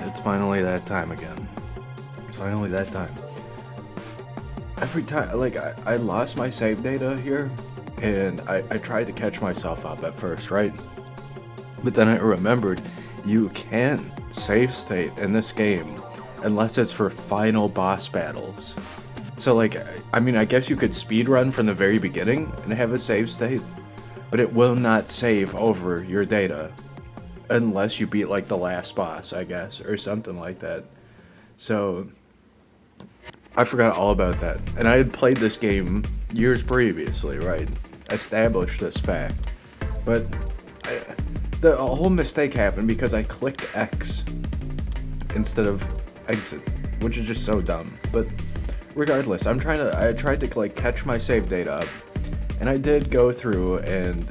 It's finally that time again. It's finally that time. Every time, like, I lost my save data here, and I tried to catch myself up at first, right? But then I remembered you can save state in this game unless it's for final boss battles. So, like, I mean, I guess you could speedrun from the very beginning and have a save state, but it will not save over your data unless you beat, like, the last boss, I guess, or something like that. So, I forgot all about that. And I had played this game years previously, right? Established this fact. But the whole mistake happened because I clicked X instead of exit, which is just so dumb. But regardless, I tried to like catch my save data up, and I did go through and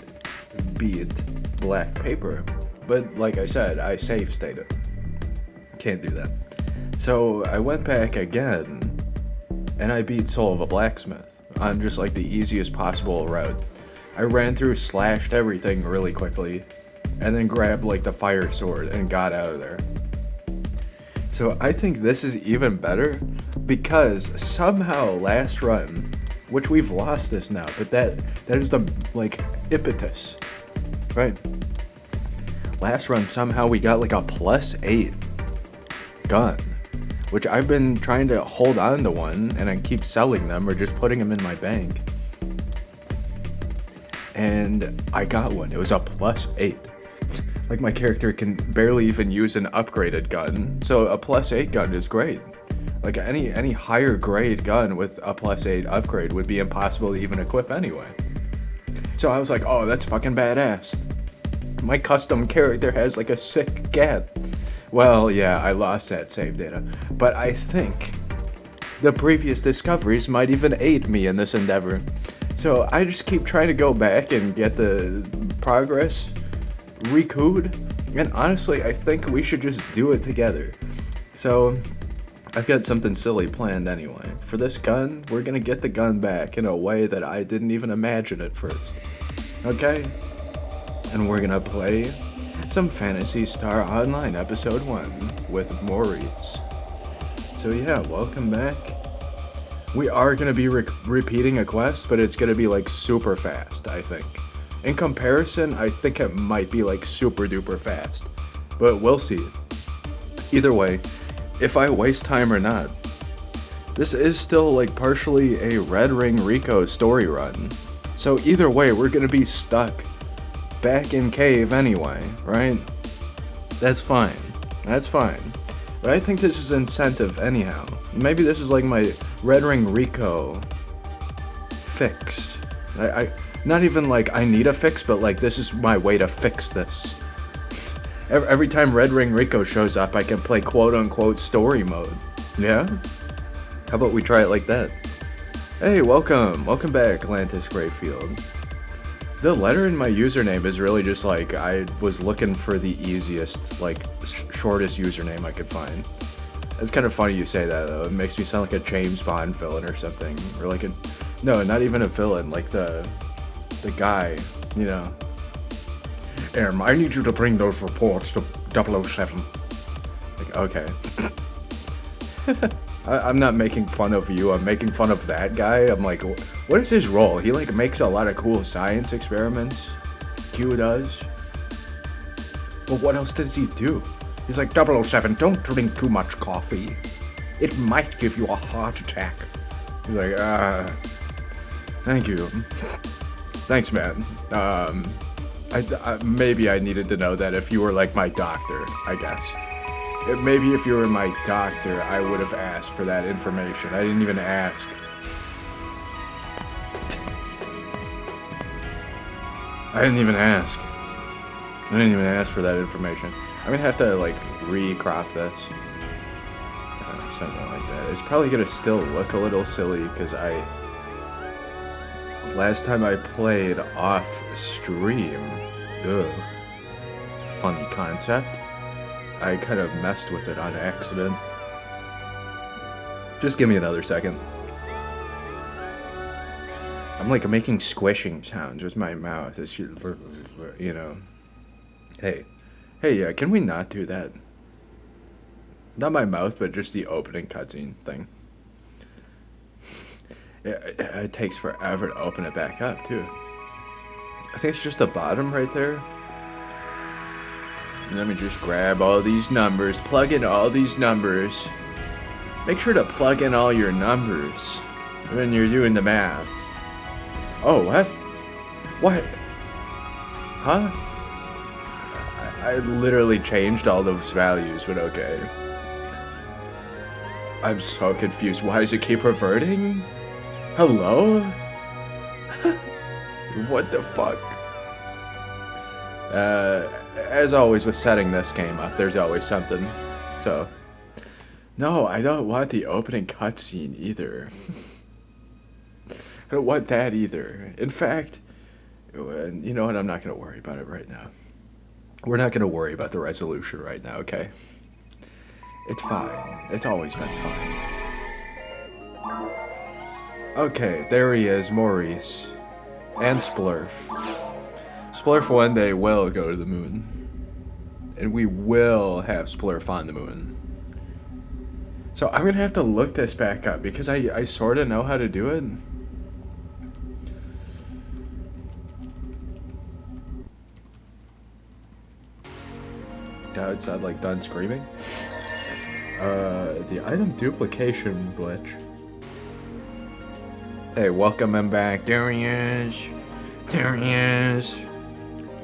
beat Black Paper. But like I said, I save stated. Can't do that. So I went back again, and I beat Soul of a Blacksmith on just like the easiest possible route. I ran through, slashed everything really quickly, and then grabbed like the fire sword and got out of there. So I think this is even better because somehow last run, which we've lost this now, but that is the like impetus, right? Last run somehow we got like a +8 gun, which I've been trying to hold on to one, and I keep selling them or just putting them in my bank. And I got one. It was a +8. Like, my character can barely even use an upgraded gun, so a +8 gun is great. Like, any higher grade gun with a +8 upgrade would be impossible to even equip anyway. So I was like, oh, that's fucking badass. My custom character has like a sick gat. Well, yeah, I lost that save data, but I think the previous discoveries might even aid me in this endeavor. So I just keep trying to go back and get the progress recouped, and honestly, I think we should just do it together. So I've got something silly planned anyway. For this gun, we're gonna get the gun back in a way that I didn't even imagine at first. Okay? And we're gonna play some Phantasy Star Online Episode 1 with Maurice. So yeah, welcome back. We are going to be repeating a quest, but it's going to be like super fast, I think. In comparison, I think it might be like super duper fast, but we'll see. Either way, if I waste time or not, this is still like partially a Red Ring Rico story run. So either way, we're going to be stuck back in cave anyway, right? That's fine. That's fine. But I think this is incentive anyhow. Maybe this is like my Red Ring Rico fix. I not even like I need a fix, but like this is my way to fix this. Every time Red Ring Rico shows up, I can play quote-unquote story mode. Yeah? How about we try it like that? Hey, welcome back, Atlantis Grayfield. The letter in my username is really just like, I was looking for the easiest, like, shortest username I could find. It's kind of funny you say that, though. It makes me sound like a James Bond villain or something. Or like a... No, not even a villain, like the guy, you know. I need you to bring those reports to 007. Like, okay. I'm not making fun of you, I'm making fun of that guy. I'm like, what is his role? He like makes a lot of cool science experiments. Q does. But what else does he do? He's like, 007, don't drink too much coffee. It might give you a heart attack. He's like, thank you. Thanks, man. Maybe I needed to know that if you were like my doctor, I guess. Maybe if you were my doctor, I would have asked for that information. I didn't even ask. I didn't even ask for that information. I'm gonna have to, like, re-crop this. Something like that. It's probably gonna still look a little silly, because last time I played off-stream... Ugh. Funny concept. I kind of messed with it on accident. Just give me another second. I'm like making squishing sounds with my mouth. It's, you know. Hey, can we not do that? Not my mouth, but just the opening cutscene thing. It takes forever to open it back up, too. I think it's just the bottom right there. Let me just grab all these numbers, plug in all these numbers. Make sure to plug in all your numbers when you're doing the math. Oh, what? What? Huh? I literally changed all those values, but okay. I'm so confused. Why does it keep reverting? Hello? What the fuck? As always with setting this game up, there's always something. So, no, I don't want the opening cutscene either. I don't want that either. In fact, you know what? I'm not going to worry about it right now. We're not going to worry about the resolution right now, okay? It's fine. It's always been fine. Okay, there he is, Maurice. And Splurf. Splurf one day will go to the moon. And we will have Splurf on the moon. So I'm going to have to look this back up because I sort of know how to do it. God, sound like done screaming. The item duplication glitch. Hey, welcome him back. There he is. There he is.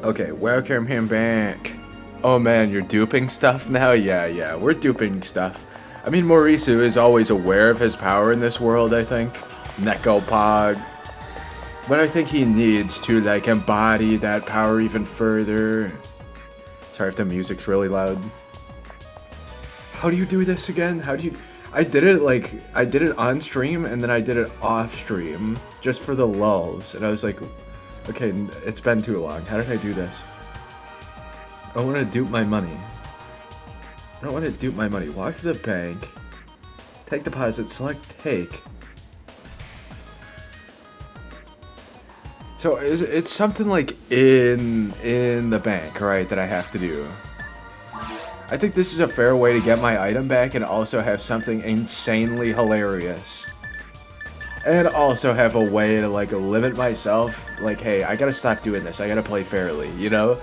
Okay, welcome him back. Oh man, you're duping stuff now? Yeah, we're duping stuff. I mean, Maurice is always aware of his power in this world, I think. Necopog. But I think he needs to, like, embody that power even further. Sorry if the music's really loud. How do you do this again? How do you... I did it on stream and then I did it off stream just for the lulls. And I was like, okay, it's been too long. How did I do this? I don't want to dupe my money. I don't want to dupe my money. Walk to the bank. Take deposit. Select take. So it's something like in the bank, right, that I have to do. I think this is a fair way to get my item back and also have something insanely hilarious. And also have a way to, like, limit myself. Like, hey, I gotta stop doing this. I gotta play fairly, you know?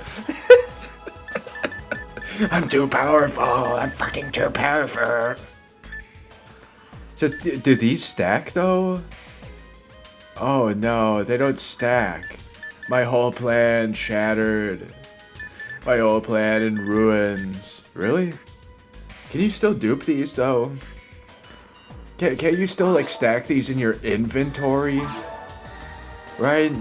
I'm too powerful. I'm fucking too powerful. So, do these stack, though? Oh, no, they don't stack. My whole plan shattered. My whole plan in ruins. Really? Can you still dupe these, though? Can you still, like, stack these in your inventory? Right?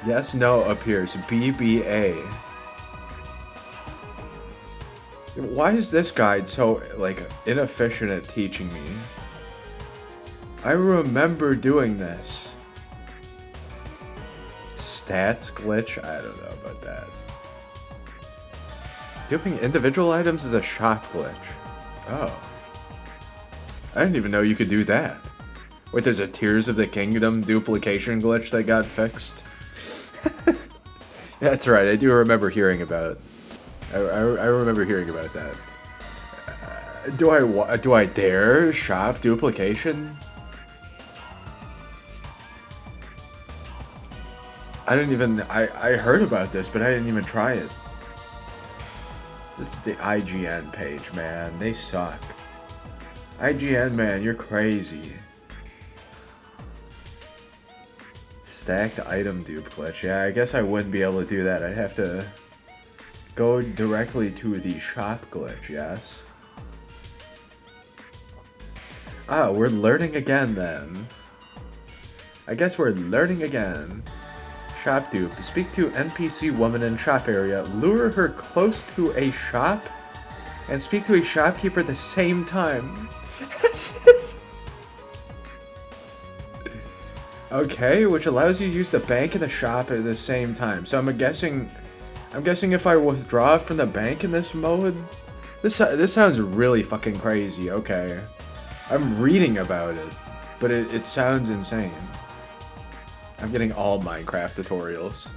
Yes, no appears. BBA. Why is this guide so, like, inefficient at teaching me? I remember doing this. Stats glitch? I don't know about that. Duping individual items is a shop glitch. Oh. I didn't even know you could do that. Wait, there's a Tears of the Kingdom duplication glitch that got fixed? That's right, I do remember hearing about it. I remember hearing about that. Do I dare shop duplication? I heard about this, but I didn't even try it. This is the IGN page, man. They suck. IGN, man, you're crazy. Stacked item dupe glitch. Yeah, I guess I wouldn't be able to do that. I'd have to go directly to the shop glitch, yes? Ah, we're learning again, then. I guess we're learning again. Shop dupe. Speak to NPC woman in shop area. Lure her close to a shop. And speak to a shopkeeper at the same time. Okay, which allows you to use the bank and the shop at the same time. So I'm guessing if I withdraw from the bank in this mode, this sounds really fucking crazy. Okay, I'm reading about it, but it sounds insane. I'm getting all Minecraft tutorials.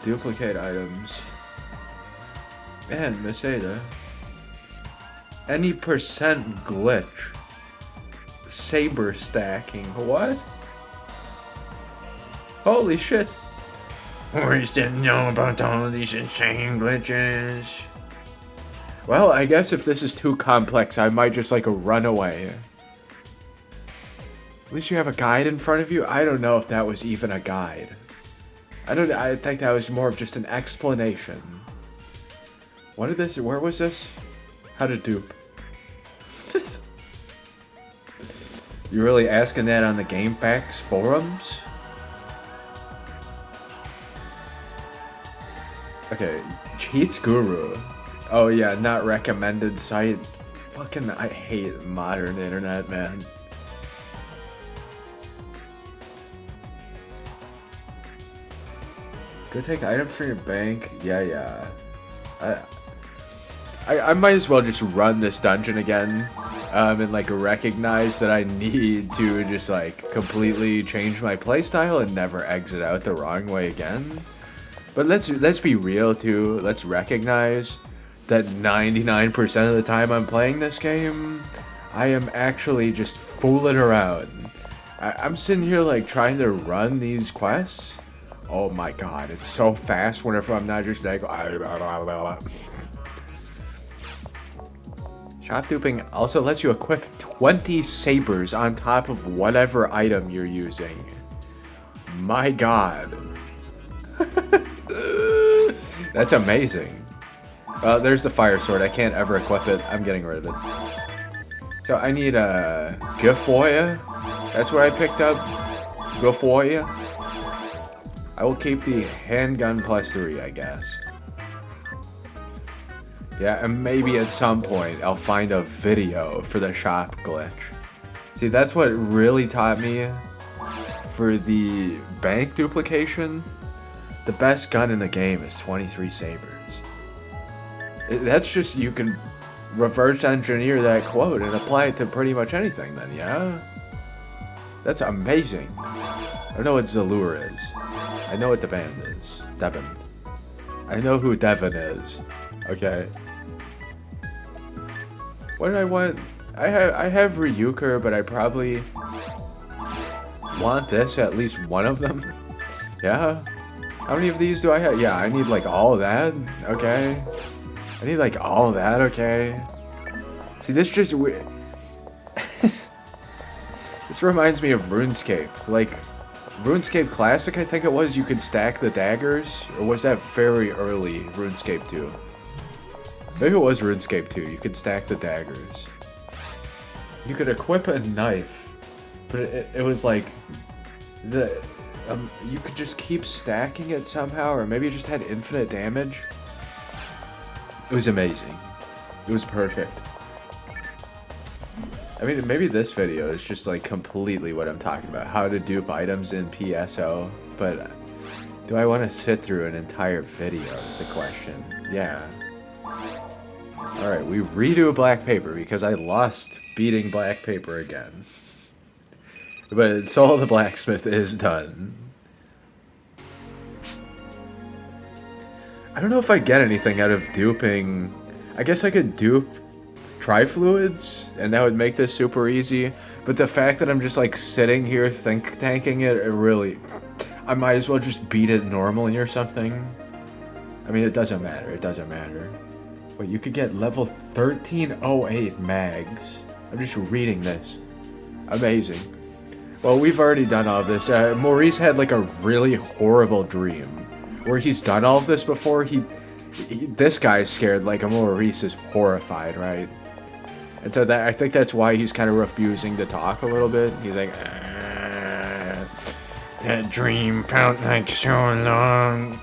Duplicate items. And Mutated. Any percent glitch. Saber stacking. What? Holy shit. Maurice didn't know about all these insane glitches. Well, I guess if this is too complex, I might just like run away. At least you have a guide in front of you. I don't know if that was even a guide. I think that was more of just an explanation. What did this? Where was this? How to dupe. You really asking that on the GameFAQs forums? Okay, Cheats Guru. Oh yeah, not recommended site. Fucking, I hate modern internet, man. Go take items from your bank. Yeah. I might as well just run this dungeon again, and like recognize that I need to just like completely change my playstyle and never exit out the wrong way again. But let's be real too. Let's recognize that 99% of the time I'm playing this game, I am actually just fooling around. I'm sitting here like trying to run these quests. Oh my god, it's so fast whenever I'm not just like... Shop duping also lets you equip 20 sabers on top of whatever item you're using. My god. That's amazing. There's the fire sword. I can't ever equip it. I'm getting rid of it. So I need a Gifoya. That's what I picked up. Gifoya. I will keep the handgun +3, I guess. Yeah, and maybe at some point I'll find a video for the shop glitch. See, that's what really taught me for the bank duplication. The best gun in the game is 23 sabers. That's just, you can reverse engineer that quote and apply it to pretty much anything then, yeah? That's amazing. I don't know what Zalur is. I know what the band is. Devin. I know who Devin is. Okay. What did I want? I have Ryuker, but I probably want this, at least one of them. Yeah? How many of these do I have? Yeah, I need like all of that. Okay. I need like all of that, okay. See, this just... This reminds me of RuneScape. Like, RuneScape Classic, I think it was, you could stack the daggers? Or was that very early RuneScape 2? Maybe it was RuneScape 2, you could stack the daggers. You could equip a knife, but it was like... you could just keep stacking it somehow, or maybe it just had infinite damage. It was amazing. It was perfect. I mean, maybe this video is just like completely what I'm talking about. How to dupe items in PSO. But do I want to sit through an entire video is the question. Yeah. Alright, we redo black paper because I lost beating black paper again. But Soul of the Blacksmith is done. I don't know if I get anything out of duping. I guess I could dupe Trifluids, and that would make this super easy. But the fact that I'm just like sitting here think tanking it really... I might as well just beat it normally or something. I mean, it doesn't matter. It doesn't matter. Wait, you could get level 1308 mags. I'm just reading this. Amazing. Well, we've already done all this. Maurice had like a really horrible dream where he's done all of this before. This guy's scared, like Maurice is horrified, right? And so I think that's why he's kind of refusing to talk a little bit. He's like, that dream felt like so long.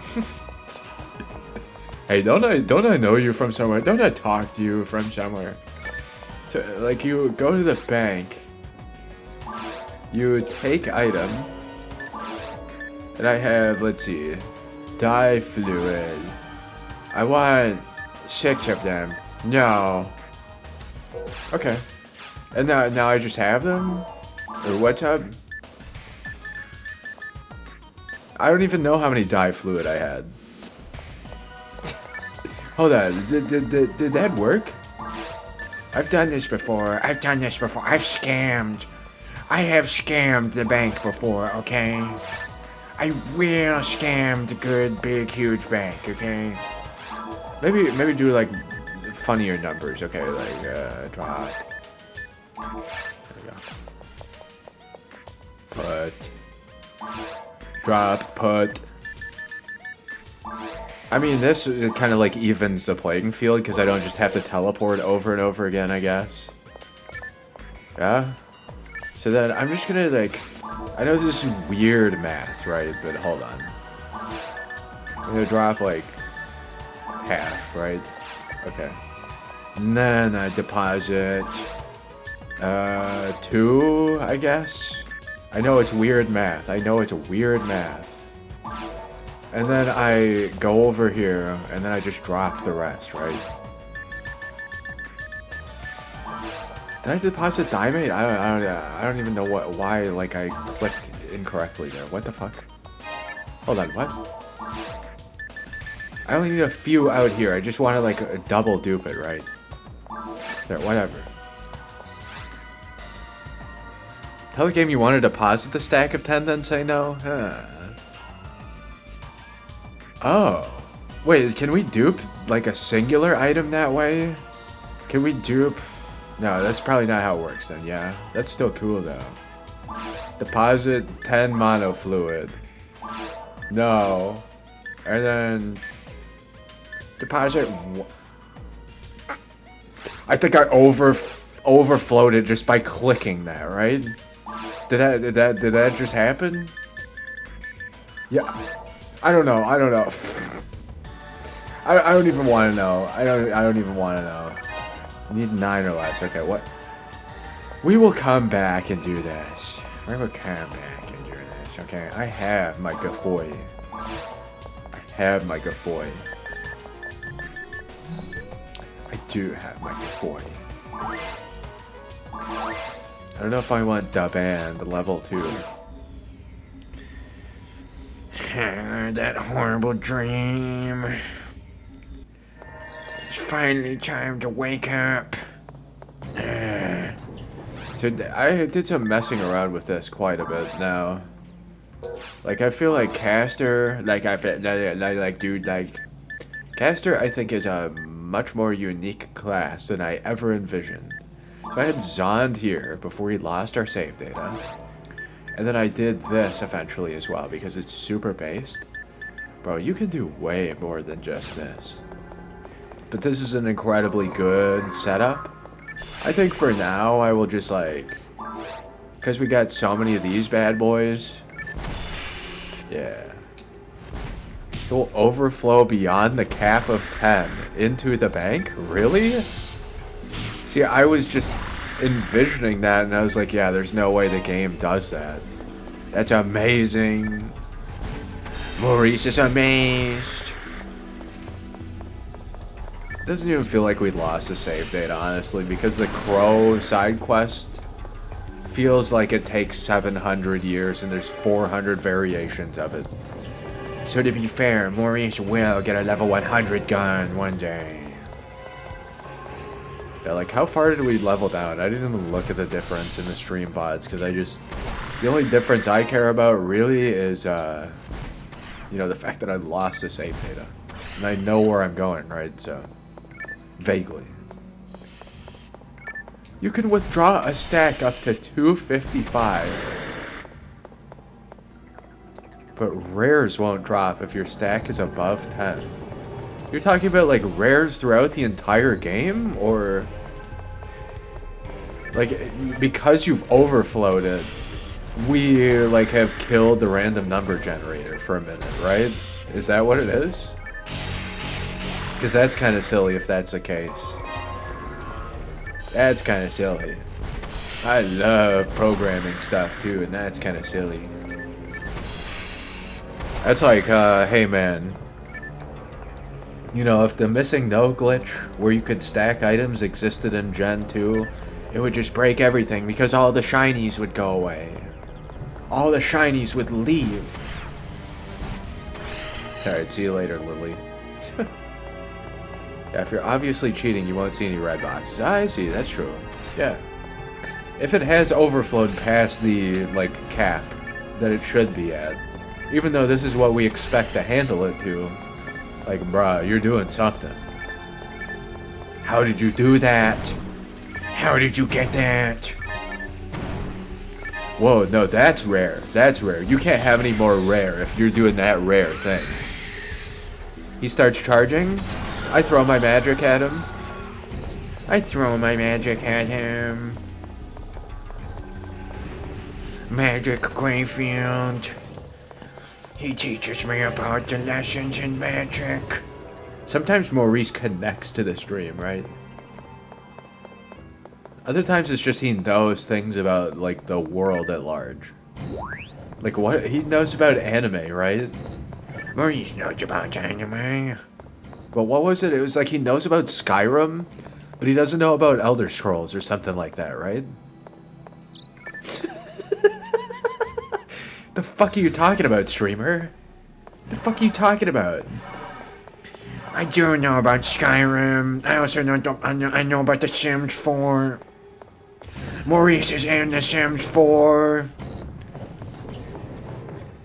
Hey, don't I know you from somewhere? Don't I talk to you from somewhere? So, like, you go to the bank, you take item, and I have, let's see, dye fluid. I want 6 of them. No. Okay. And now I just have them? Or what's up? I don't even know how many dye fluid I had. Hold on, did that work? I've done this before. I've scammed. I have scammed the bank before, okay? I will scam the good, big, huge bank, okay? Maybe do like funnier numbers, okay? Like drop. There we go. Put. Drop. Put. I mean, this kind of like evens the playing field because I don't just have to teleport over and over again, I guess. Yeah? So then I'm just gonna like... I know this is weird math, right? But hold on. I'm gonna drop like half, right? Okay. And then I deposit 2, I guess. I know it's weird math. And then I go over here, and then I just drop the rest, right? Did I deposit diamond? I don't even know why like I clicked incorrectly there. What the fuck? Hold on, what? I only need a few out here. I just want to like double dupe it, right? There, whatever. Tell the game you want to deposit the stack of 10, then say no? Huh. Oh. Wait, can we dupe like a singular item that way? Can we dupe... No, that's probably not how it works then, yeah. That's still cool though. Deposit 10 mono fluid. No. And then... Deposit... I think I overflowed it just by clicking that, right? Did that just happen? Yeah. I don't know. I don't even want to know. I don't even want to know. I need 9 or less. Okay, what? We will come back and do this. We will come back and do this. Okay, I have my Gafoy. I do have my Gafoy. I don't know if I want the band level 2. That horrible dream. It's finally time to wake up. So I did some messing around with this quite a bit now. Like I feel like Caster, Caster I think is a much more unique class than I ever envisioned. So I had Zond here before we lost our save data. And then I did this eventually as well because it's super based. Bro, you can do way more than just this. But this is an incredibly good setup. I think for now I will just like... Because we got so many of these bad boys. Yeah. So we'll overflow beyond the cap of 10 into the bank? Really? See, I was just envisioning that and I was like, yeah, there's no way the game does that. That's amazing. Maurice is amazed. Doesn't even feel like we lost the save data, honestly, because the Crow side quest feels like it takes 700 years and there's 400 variations of it. So to be fair, Maurice will get a level 100 gun one day. Yeah, like, how far did we level down? I didn't even look at the difference in the stream VODs, because I just... The only difference I care about, really, is, you know, the fact that I lost the save data. And I know where I'm going, right? So, vaguely. You can withdraw a stack up to 255. But rares won't drop if your stack is above 10. You're talking about, like, rares throughout the entire game? Or... Like, because you've overflowed it, we, like, have killed the random number generator for a minute, right? Is that what it is? Because that's kind of silly if that's the case. That's kind of silly. I love programming stuff, too, and that's kind of silly. That's like, hey, man. You know, if the missing no glitch, where you could stack items, existed in Gen 2, it would just break everything, because all the shinies would go away. All the shinies would leave. Alright, see you later, Lily. Yeah, if you're obviously cheating, you won't see any red boxes. I see, that's true. Yeah. If it has overflowed past the, like, cap that it should be at, even though this is what we expect to handle it to, like, bruh, you're doing something. How did you do that? How did you get that? Whoa, no, that's rare. That's rare. You can't have any more rare if you're doing that rare thing. He starts charging. I throw my magic at him. I throw my magic at him. Magic Greyfield. He teaches me about the lessons in magic. Sometimes Maurice connects to the stream, right? Other times it's just he knows things about, like, the world at large. Like, what? He knows about anime, right? Maurice knows about anime. But what was it? It was like he knows about Skyrim, but he doesn't know about Elder Scrolls or something like that, right? The fuck are you talking about, streamer? The fuck are you talking about? I do know about Skyrim. I also know I know about The Sims 4. Maurice is in The Sims 4.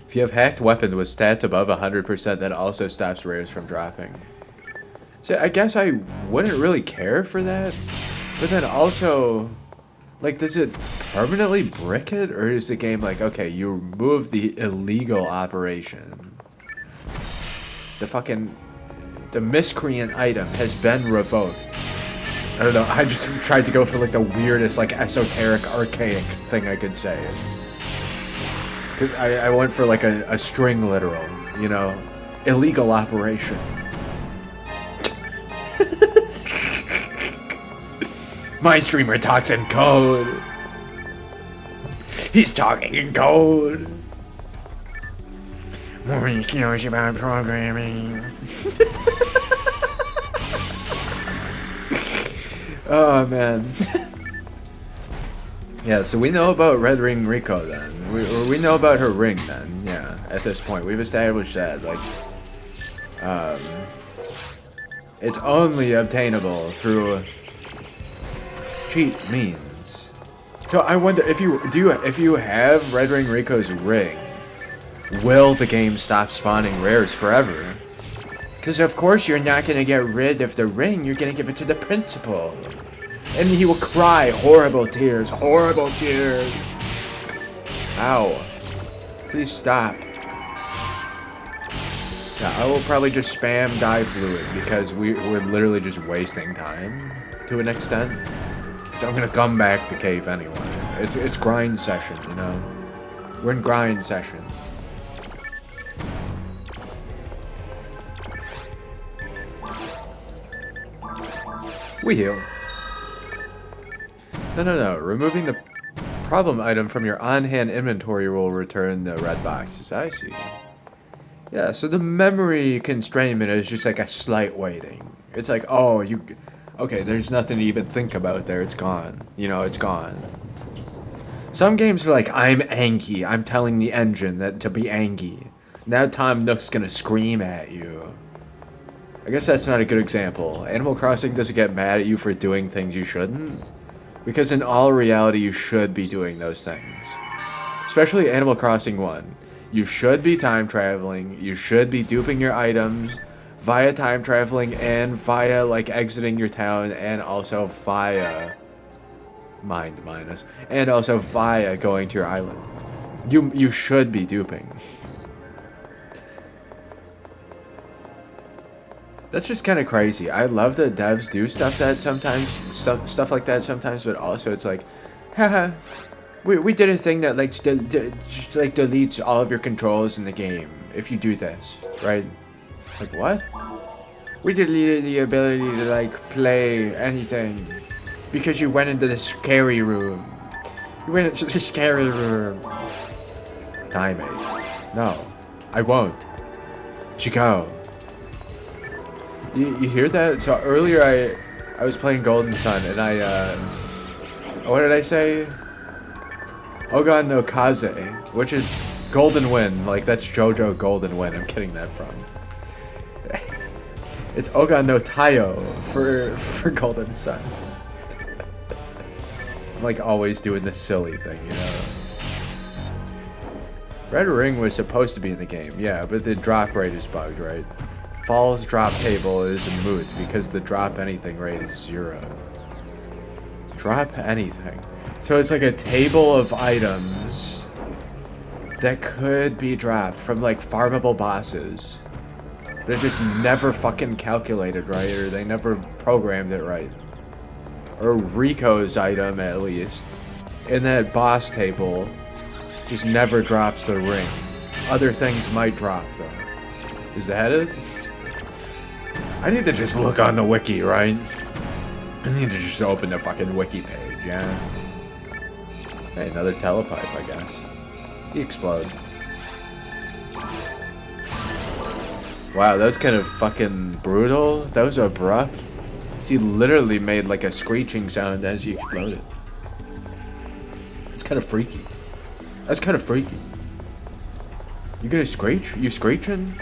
If you have hacked weapons with stats above 100%, that also stops rares from dropping. So I guess I wouldn't really care for that. But then also, like, does it permanently brick it? Or is the game like, okay, you remove the illegal operation. The miscreant item has been revoked. I don't know, I just tried to go for, like, the weirdest, like, esoteric, archaic thing I could say. Because I went for, like, a string literal, you know? Illegal operation. My streamer talks in code. He's talking in code. Maurice knows about programming. Oh, man. Yeah, so we know about Red Ring Rico then. We know about her ring then, yeah, at this point. We've established that, like, it's only obtainable through cheat means. So I wonder if you have Red Ring Rico's ring, will the game stop spawning rares forever? Because of course you're not going to get rid of the ring, you're going to give it to the principal. And he will cry horrible tears, horrible tears. Ow. Please stop. Yeah, I will probably just spam die fluid because we're literally just wasting time to an extent. Because I'm going to come back to cave anyway. It's grind session, you know? We're in grind session. We heal. No. Removing the problem item from your on-hand inventory will return the red boxes. I see. Yeah, so the memory constrainment is just like a slight waiting. It's like, oh, okay, there's nothing to even think about there. It's gone. You know, it's gone. Some games are like, I'm angry. I'm telling the engine that to be angry. Now Tom Nook's gonna scream at you. I guess that's not a good example. Animal Crossing doesn't get mad at you for doing things you shouldn't. Because in all reality, you should be doing those things. Especially Animal Crossing 1. You should be time traveling. You should be duping your items via time traveling and via, like, exiting your town and also via mind minus and also via going to your island. You should be duping. That's just kind of crazy. I love that devs do stuff like that sometimes, but also it's like, haha, we did a thing that like just like deletes all of your controls in the game if you do this, right? Like what? We deleted the ability to like play anything because you went into the scary room. You went into the scary room. Time it. No, I won't. Chico. You hear that? So earlier I was playing Golden Sun and what did I say? Ogan no Kaze, which is Golden Wind. Like that's JoJo Golden Wind. I'm getting that from. It's Oga no Tayo for Golden Sun. I'm like always doing the silly thing, you know. Red Ring was supposed to be in the game, yeah, but the drop rate is bugged, right? Fall's drop table is a moot because the drop anything rate is 0. Drop anything. So it's like a table of items that could be dropped from like farmable bosses. They're just never fucking calculated right, or they never programmed it right. Or Rico's item, at least, in that boss table, just never drops the ring. Other things might drop, though. Is that it? I need to just look on the wiki, right? I need to just open the fucking wiki page, yeah? Hey, another telepipe, I guess. He exploded. Wow, that was kind of fucking brutal. That was abrupt. He literally made like a screeching sound as he exploded. It's kind of freaky. That's kind of freaky. You gonna screech? You screeching?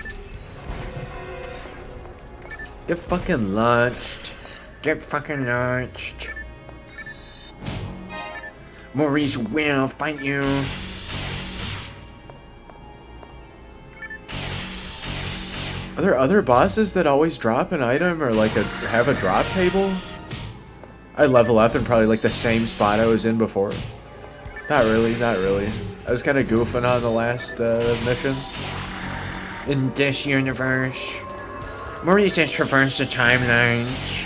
Get fucking launched. Get fucking launched. Maurice will fight you. Are there other bosses that always drop an item or like have a drop table? I level up in probably like the same spot I was in before. Not really, not really. I was kind of goofing on the last mission. In this universe, Maurice has traversed the timelines.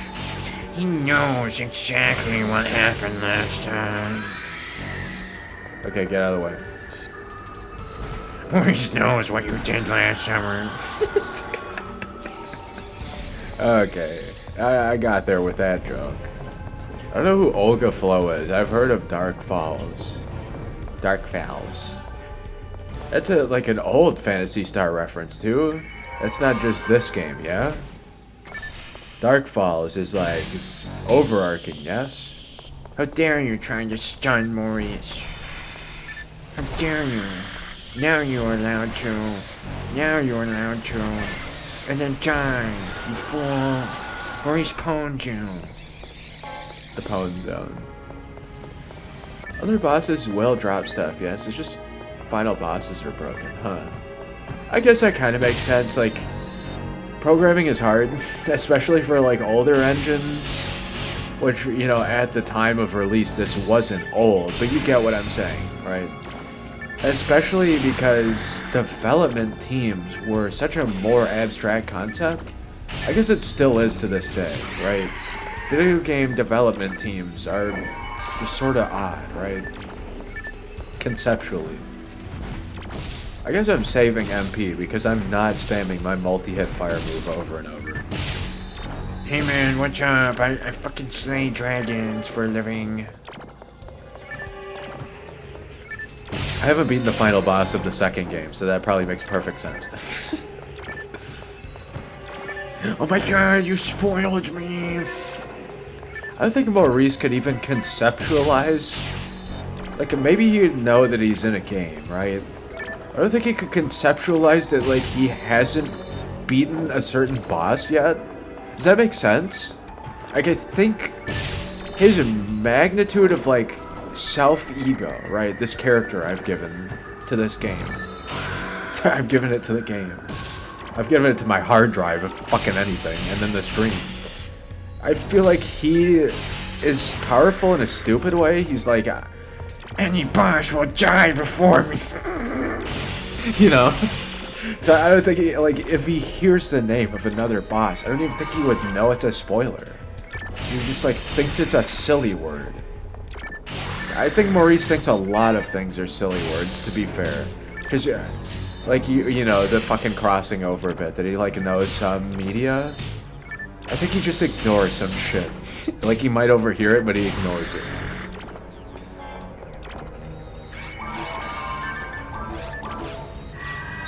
He knows exactly what happened last time. Okay, get out of the way. Maurice knows what you did last summer. Okay, I got there with that joke. I don't know who Olga Flo is. I've heard of Dark Falls. Dark Falls. That's like an old Phantasy Star reference too. That's not just this game, yeah? Dark Falls is like overarching, yes? How dare you try to stun Maurice? How dare you? Now you're allowed to. Now you're allowed to. And then die, you fool. Maurice pwned you. The pwn zone. Other bosses will drop stuff, yes. It's just final bosses are broken, huh? I guess that kind of makes sense. Like, programming is hard, especially for like older engines. Which, you know, at the time of release, this wasn't old, but you get what I'm saying, right? Especially because development teams were such a more abstract concept. I guess it still is to this day, right? Video game development teams are just sort of odd, right? Conceptually. I guess I'm saving MP because I'm not spamming my multi-hit fire move over and over. Hey man, what's up? I fucking slay dragons for a living. I haven't beaten the final boss of the second game, so that probably makes perfect sense. Oh my god, you spoiled me! I don't think Maurice could even conceptualize. Like, maybe he'd know that he's in a game, right? I don't think he could conceptualize that, like, he hasn't beaten a certain boss yet. Does that make sense? Like, I think his magnitude of, like, self-ego, right? This character I've given to this game. I've given it to the game. I've given it to my hard drive, if fucking anything, and then the stream. I feel like he is powerful in a stupid way. He's like, any boss will die before me. You know? So I don't think, if he hears the name of another boss, I don't even think he would know it's a spoiler. He just, like, thinks it's a silly word. I think Maurice thinks a lot of things are silly words, to be fair. Because, like, you know, the fucking crossing over bit, that he, like, knows some media. I think he just ignores some shit. Like, he might overhear it, but he ignores it.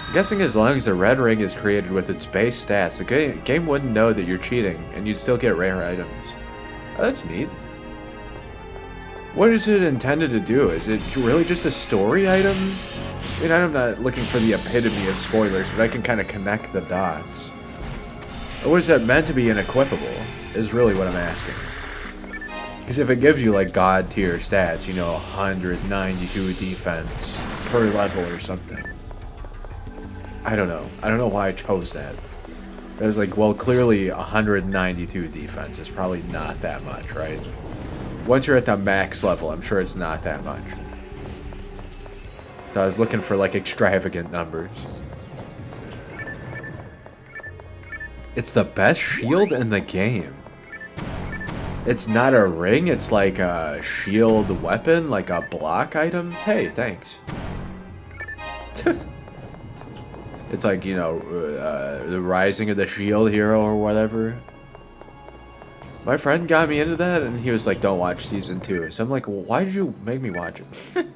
I'm guessing as long as the red ring is created with its base stats, the game wouldn't know that you're cheating, and you'd still get rare items. Oh, that's neat. What is it intended to do? Is it really just a story item? I mean, I'm not looking for the epitome of spoilers, but I can kind of connect the dots. Or is that meant to be unequipable? Is really what I'm asking. Because if it gives you like god tier stats, you know, 192 defense per level or something. I don't know. I don't know why I chose that. It was like, well, clearly 192 defense is probably not that much, right? Once you're at the max level, I'm sure it's not that much. So I was looking for like extravagant numbers. It's the best shield in the game. It's not a ring, it's like a shield weapon, like a block item. Hey, thanks. It's like, you know, the Rising of the Shield Hero or whatever. My friend got me into that, and he was like, don't watch Season 2. So I'm like, well, why did you make me watch it?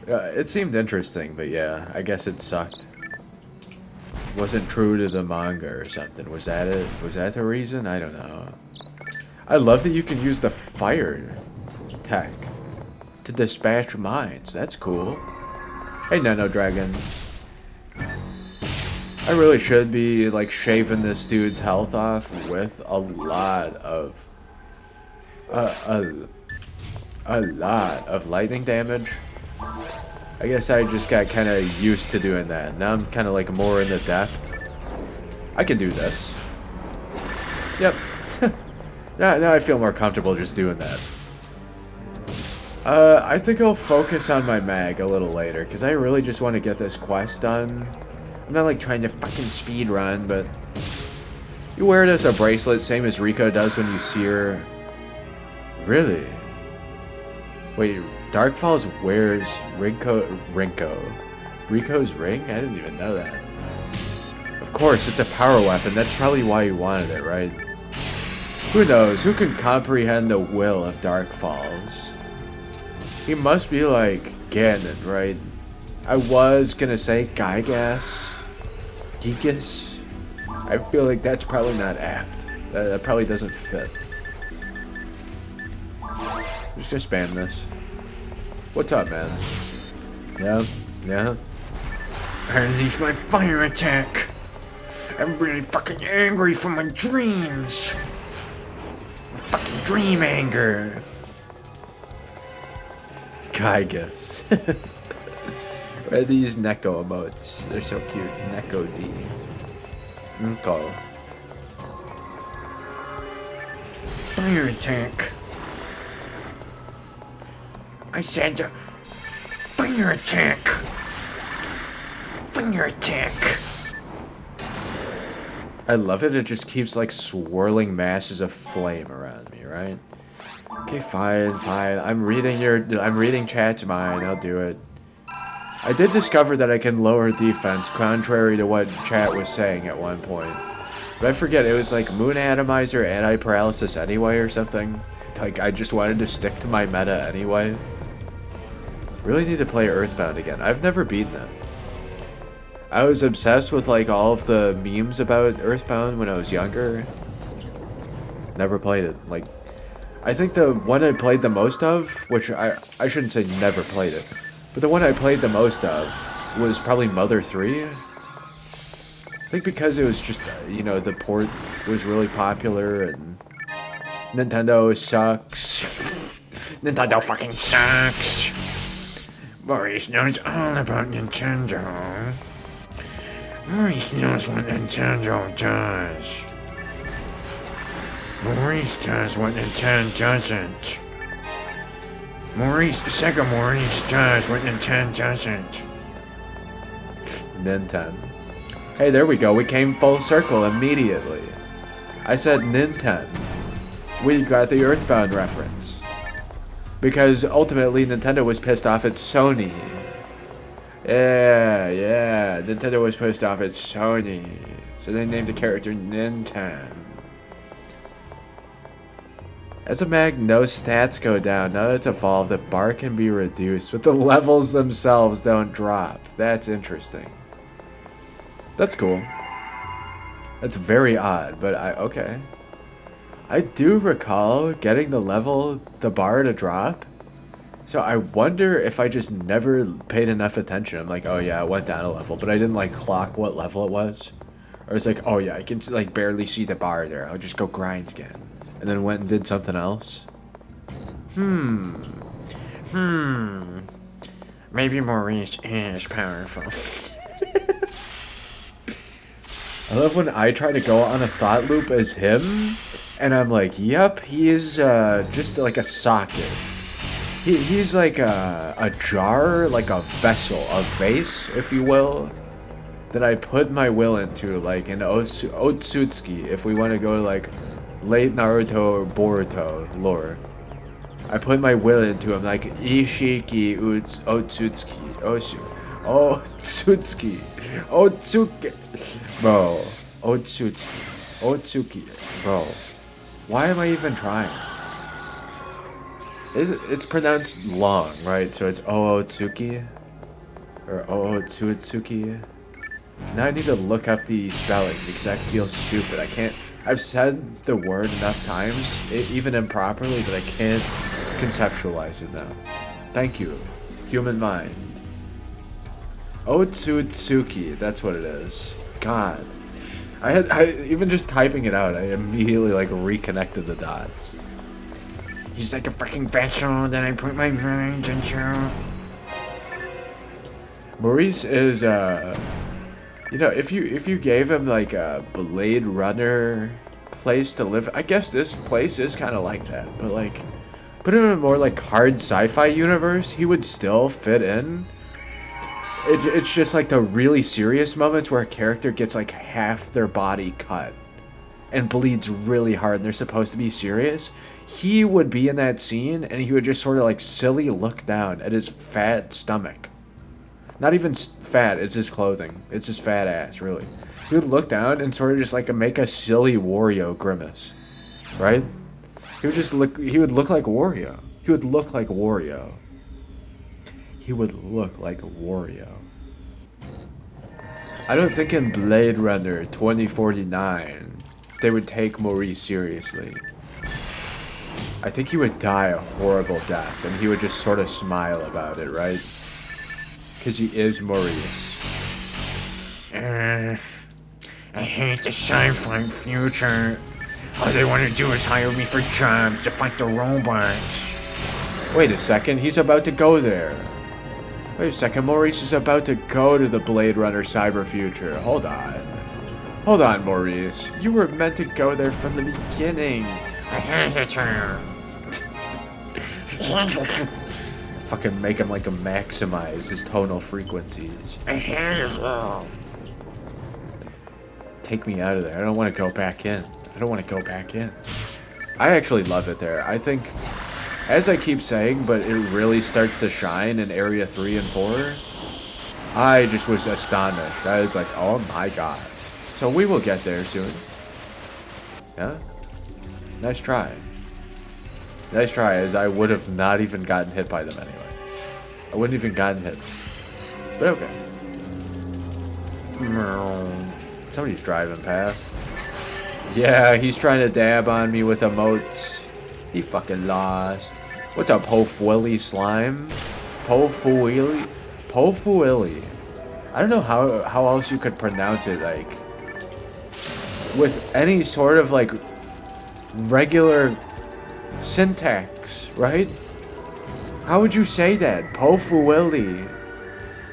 It seemed interesting, but yeah, I guess it sucked. Wasn't true to the manga or something. Was that it? Was that the reason? I don't know. I love that you can use the fire tech to dispatch mines. That's cool. Hey, Nano Dragon. I really should be like shaving this dude's health off with a lot of lightning damage. I guess I just got kind of used to doing that. Now I'm kind of like more in the depth. I can do this. Yep. now I feel more comfortable just doing that. I think I'll focus on my mag a little later, because I really just want to get this quest done. I'm not like trying to fucking speed run, but you wear it as a bracelet, same as Rico does when you see her. Really? Wait, Darkfalls wears Rico's ring? I didn't even know that. Of course, it's a power weapon. That's probably why you wanted it, right? Who knows? Who can comprehend the will of Darkfalls? He must be like Ganon, right? I was gonna say Gygas. Geekus. I feel like that's probably not apt. That probably doesn't fit. I'm just gonna spam this. What's up, man? Yeah. I unleash my fire attack. I'm really fucking angry from my dreams. Fucking dream anger. Gygas. What are these Neko emotes? They're so cute. Neko D. Nko. Fire attack. I said fire attack. Fire attack. I love it. It just keeps like swirling masses of flame around me, right? Okay, fine. I'm reading chat's mind. I'll do it. I did discover that I can lower defense, contrary to what chat was saying at one point. But I forget, it was like Moon Atomizer, Anti-Paralysis anyway or something. Like, I just wanted to stick to my meta anyway. Really need to play Earthbound again. I've never beaten it. I was obsessed with like all of the memes about Earthbound when I was younger. Never played it. Like, I think the one I played the most of, which I shouldn't say never played it, but the one I played the most of was probably Mother 3. I think because it was just, you know, the port was really popular and Nintendo sucks. Nintendo fucking sucks. Maurice knows all about Nintendo. Maurice knows what Nintendo does. Maurice does what Nintendo doesn't. Sega Maurice does what Nintendo doesn't. Nintendo. Hey, there we go. We came full circle immediately. I said Nintendo. We got the Earthbound reference. Because ultimately Nintendo was pissed off at Sony. Yeah. Nintendo was pissed off at Sony. So they named the character Nintendo. As a mag, no stats go down. Now that it's evolved, the bar can be reduced, but the levels themselves don't drop. That's interesting. That's cool. That's very odd, but okay. I do recall getting the bar to drop. So I wonder if I just never paid enough attention. I'm like, oh yeah, it went down a level, but I didn't like clock what level it was. Or it's like, oh yeah, I can like barely see the bar there. I'll just go grind again. And then went and did something else. Maybe Maurice is powerful. I love when I try to go on a thought loop as him, and I'm like, yep, he is just like a socket. He's like a jar, like a vessel, a vase, if you will, that I put my will into, like in Otsutsuki, if we want to go to like late Naruto or Boruto lore. I put my will into him, like Ishiki Otsutsuki, Otsutsuki, bro, Otsuki, bro. Why am I even trying? It's pronounced long, right? So it's Ootsuki or Ootsuki. Now I need to look up the spelling because I feel stupid. I can't. I've said the word enough times, even improperly, that I can't conceptualize it now. Thank you, human mind. Otsutsuki, that's what it is. God, I even just typing it out, I immediately like reconnected the dots. He's like a freaking vessel that I put my mind into. Maurice is you know, if you gave him like a Blade Runner place to live, I guess this place is kind of like that, but like put him in a more like hard sci-fi universe, he would still fit in. It's just like the really serious moments where a character gets like half their body cut and bleeds really hard and they're supposed to be serious. He would be in that scene and he would just sort of like silly look down at his fat stomach. Not even fat, it's his clothing. It's his fat ass, really. He would look down and sort of just like make a silly Wario grimace. Right? He would just look, he would look like Wario. He would look like Wario. He would look like Wario. I don't think in Blade Runner 2049 they would take Maurice seriously. I think he would die a horrible death and he would just sort of smile about it, right? Because he is Maurice. I hate the sci-fi future. All they want to do is hire me for jobs to fight the robots. Wait a second, he's about to go there. Wait a second, Maurice is about to go to the Blade Runner cyber future. Hold on. Hold on, Maurice. You were meant to go there from the beginning. I hate it. Fucking make him like a maximize his tonal frequencies. I hate it. Take me out of there. I don't want to go back in. I don't want to go back in. I actually love it there. I think, as I keep saying, but it really starts to shine in Area 3 and 4. I just was astonished. I was like, oh my god. So we will get there soon. Yeah? Nice try. Nice try, as I would have not even gotten hit by them anyway. I wouldn't even gotten hit. But okay. Somebody's driving past. Yeah, he's trying to dab on me with emotes. He fucking lost. What's up, Pofuili slime? Pofuili? Pofuili. I don't know how else you could pronounce it, like, with any sort of, like, regular syntax, right? How would you say that? Pofuili.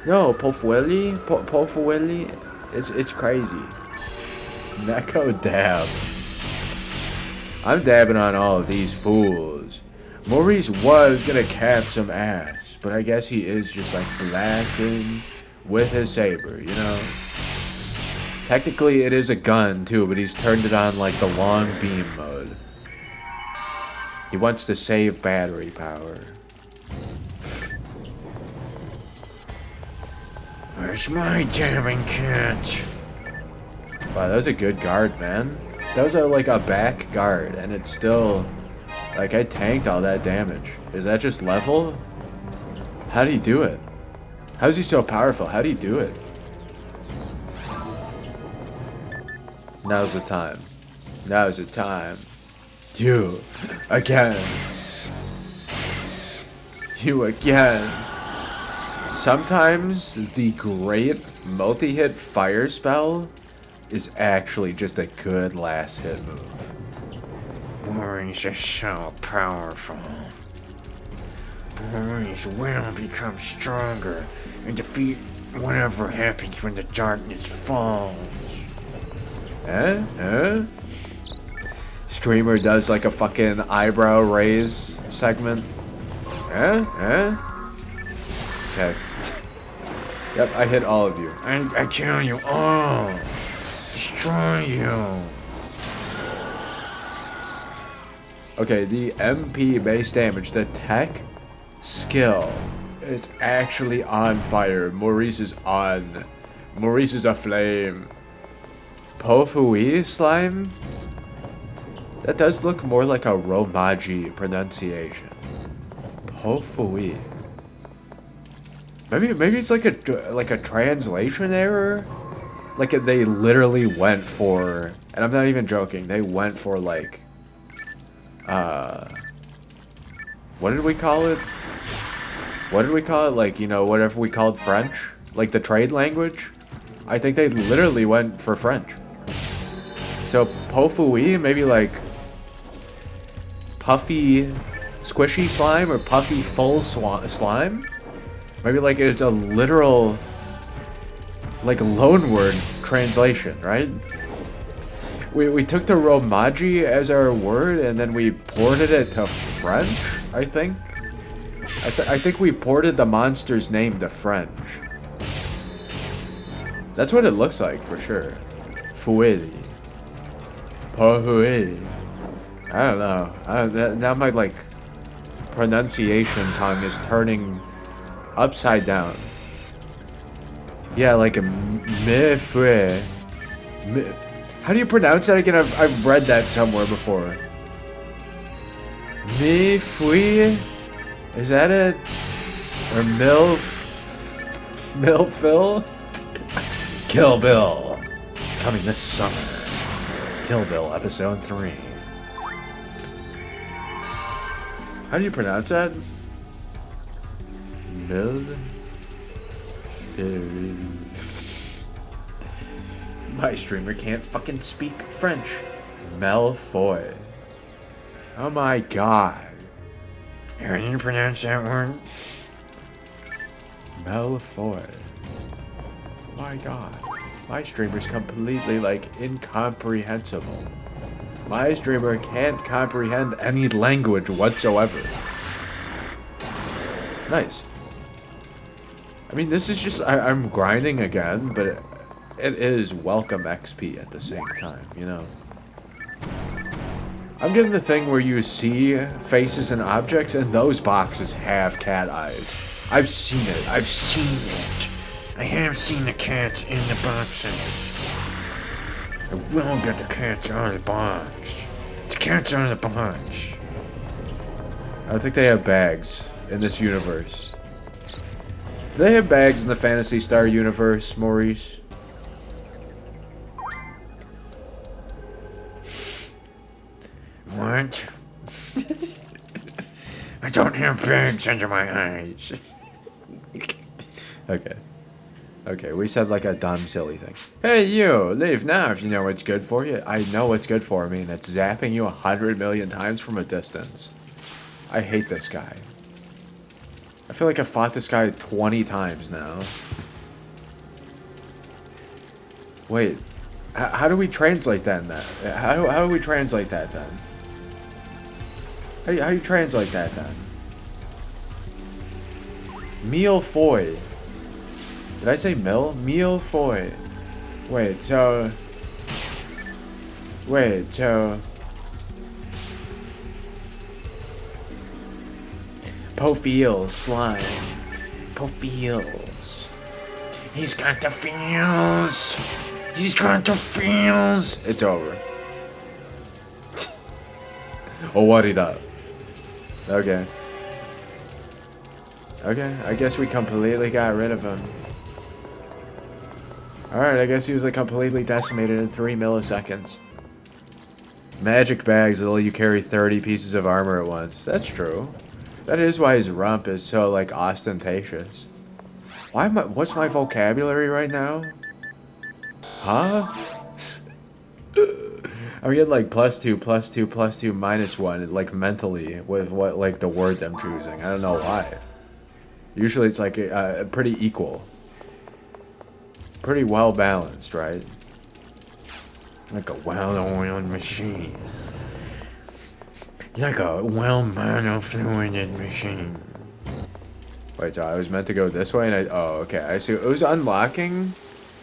No, Pofuili? Pofuili? It's crazy. Neko dab. I'm dabbing on all of these fools. Maurice was gonna cap some ass, but I guess he is just like blasting with his saber, you know? Technically it is a gun too, but he's turned it on like the long beam mode. He wants to save battery power. Where's my dabbing kit? Wow, that was a good guard, man. That was like a back guard, and it's still, like, I tanked all that damage. Is that just level? How do you do it? How is he so powerful? How do you do it? Now's the time. Now's the time. You again. You again. Sometimes the great multi-hit fire spell is actually just a good last hit move. Maurice is so powerful. Maurice will become stronger and defeat whatever happens when the darkness falls. Huh? Streamer does like a fucking eyebrow raise segment. Okay. Yep, I hit all of you. I kill you all. Destroy you. Okay, the MP base damage, the tech skill is actually on fire. Maurice is on. Maurice is aflame. Pofui slime? That does look more like a Romaji pronunciation. Pofui. Maybe it's like a translation error? Like they literally went for, and I'm not even joking, they went for like what did we call it? Like, you know, whatever we called French? Like the trade language? I think they literally went for French. So, Pofui, maybe like puffy, squishy slime or puffy full slime? Maybe like it's a literal, like loanword translation, right? We took the Romaji as our word and then we ported it to French, I think. I think we ported the monster's name to French. That's what it looks like for sure. Fouilly. Pofui. I don't know. Now my like pronunciation tongue is turning upside down. Yeah, like a me fue. How do you pronounce that again? I've read that somewhere before. Me fui? Is that it? Or Milphil? Kill Bill. Coming this summer. Kill Bill episode 3. How do you pronounce that? My streamer can't fucking speak French. Malfoy. Oh my god. How do you pronounce that word? Malfoy. My god. My streamer's completely, like, incomprehensible. My streamer can't comprehend any language whatsoever. Nice. I mean, this is just, I'm grinding again, but it is welcome XP at the same time, you know? I'm getting the thing where you see faces and objects, and those boxes have cat eyes. I've seen it. I've seen it. I have seen the cats in the boxes. I will get the cats out of the box. The cats out of the box. I don't think they have bags in this universe. Do they have bags in the Phantasy Star universe, Maurice? What? I don't have bags under my eyes. Okay, we said like a dumb, silly thing. Hey you, leave now if you know what's good for you. I know what's good for me, and it's zapping you 100 million times from a distance. I hate this guy. I feel like I've fought this guy 20 times now. Wait, how do we translate that in that? How do we translate that then? How do you translate that then? Meal foy. Did I say mill? Meal foy. Wait, so... Pofeels, slime. Pofeels. He's got the feels. He's got the feels. It's over. Oh, what he done? Okay, I guess we completely got rid of him. Alright, I guess he was like completely decimated in 3 milliseconds. Magic bags that let you carry 30 pieces of armor at once. That's true. That is why his rump is so like ostentatious. What's my vocabulary right now? Huh? I'm getting like +2, +2, +2, -1, like mentally with what like the words I'm choosing. I don't know why. Usually it's like pretty equal. Pretty well balanced, right? Like a well-oiled machine. Like a well-manufactured machine. Wait, so I was meant to go this way, and oh, okay, I see. It was unlocking.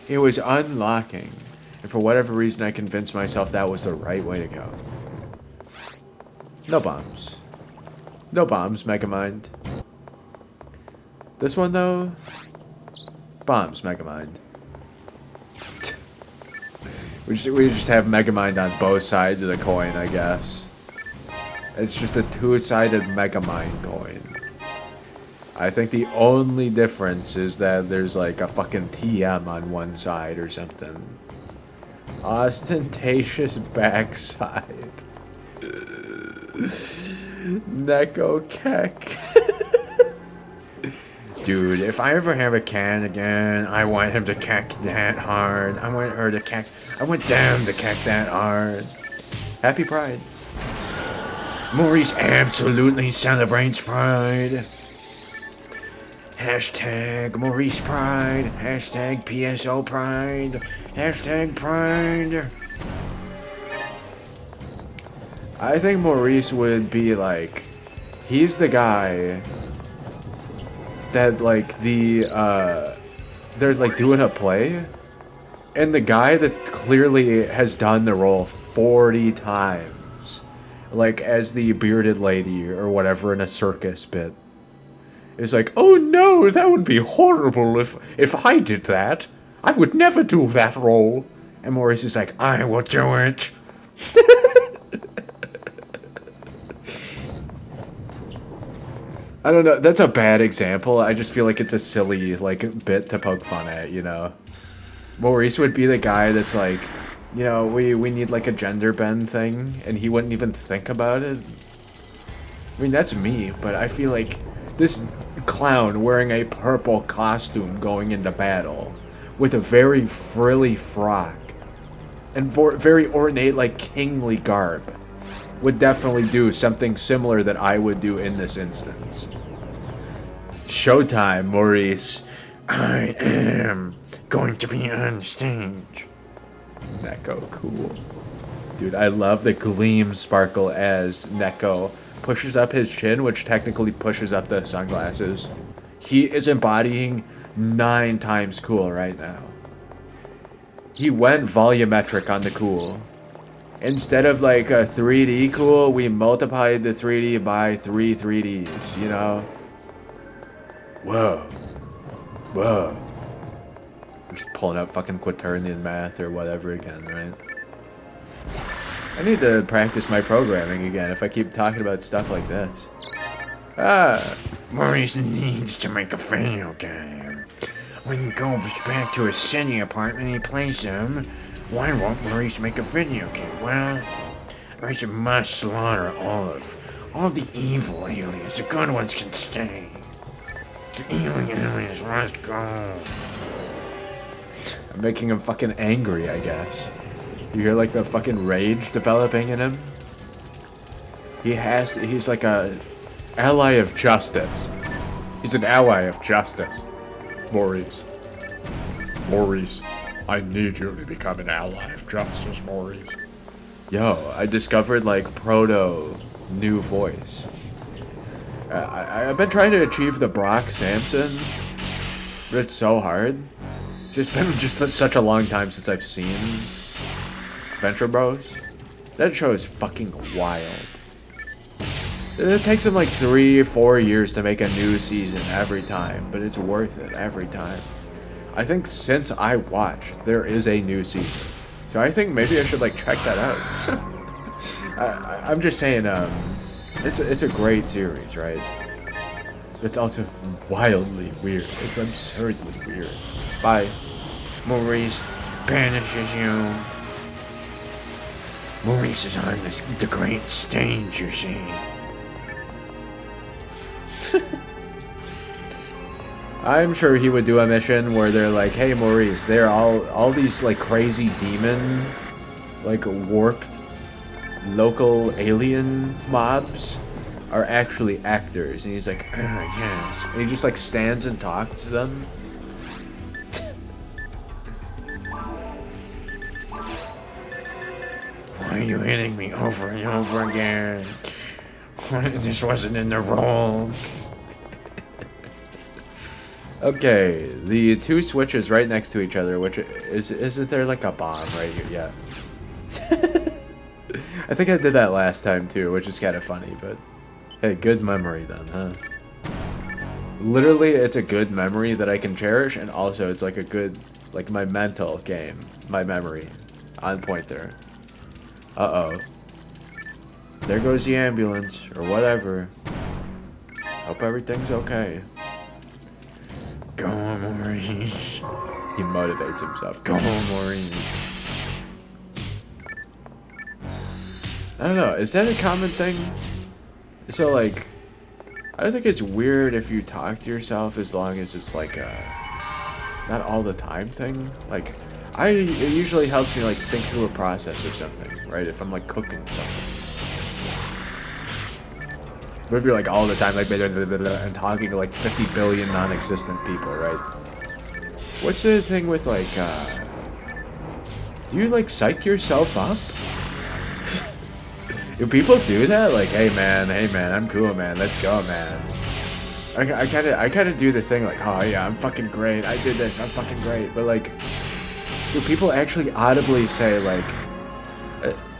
It was unlocking, and for whatever reason, I convinced myself that was the right way to go. No bombs. No bombs, Megamind. This one though, bombs, Megamind. we just have Megamind on both sides of the coin, I guess. It's just a two-sided Megamind coin. I think the only difference is that there's like a fucking TM on one side or something. Ostentatious backside. Neko Keck. Dude, if I ever have a cat again, I want him to keck that hard. I want her to keck. I want them to keck that hard. Happy Pride. Maurice absolutely celebrates Pride. Hashtag Maurice Pride. Hashtag PSO Pride. Hashtag Pride. I think Maurice would be like, he's the guy that like they're like doing a play, and the guy that clearly has done the role 40 times, like as the bearded lady or whatever in a circus bit, is like, oh no, that would be horrible if I did that. I would never do that role. And Maurice is like, I will do it. I don't know, that's a bad example. I just feel like it's a silly, like, bit to poke fun at, you know? Maurice would be the guy that's like, you know, we need, like, a gender bend thing, and he wouldn't even think about it. I mean, that's me, but I feel like this clown wearing a purple costume going into battle with a very frilly frock and very ornate, like, kingly garb would definitely do something similar that I would do in this instance. Showtime, Maurice. I am going to be on stage. Neko, cool. Dude, I love the gleam sparkle as Neko pushes up his chin, which technically pushes up the sunglasses. He is embodying 9 times cool right now. He went volumetric on the cool. Instead of like a 3D cool, we multiplied the 3D by 3 3Ds, you know? Whoa. Whoa. I'm just pulling out fucking quaternion math or whatever again, right? I need to practice my programming again if I keep talking about stuff like this. Maurice needs to make a video game. When he goes back to his city apartment, he plays them. Why won't Maurice make a video game? Well, Maurice must slaughter all of the evil aliens. The good ones can stay. The evil aliens must go. I'm making him fucking angry, I guess. You hear like the fucking rage developing in him? He's like a ally of justice. He's an ally of justice. Maurice. Maurice. I need you to become an ally of justice, Maurice. Yo, I discovered like proto new voice. I've been trying to achieve the Brock Samson, but it's so hard. It's been just such a long time since I've seen Venture Bros. That show is fucking wild. It takes them like 3 or 4 years to make a new season every time, but it's worth it every time. I think since I watched, there is a new season. So I think maybe I should like check that out. I'm just saying, it's a great series, right? It's also wildly weird. It's absurdly weird. Bye. Maurice banishes you. Maurice is on the great stage, you see. I'm sure he would do a mission where they're like, hey Maurice, they're all these like crazy demon, like warped local alien mobs are actually actors, and he's like, yes, and he just like stands and talks to them. Why are you hitting me over and over again? This wasn't in the role. Okay, the two switches right next to each other, which isn't there like a bomb right here? Yeah. I think I did that last time too, which is kind of funny, but hey, good memory then, huh? Literally, it's a good memory that I can cherish, and also it's like a good, like my mental game, my memory, on point there. Uh-oh. There goes the ambulance, or whatever. Hope everything's okay. Go on, Maurice. He motivates himself. Go on, Maurice. I don't know, is that a common thing? So, like, I think it's weird if you talk to yourself as long as it's, like, a not all the time thing. Like, it usually helps me, like, think through a process or something, right? If I'm, like, cooking something. But if you're, like, all the time, like, blah, blah, blah, blah, and talking to, like, 50 billion non-existent people, right? What's the thing with, like, do you, like, psych yourself up? Do people do that? Like, hey man, I'm cool, man, let's go, man. I kind of do the thing like, oh yeah, I'm fucking great, I did this, I'm fucking great. But like, do people actually audibly say like,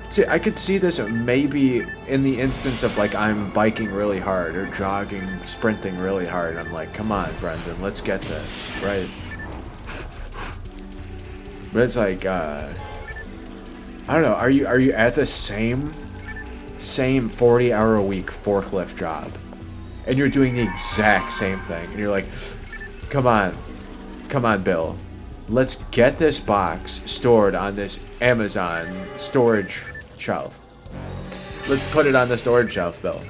see, I could see this maybe in the instance of like I'm biking really hard or jogging, sprinting really hard. I'm like, come on, Brendan, let's get this, right? But it's like, I don't know. Are you at the same 40-hour-a-week forklift job, and you're doing the exact same thing, and you're like, come on, Bill, let's get this box stored on this Amazon storage shelf. Let's put it on the storage shelf, Bill.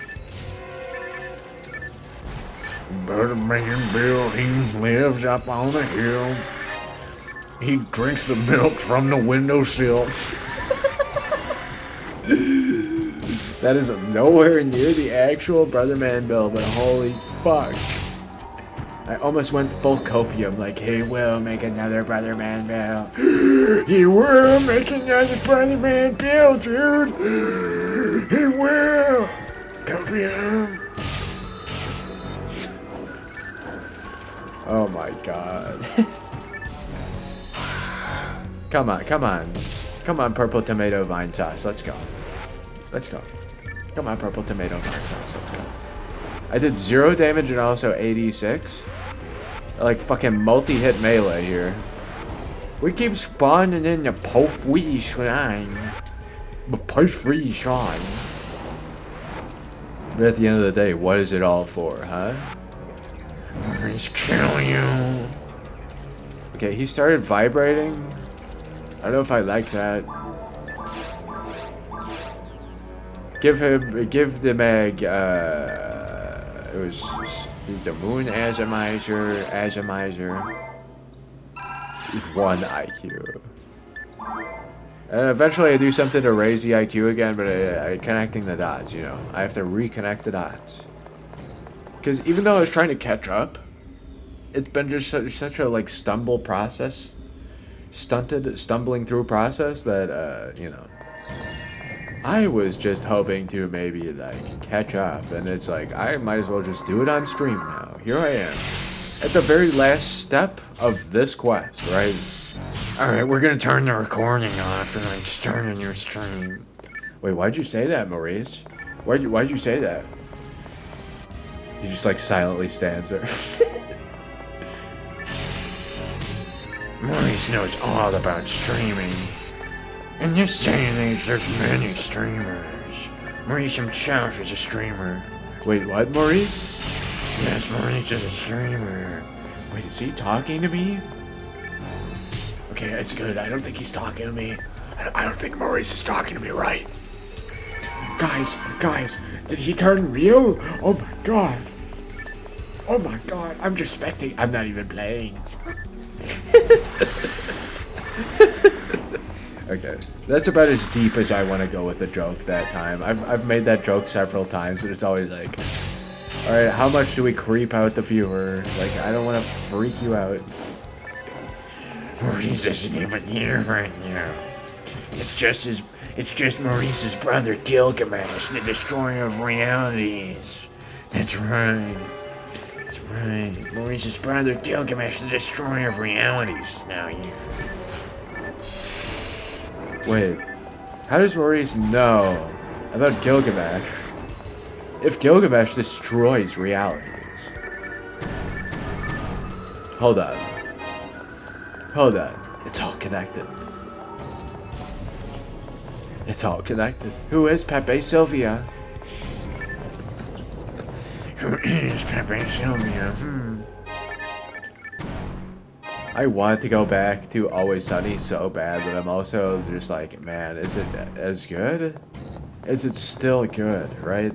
But man Bill, he lives up on the hill. He drinks the milk from the windowsill. That is nowhere near the actual Brother Man Bill, but holy fuck. I almost went full copium, like, he will make another Brother Man Bill. He will make another Brother Man Bill, dude. He will. Copium. Oh my god. Come on, purple tomato vine sauce, let's go. Come on, purple tomato vine sauce, let's go. I did 0 damage and also 86. Like fucking multi-hit melee here. We keep spawning in the puff-free shrine. But puff-free shrine. But at the end of the day, what is it all for, huh? Let's kill you. Okay, he started vibrating. I don't know if I like that. Give the mag, it was the moon atomizer. 1 IQ. And eventually I do something to raise the IQ again, but I connecting the dots, you know. I have to reconnect the dots. Because even though I was trying to catch up, it's been just such a, like, stumbling through process that, you know. I was just hoping to maybe, like, catch up, and it's like, I might as well just do it on stream now. Here I am, at the very last step of this quest, right? Alright, we're gonna turn the recording off and like start on your stream. Wait, why'd you say that, Maurice? Why'd you say that? He just, like, silently stands there. Maurice knows all about streaming. In this day and age, there's many streamers. Maurice himself is a streamer. Wait, what, Maurice? Yes, Maurice is a streamer. Wait, is he talking to me? Okay, it's good. I don't think he's talking to me. I don't think Maurice is talking to me, right? Guys, did he turn real? Oh my god. I'm just spectating. I'm not even playing. Okay. That's about as deep as I want to go with the joke that time. I've made that joke several times, and it's always like, all right, how much do we creep out the viewer? Like, I don't want to freak you out. Maurice isn't even here right now. It's just Maurice's brother Gilgamesh, the destroyer of realities. That's right. That's right. Maurice's brother Gilgamesh, the destroyer of realities, is now here. Wait, how does Maurice know about Gilgamesh if Gilgamesh destroys realities? Hold on. Hold on. It's all connected. It's all connected. Who is Pepe Sylvia? Who is Pepe Sylvia? I want to go back to Always Sunny so bad, but I'm also just like, man, is it as good? Is it still good, right?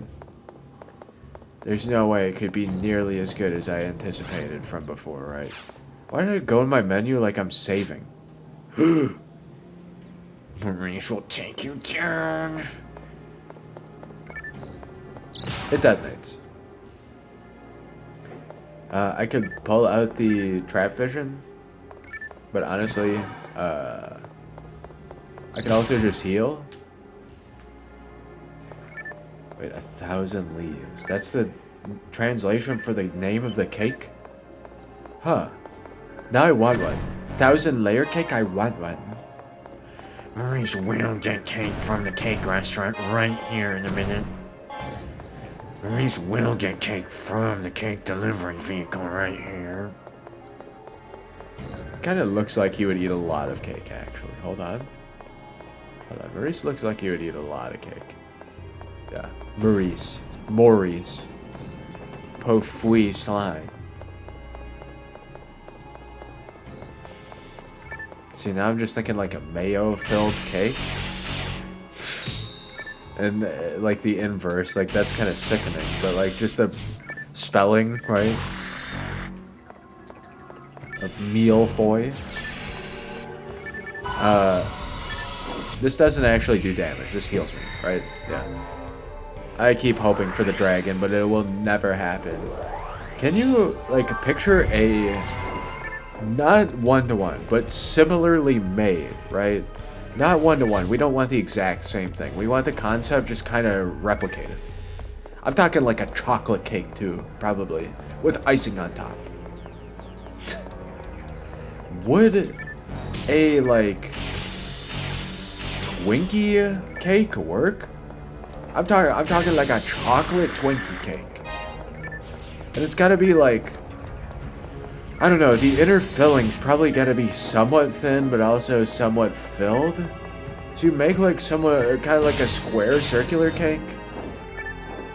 There's no way it could be nearly as good as I anticipated from before, right? Why did I go in my menu like I'm saving? Maurice will take you down. It detonates. I could pull out the trap vision, but honestly, I could also just heal. Wait, 1,000 leaves. That's the translation for the name of the cake? Huh. Now I want one. 1,000 layer cake, I want one. Maurice will get cake from the cake restaurant right here in a minute. Maurice will get cake from the cake delivery vehicle right here. Kinda looks like he would eat a lot of cake, actually. Hold on. Hold on. Maurice looks like he would eat a lot of cake. Yeah. Maurice. Pofui slime. See, now I'm just thinking like a mayo-filled cake. And like the inverse, like that's kind of sickening, but like just the spelling, right? Of meal foy. This doesn't actually do damage, this heals me, right? Yeah. I keep hoping for the dragon, but it will never happen. Can you like picture a not one-to-one, but similarly made, right? Not one-to-one. We don't want the exact same thing. We want the concept just kind of replicated. I'm talking like a chocolate cake too, probably, with icing on top. Would a like Twinkie cake work? I'm talking like a chocolate Twinkie cake, and it's gotta be like, I don't know, the inner filling's probably gotta be somewhat thin, but also somewhat filled. So you make like somewhat, kind of like a square circular cake.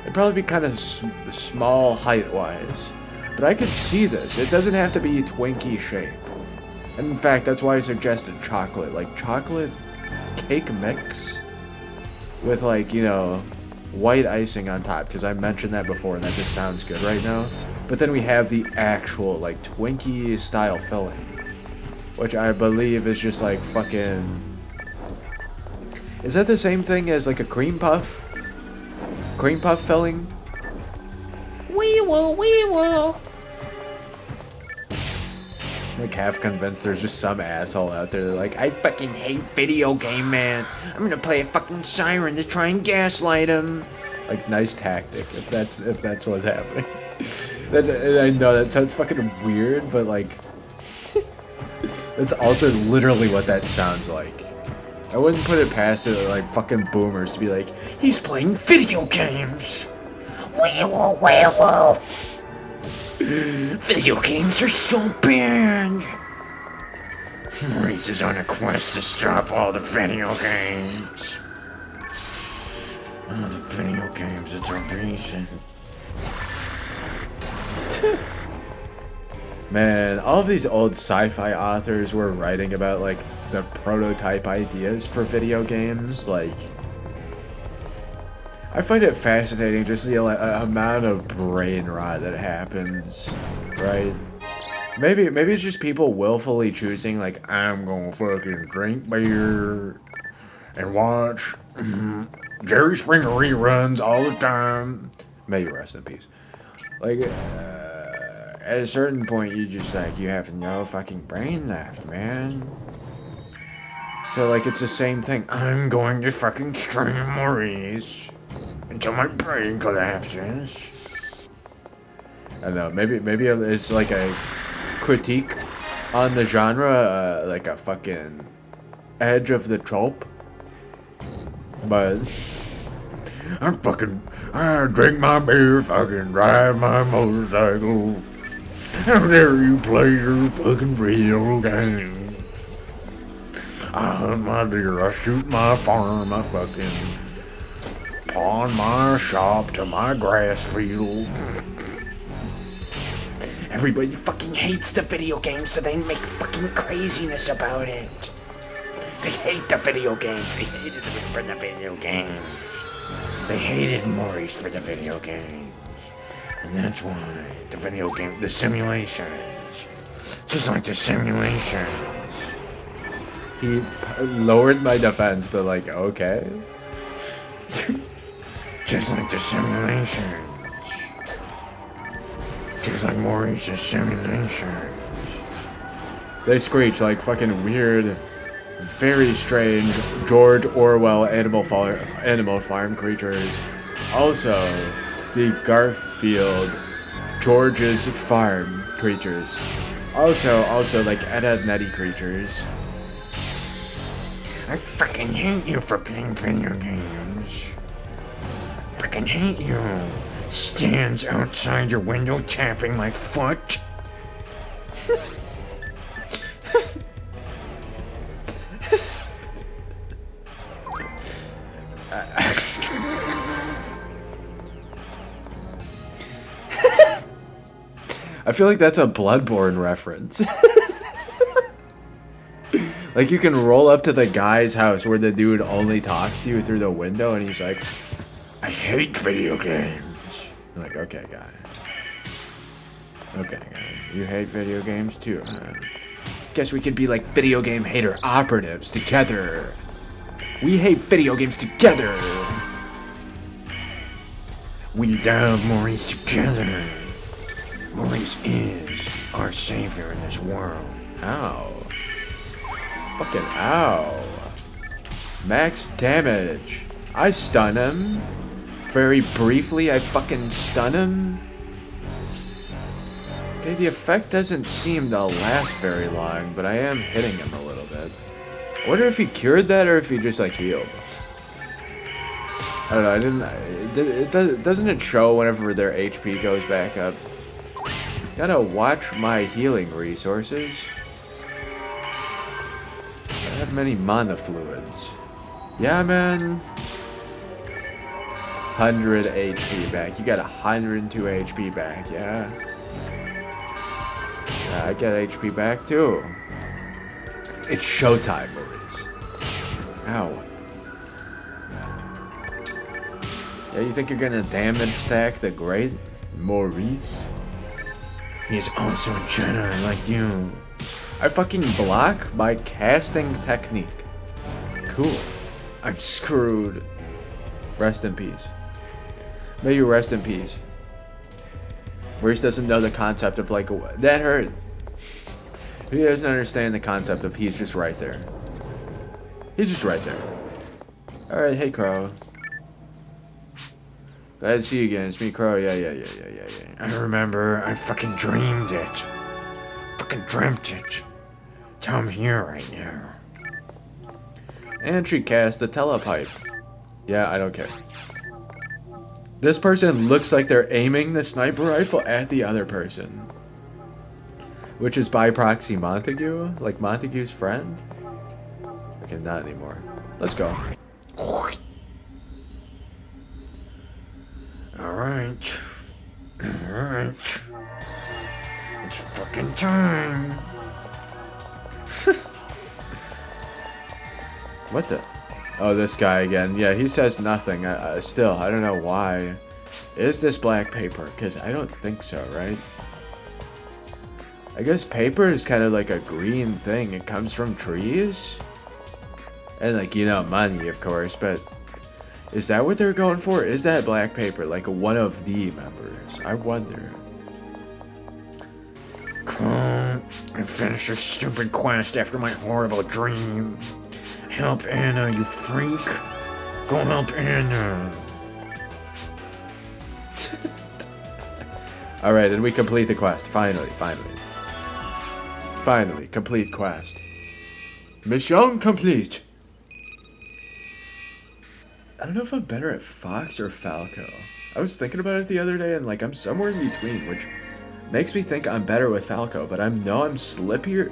It'd probably be kind of small height-wise. But I could see this. It doesn't have to be Twinkie shape. And in fact, that's why I suggested chocolate. Like chocolate cake mix with like, you know, white icing on top, because I mentioned that before and that just sounds good right now. But then we have the actual like Twinkie style filling, which I believe is just like fucking, is that the same thing as like a cream puff? Cream puff filling? We will. Like half convinced there's just some asshole out there. They're like, I fucking hate video game, man. I'm gonna play a fucking siren to try and gaslight him. Like, nice tactic, if that's what's happening. I know that sounds fucking weird, but like, that's also literally what that sounds like. I wouldn't put it past it like fucking boomers to be like, he's playing video games. We will. Video games are so bad. Maurice is on a quest to stop all the video games. All the video games, it's a reason. Man, all of these old sci-fi authors were writing about like the prototype ideas for video games. Like, I find it fascinating just the amount of brain rot that happens, right? Maybe it's just people willfully choosing like, I'm gonna fucking drink beer and watch Jerry Springer reruns all the time. May you rest in peace. Like, at a certain point, you just, like, you have no fucking brain left, man. So, like, it's the same thing. I'm going to fucking stream Maurice until my brain collapses. I don't know, maybe it's like a critique on the genre, like a fucking edge of the trope. But I drink my beer, fucking drive my motorcycle. How dare you play your fucking video games? I hunt my deer, I shoot my farm, I fucking pawn my shop to my grass field. Everybody fucking hates the video games, so they make fucking craziness about it. They hate the video games. They hated me for the video games. They hated Maurice for the video games. And that's why the simulations. Just like the simulations. he lowered my defense, but like, okay. Just like the simulations. Just like Maurice's simulations. They screech like fucking weird, very strange George Orwell Animal Farm creatures. Also, the Garfield George's Farm creatures. Also like Ed, Edd n Eddy creatures. I fucking hate you for playing video games. Fucking hate you. Stands outside your window tapping my foot. I feel like that's a Bloodborne reference. Like, you can roll up to the guy's house where the dude only talks to you through the window, and he's like, I hate video games. I'm like, okay, guy. Okay, guy. You hate video games too, huh? Guess we could be like video game hater operatives together. We hate video games together. We love Maurice together. Maurice is our savior in this world. Ow. Fucking ow. Max damage. I stun him. Very briefly, I fucking stun him. Okay, the effect doesn't seem to last very long, but I am hitting him a little bit. I wonder if he cured that or if he just like healed. I don't know, doesn't it show whenever their HP goes back up? Gotta watch my healing resources. I have many mana fluids. Yeah, man. 100 HP back. You got 102 HP back, yeah? Yeah, I get HP back too. It's showtime, Maurice. Ow. Yeah, you think you're gonna damage stack the great Maurice? He is also a Jedi like you. I fucking block by casting technique. Cool. I'm screwed. Rest in peace. May you rest in peace. Maurice doesn't know the concept of like, that hurt. He doesn't understand the concept of he's just right there. He's just right there. Alright, hey Crow. Glad to see you again. It's me, Crow. Yeah. I remember. I fucking dreamed it. Fucking dreamt it. So I'm here right now. And she cast a telepipe. Yeah, I don't care. This person looks like they're aiming the sniper rifle at the other person. Which is by proxy Montague? Like Montague's friend? Okay, not anymore. Let's go. Alright. Alright. It's fucking time. What the? Oh, this guy again. Yeah, he says nothing. Still, I don't know why. Is this black paper? Because I don't think so, right? I guess paper is kind of like a green thing. It comes from trees? And like, you know, money, of course, but is that what they're going for? Is that Black Paper like one of the members? I wonder. Come and finish your stupid quest after my horrible dream. Help Anna, you freak. Go help Anna. Alright, and we complete the quest. Finally, finally. Finally, complete quest. Mission complete! I don't know if I'm better at Fox or Falco. I was thinking about it the other day, and like I'm somewhere in between, which makes me think I'm better with Falco. But I know I'm slippy. I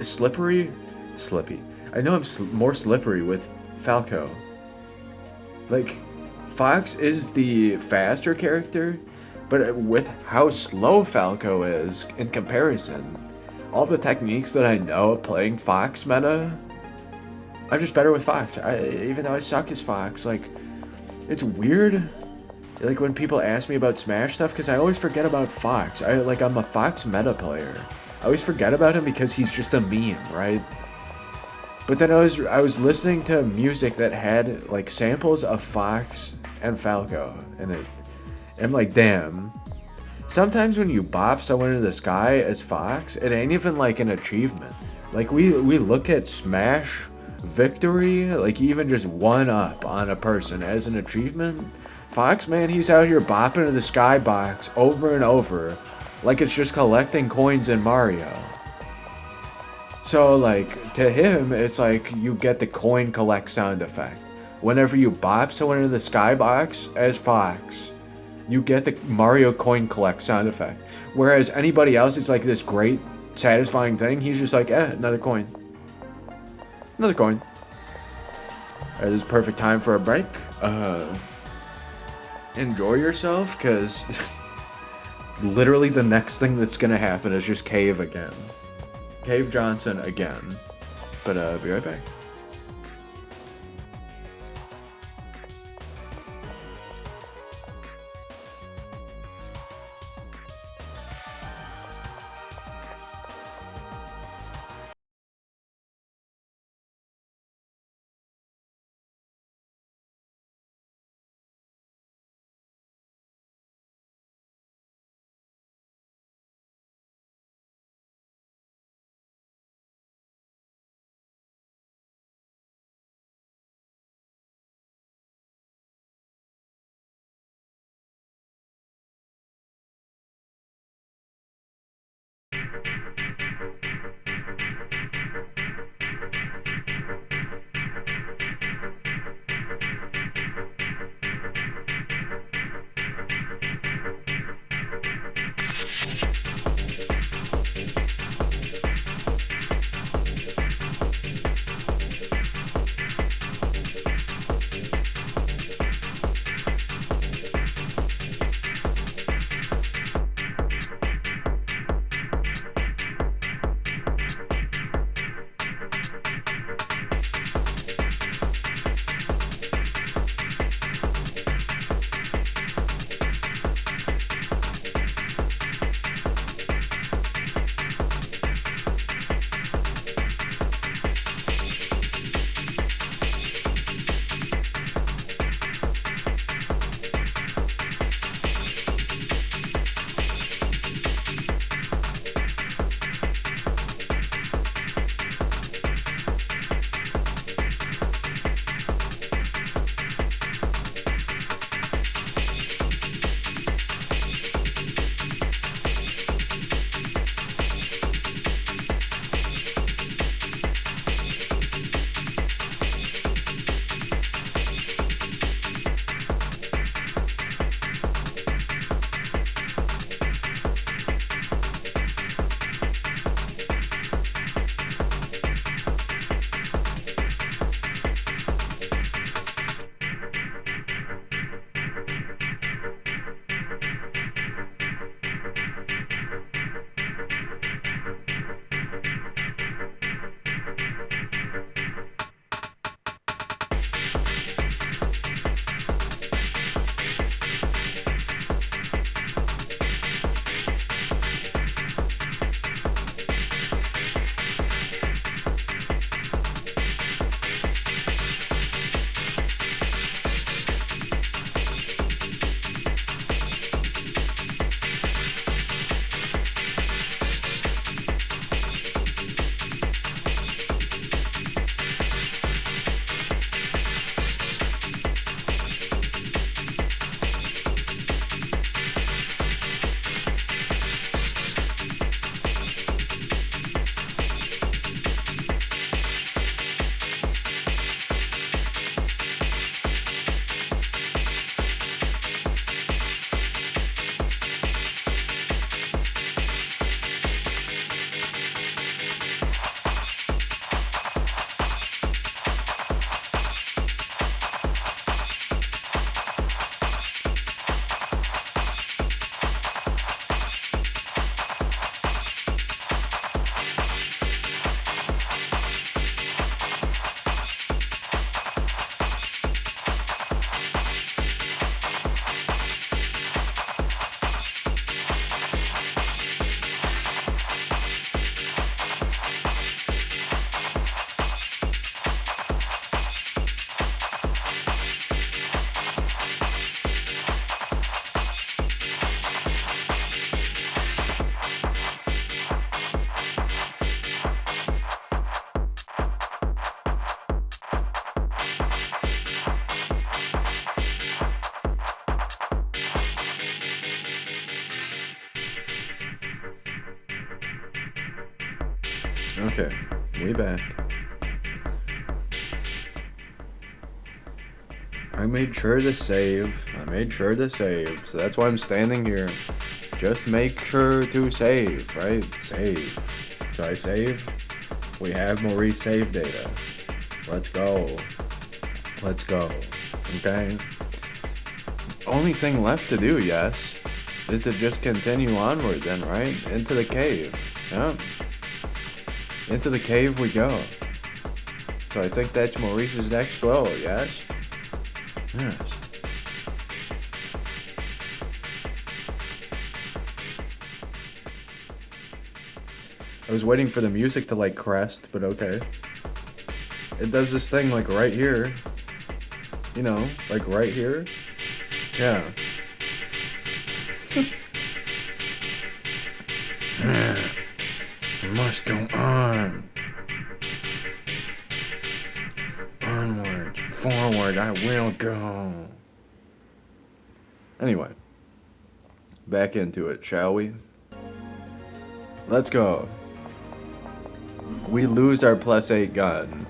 know I'm more slippery with Falco. Like, Fox is the faster character, but with how slow Falco is in comparison, all the techniques that I know of playing Fox meta, I'm just better with Fox. Even though I suck as Fox, like, it's weird, like when people ask me about Smash stuff, because I always forget about Fox. I'm a Fox meta player. I always forget about him because he's just a meme, right? But then I was listening to music that had like samples of Fox and Falco in it. And I'm like, damn. Sometimes when you bop someone in the sky as Fox, it ain't even like an achievement. Like we look at Smash victory, like even just one up on a person as an achievement. Fox, man, he's out here bopping to the skybox over and over like it's just collecting coins in Mario. So like to him, it's like you get the coin collect sound effect. Whenever you bop someone in the skybox as Fox, you get the Mario coin collect sound effect. Whereas anybody else is like this great, satisfying thing, he's just like, another coin. Another coin. Alright, this is perfect time for a break. Enjoy yourself, because literally the next thing that's gonna happen is just Cave again. Cave Johnson again. But, be right back. Okay, we back. I made sure to save. So that's why I'm standing here. Just make sure to save, right? Save. So I save. We have Maurice save data. Let's go. Let's go. Okay? Only thing left to do, yes, is to just continue onward then, right? Into the cave. Yeah. Into the cave we go. So I think that's Maurice's next goal, yes? Yes. I was waiting for the music to like crest, but okay. It does this thing like right here. You know, like right here. Yeah. We must go on. Onward, forward, I will go. Anyway. Back into it, shall we? Let's go. We lose our +8 gun,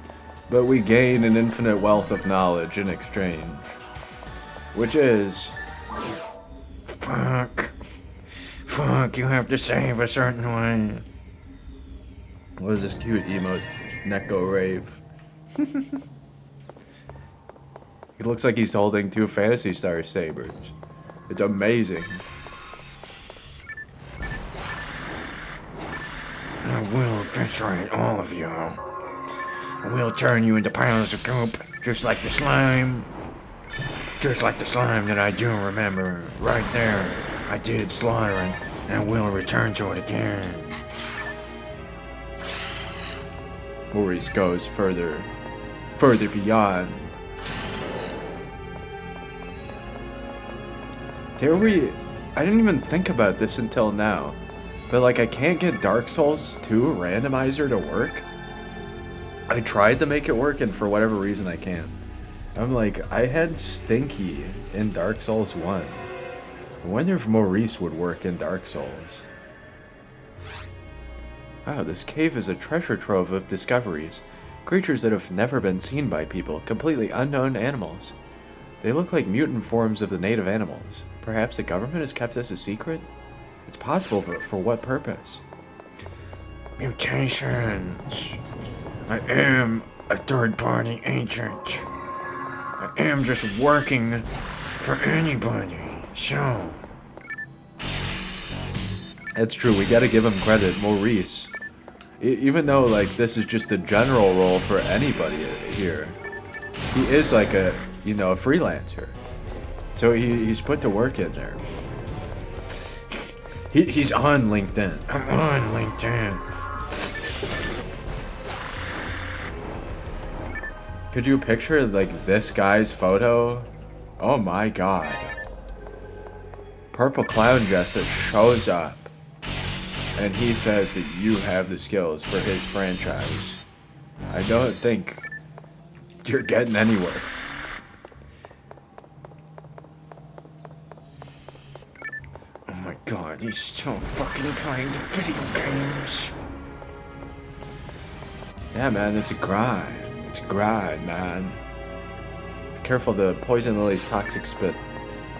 but we gain an infinite wealth of knowledge in exchange. Which is... Fuck. Fuck, you have to save a certain way. What is this cute emote? Neko Rave. He looks like he's holding 2 Phantasy Star sabers. It's amazing. I will infiltrate all of you. I will turn you into piles of goop, just like the slime. Just like the slime that I do remember. Right there, I did slaughter it, and I will return to it again. Maurice goes further beyond. I didn't even think about this until now, but like I can't get Dark Souls 2 randomizer to work. I tried to make it work and for whatever reason I can't. I'm like, I had Stinky in Dark Souls 1. I wonder if Maurice would work in Dark Souls. Wow, this cave is a treasure trove of discoveries. Creatures that have never been seen by people, completely unknown animals. They look like mutant forms of the native animals. Perhaps the government has kept this a secret? It's possible, but for what purpose? Mutations. I am a third-party agent. I am just working for anybody, so... That's true, we gotta give him credit, Maurice. Even though, like, this is just a general role for anybody here, he is like a, you know, a freelancer. So he's put to work in there. He's on LinkedIn. I'm on LinkedIn. Could you picture, like, this guy's photo? Oh my god. Purple clown dress that shows up. And he says that you have the skills for his franchise. I don't think you're getting anywhere. Oh my god, he's still fucking playing the video games. Yeah, man, it's a grind. It's a grind, man. Careful, the Poison Lily's toxic spit.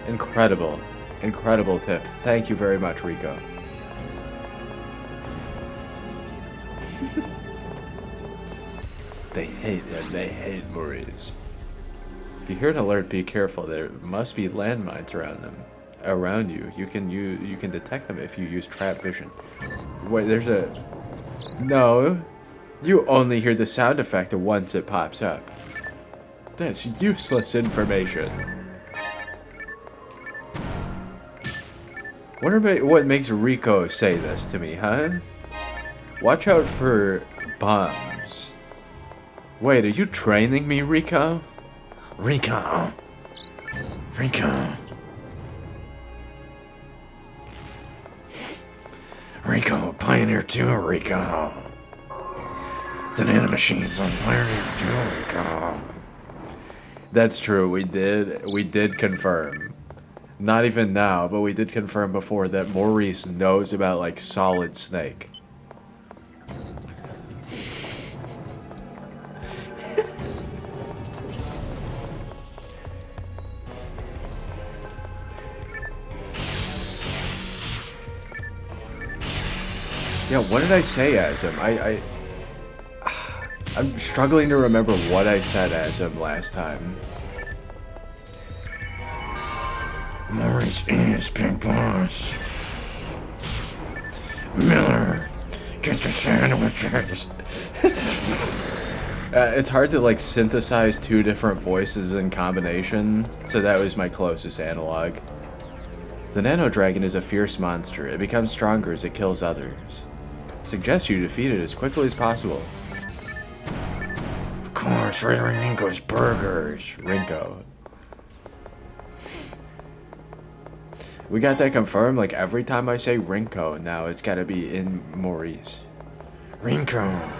Incredible. Incredible tip. Thank you very much, Rico. They hate him. They hate Maurice. If you hear an alert, be careful. There must be landmines around you. You can detect them if you use trap vision. Wait, there's a... No. You only hear the sound effect once it pops up. That's useless information. Wonder what makes Rico say this to me, huh? Watch out for bombs. Wait, are you training me, Rico? Rico. Rico. Rico, Pioneer 2, Rico. The nanomachines on Pioneer 2, Rico. That's true, we did confirm. Not even now, but we did confirm before that Maurice knows about, like, Solid Snake. Yeah, what did I say as him? I'm struggling to remember what I said as him last time. Maurice is Big Boss. Miller, get the sandwiches. It's hard to like synthesize two different voices in combination, so that was my closest analog. The Nano Dragon is a fierce monster. It becomes stronger as it kills others. Suggest you defeat it as quickly as possible. Of course, right on Rinko's Burgers. Rinko. We got that confirmed, like every time I say Rinko, now it's gotta be in Maurice. Rinko.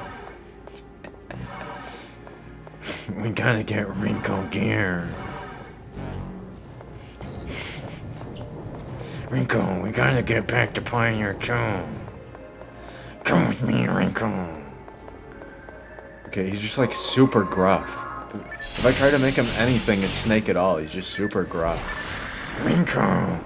We gotta get Rinko gear. Rinko, we gotta get back to Pioneer 2. Come with me, Rinko. Okay, he's just like super gruff. If I try to make him anything, it's Snake at all. He's just super gruff. Rinko.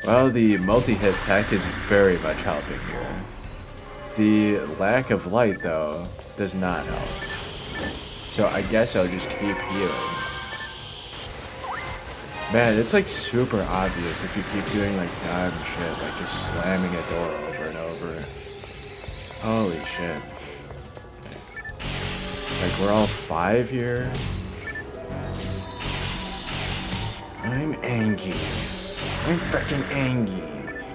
Well, the multi-hit tech is very much helping here. The lack of light, though, does not help. So I guess I'll just keep healing. Man, it's like super obvious if you keep doing like dumb shit, like just slamming a door over and over. Holy shit. Like we're all 5 here? I'm angry. I'm freaking angry.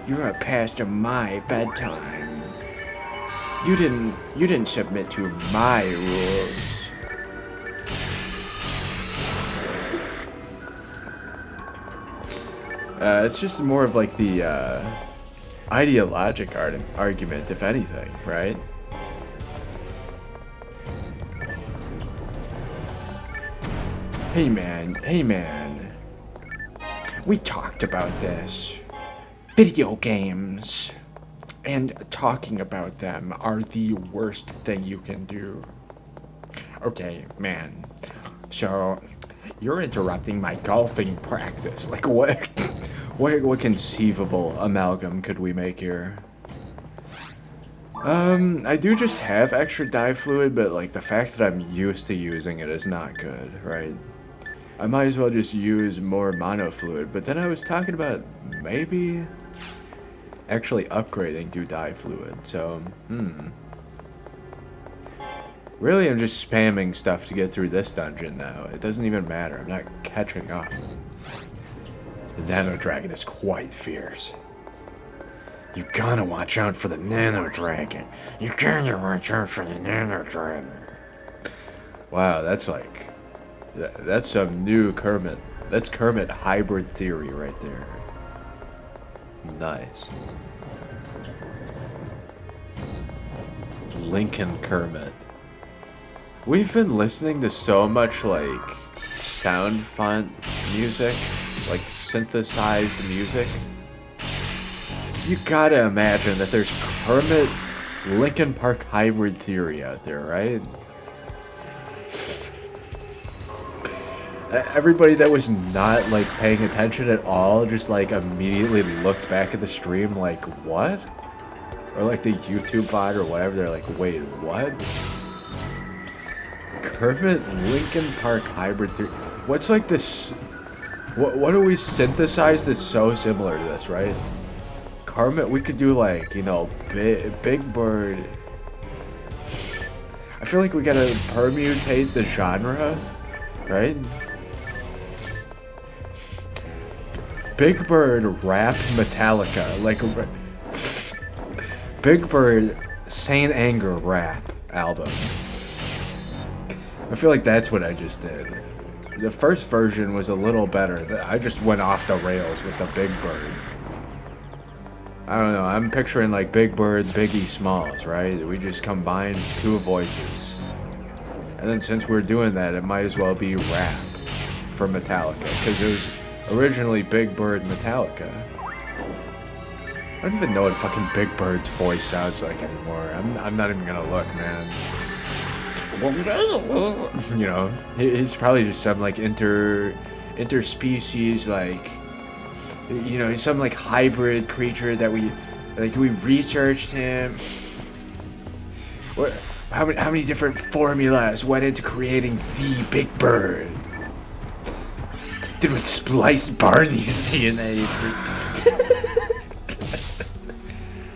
You're past my bedtime. You didn't submit to my rules. It's just more of like the ideologic argument, if anything, right? Hey man. We talked about this. Video games and talking about them are the worst thing you can do. Okay, man. So, you're interrupting my golfing practice. Like, what conceivable amalgam could we make here? I do just have extra dye fluid, but like the fact that I'm used to using it is not good, right? I might as well just use more mono fluid, but then I was talking about maybe actually upgrading to dye fluid, so, Really, I'm just spamming stuff to get through this dungeon now. It doesn't even matter. I'm not catching up. The Nano Dragon is quite fierce. You gotta watch out for the Nano Dragon. You gotta watch out for the Nano Dragon. Wow, that's like... That's some new Kermit. That's Kermit hybrid theory right there. Nice. Lincoln Kermit. We've been listening to so much, like, sound font music, like synthesized music. You gotta imagine that there's Kermit Linkin Park hybrid theory out there, right? Everybody that was not, like, paying attention at all just, like, immediately looked back at the stream like, what? Or, like, the YouTube VOD or whatever, they're like, wait, what? Kermit Linkin Park hybrid theory. What's like this? What do we synthesize that's so similar to this, right? Kermit, we could do like, you know, Big Bird. I feel like we gotta permutate the genre, right? Big Bird rap Metallica, like Big Bird Saint Anger rap album. I feel like that's what I just did. The first version was a little better. I just went off the rails with the Big Bird. I don't know, I'm picturing like Big Bird, Biggie Smalls, right? We just combined two voices. And then since we're doing that, it might as well be rap for Metallica, because it was originally Big Bird Metallica. I don't even know what fucking Big Bird's voice sounds like anymore. I'm not even gonna look, man. You know, he's probably just some like interspecies like You know, some like hybrid creature that we researched him. What? How many different formulas went into creating the Big Bird? Did we splice Barney's DNA for...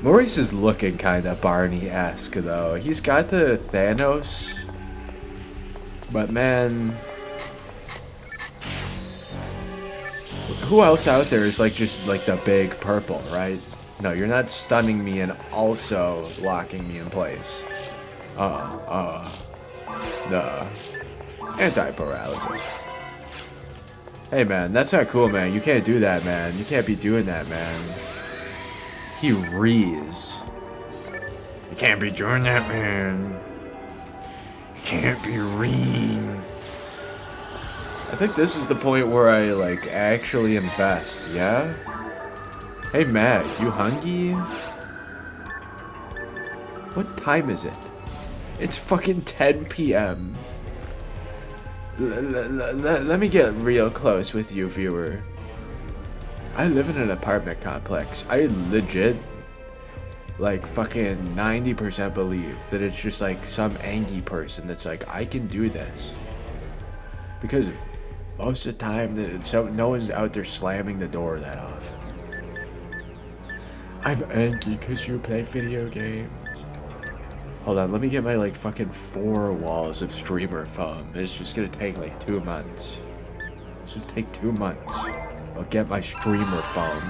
Maurice is looking kind of Barney-esque, though. He's got the Thanos, but man, who else out there is like just like the big purple, right? No, you're not stunning me and also locking me in place. No. Anti-paralysis. Hey man, that's not cool, man. You can't do that, man. You can't be doing that, man. He rees. You can't be doing that, man. You can't be reeing. I think this is the point where I, like, actually invest, yeah? Hey, Matt, you hungry? What time is it? It's fucking 10 p.m. Let me get real close with you, viewer. I live in an apartment complex. I legit, like, fucking 90% believe that it's just, like, some angry person that's like, I can do this. Because most of the time, no one's out there slamming the door that often. I'm angry because you play video games. Hold on, let me get my, like, fucking 4 walls of streamer foam. It's just gonna take, like, 2 months. It's just take 2 months. I'll get my streamer foam.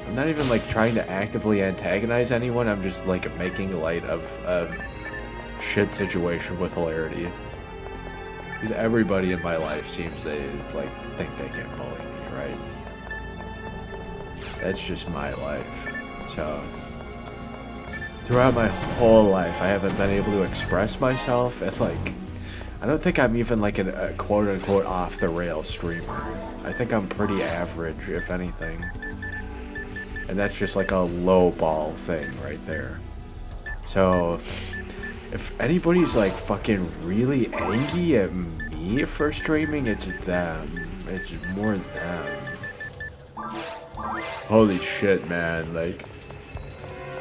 I'm not even, like, trying to actively antagonize anyone. I'm just, like, making light of a shit situation with hilarity. Because everybody in my life seems they, like, think they can bully me, right? That's just my life. So... throughout my whole life, I haven't been able to express myself, and, like, I don't think I'm even, like, a quote-unquote off-the-rail streamer. I think I'm pretty average, if anything. And that's just, like, a low-ball thing right there. So, if anybody's, like, fucking really angry at me for streaming, it's them. It's more them. Holy shit, man, like...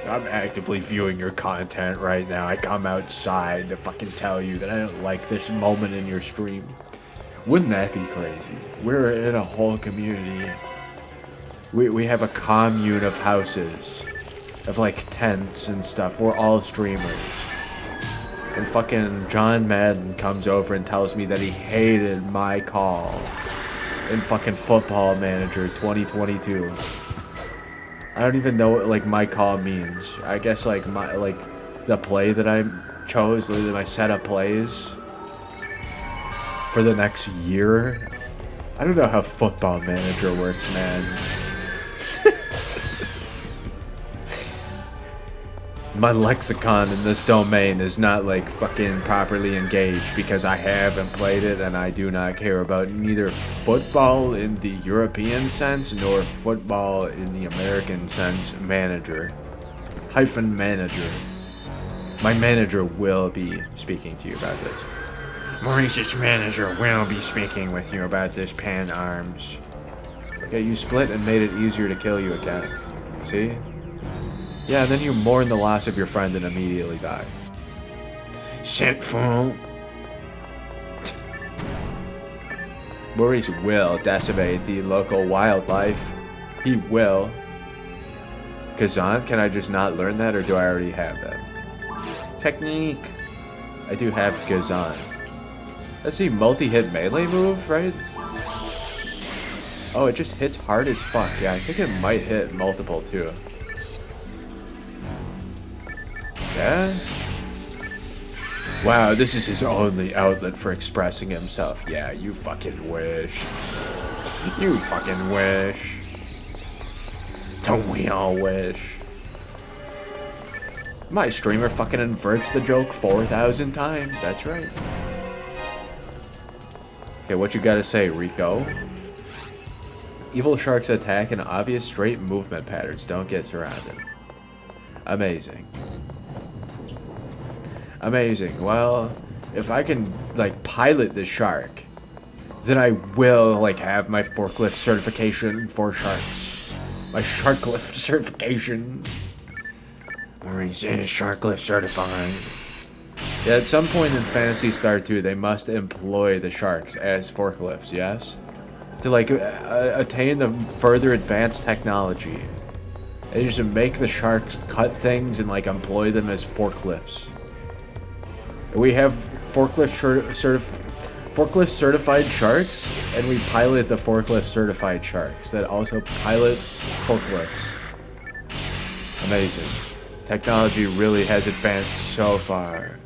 I'm actively viewing your content right now. I come outside to fucking tell you that I don't like this moment in your stream. Wouldn't that be crazy? We're in a whole community. We have a commune of houses. Of like tents and stuff. We're all streamers. And fucking John Madden comes over and tells me that he hated my call in fucking Football Manager 2022. I don't even know what, like, my call means. I guess, like, the play that I chose, my set of plays for the next year. I don't know how Football Manager works, man. My lexicon in this domain is not, like, fucking properly engaged because I haven't played it and I do not care about neither football in the European sense nor football in the American sense. Manager. My manager will be speaking to you about this. Maurice's manager will be speaking with you about this, Pan Arms. Okay, you split and made it easier to kill you again. See? Yeah, then you mourn the loss of your friend and immediately die. Shit, fool. Maurice will decimate the local wildlife. He will. Kazan, can I just not learn that, or do I already have that? Technique. I do have Kazan. That's the multi-hit melee move, right? Oh, it just hits hard as fuck. Yeah, I think it might hit multiple, too. Yeah? Wow, this is his only outlet for expressing himself. Yeah, you fucking wish. You fucking wish. Don't we all wish? My streamer fucking inverts the joke 4,000 times. That's right. Okay, what you gotta say, Rico? Evil sharks attack in obvious straight movement patterns. Don't get surrounded. Amazing. Amazing. Well, if I can, like, pilot the shark then I will, like, have my forklift certification for sharks. My sharklift certification. Maurice is sharklift certified. Yeah, at some point in Phantasy Star 2, they must employ the sharks as forklifts, yes? To, like, attain the further advanced technology. They just make the sharks cut things and, like, employ them as forklifts. We have forklift certified sharks, and we pilot the forklift certified sharks that also pilot forklifts. Amazing. Technology really has advanced so far.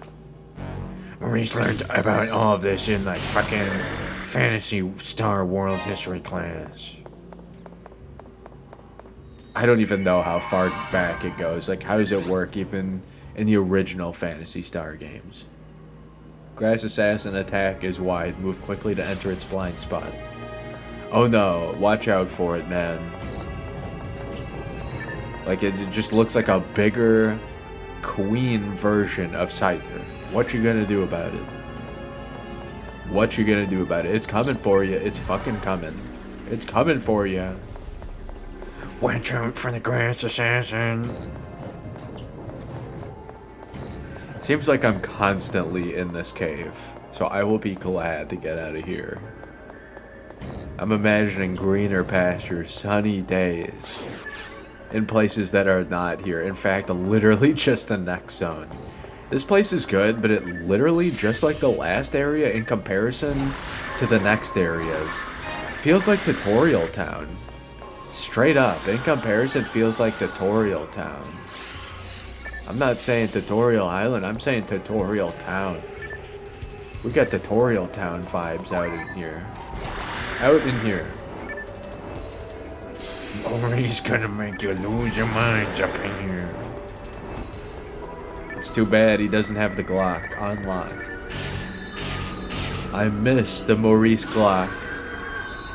Maurice learned about all of this in like fucking Phantasy Star World History class. I don't even know how far back it goes. Like, how does it work even in the original Phantasy Star games? Grass assassin attack is wide. Move quickly to enter its blind spot. Oh no, watch out for it, man. Like, it just looks like a bigger queen version of Scyther. What you gonna do about it? What you gonna do about it? It's coming for you. It's fucking coming. It's coming for you. Watch out for the grass assassin. Seems like I'm constantly in this cave, so I will be glad to get out of here. I'm imagining greener pastures, sunny days, in places that are not here. In fact, literally just the next zone. This place is good, but it literally, just like the last area in comparison to the next areas, feels like Tutorial Town. Straight up, in comparison, feels like Tutorial Town. I'm not saying Tutorial Island, I'm saying Tutorial Town. We got Tutorial Town vibes out in here. Out in here. Maurice gonna make you lose your minds up here. It's too bad he doesn't have the Glock on lock. I miss the Maurice Glock,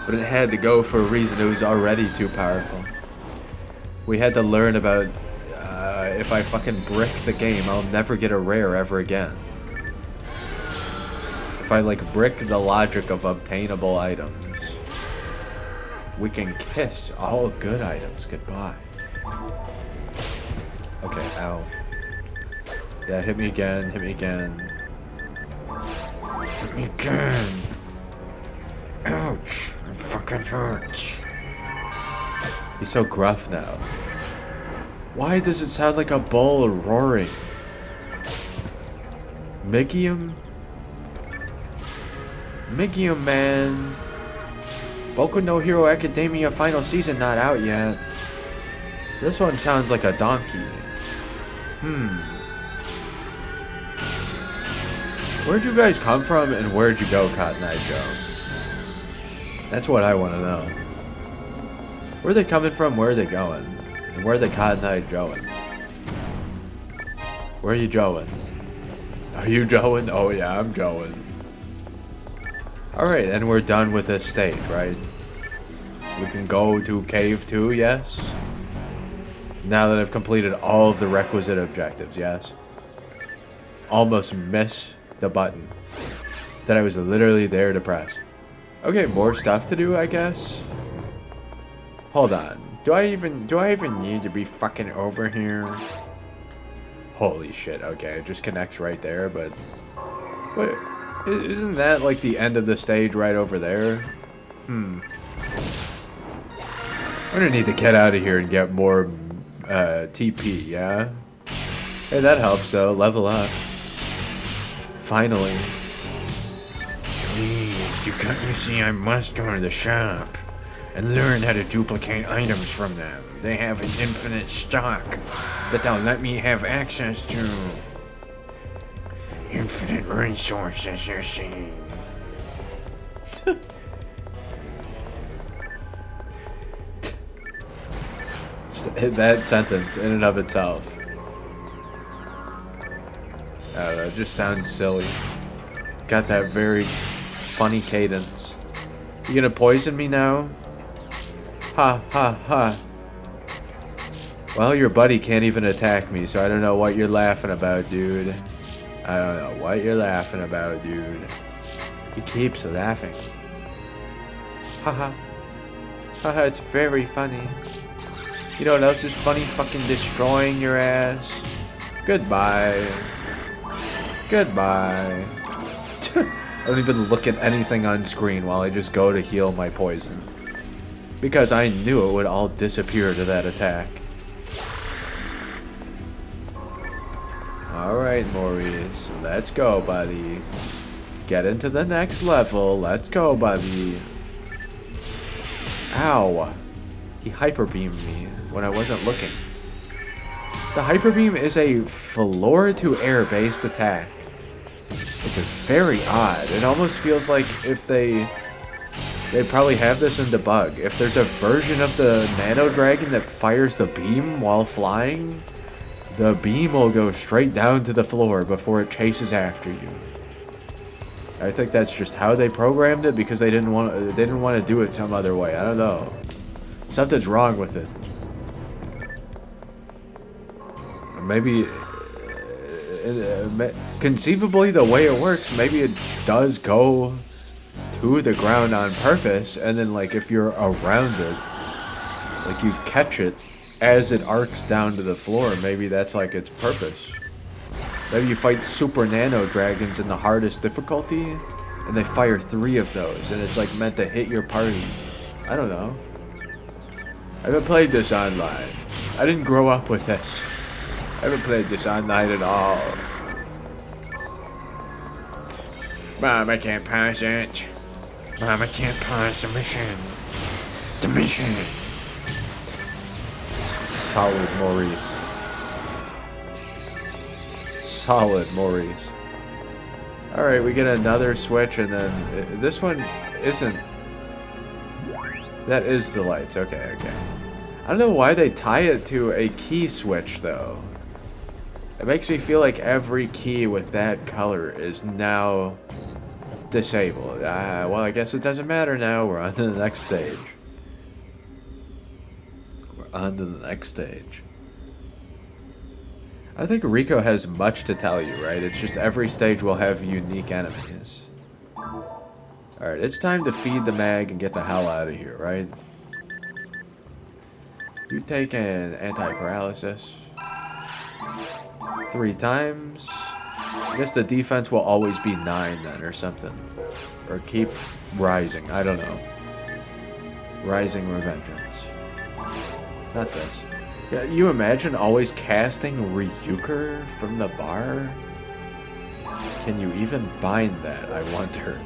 but it had to go for a reason. It was already too powerful. We had to learn about if I fucking brick the game, I'll never get a rare ever again. If I like brick the logic of obtainable items, we can kiss all good items goodbye. Okay, ow. Yeah, hit me again, hit me again. Hit me again. Ouch, it fucking hurts. He's so gruff now. Why does it sound like a bull roaring? Migium? Migium, man. Boku no Hero Academia final season not out yet. This one sounds like a donkey. Where'd you guys come from and where'd you go, Cotton Eye Joe? That's what I want to know. Where are they coming from? Where are they going? And where are they Cotton Eye Joeing? Where are you Joeing? Are you Joeing? Oh yeah, I'm Joeing. Alright, and we're done with this stage, right? We can go to Cave 2, yes? Now that I've completed all of the requisite objectives, yes? Almost miss the button that I was literally there to press. Okay, more stuff to do, I guess? Hold on. Do I even need to be fucking over here? Holy shit, okay, it just connects right there, but... What? Isn't that like the end of the stage right over there? I'm gonna need to get out of here and get more TP, yeah? Hey, that helps though, level up. Finally. Please, you see, I must go to the shop and learn how to duplicate items from them. They have an infinite stock that they'll let me have access to. Infinite resources, you see. That sentence in and of itself. I don't know, it just sounds silly. It's got that very funny cadence. You gonna poison me now? Ha ha ha. Well, your buddy can't even attack me, so I don't know what you're laughing about, dude. I don't know what you're laughing about, dude. He keeps laughing. Haha. Haha, it's very funny. You know what else is funny? Fucking destroying your ass. Goodbye. Goodbye. I don't even look at anything on screen while I just go to heal my poison. Because I knew it would all disappear to that attack. Alright, Maurice. Let's go, buddy. Get into the next level. Let's go, buddy. Ow. He hyper beamed me when I wasn't looking. The hyper beam is a floor-to-air based attack. It's very odd. It almost feels like if they probably have this in debug. If there's a version of the Nano Dragon that fires the beam while flying, the beam will go straight down to the floor before it chases after you. I think that's just how they programmed it because they didn't want to do it some other way. I don't know. Something's wrong with it. Maybe conceivably the way it works, maybe it does go to the ground on purpose, and then like if you're around it, like you catch it as it arcs down to the floor. Maybe that's like its purpose. Maybe you fight super nano dragons in the hardest difficulty, and they fire 3 of those, and it's like meant to hit your party. I don't know. I haven't played this online. I didn't grow up with this. I haven't played this online at all. Mom, I can't pause it. Mom, I can't pause the mission. The mission. Solid Maurice. Solid Maurice. Alright, we get another switch, and then this one isn't. That is the lights. Okay, okay. I don't know why they tie it to a key switch, though. It makes me feel like every key with that color is now disabled. Well, I guess it doesn't matter now. We're on to the next stage. We're on to the next stage. I think Rico has much to tell you, right? It's just every stage will have unique enemies. Alright, it's time to feed the mag and get the hell out of here, right? You take an anti-paralysis 3 times. I guess the defense will always be 9 then, or something. Or keep rising, I don't know. Rising Revengeance. Not this. Yeah, you imagine always casting Ryuker from the bar? Can you even bind that, I wonder?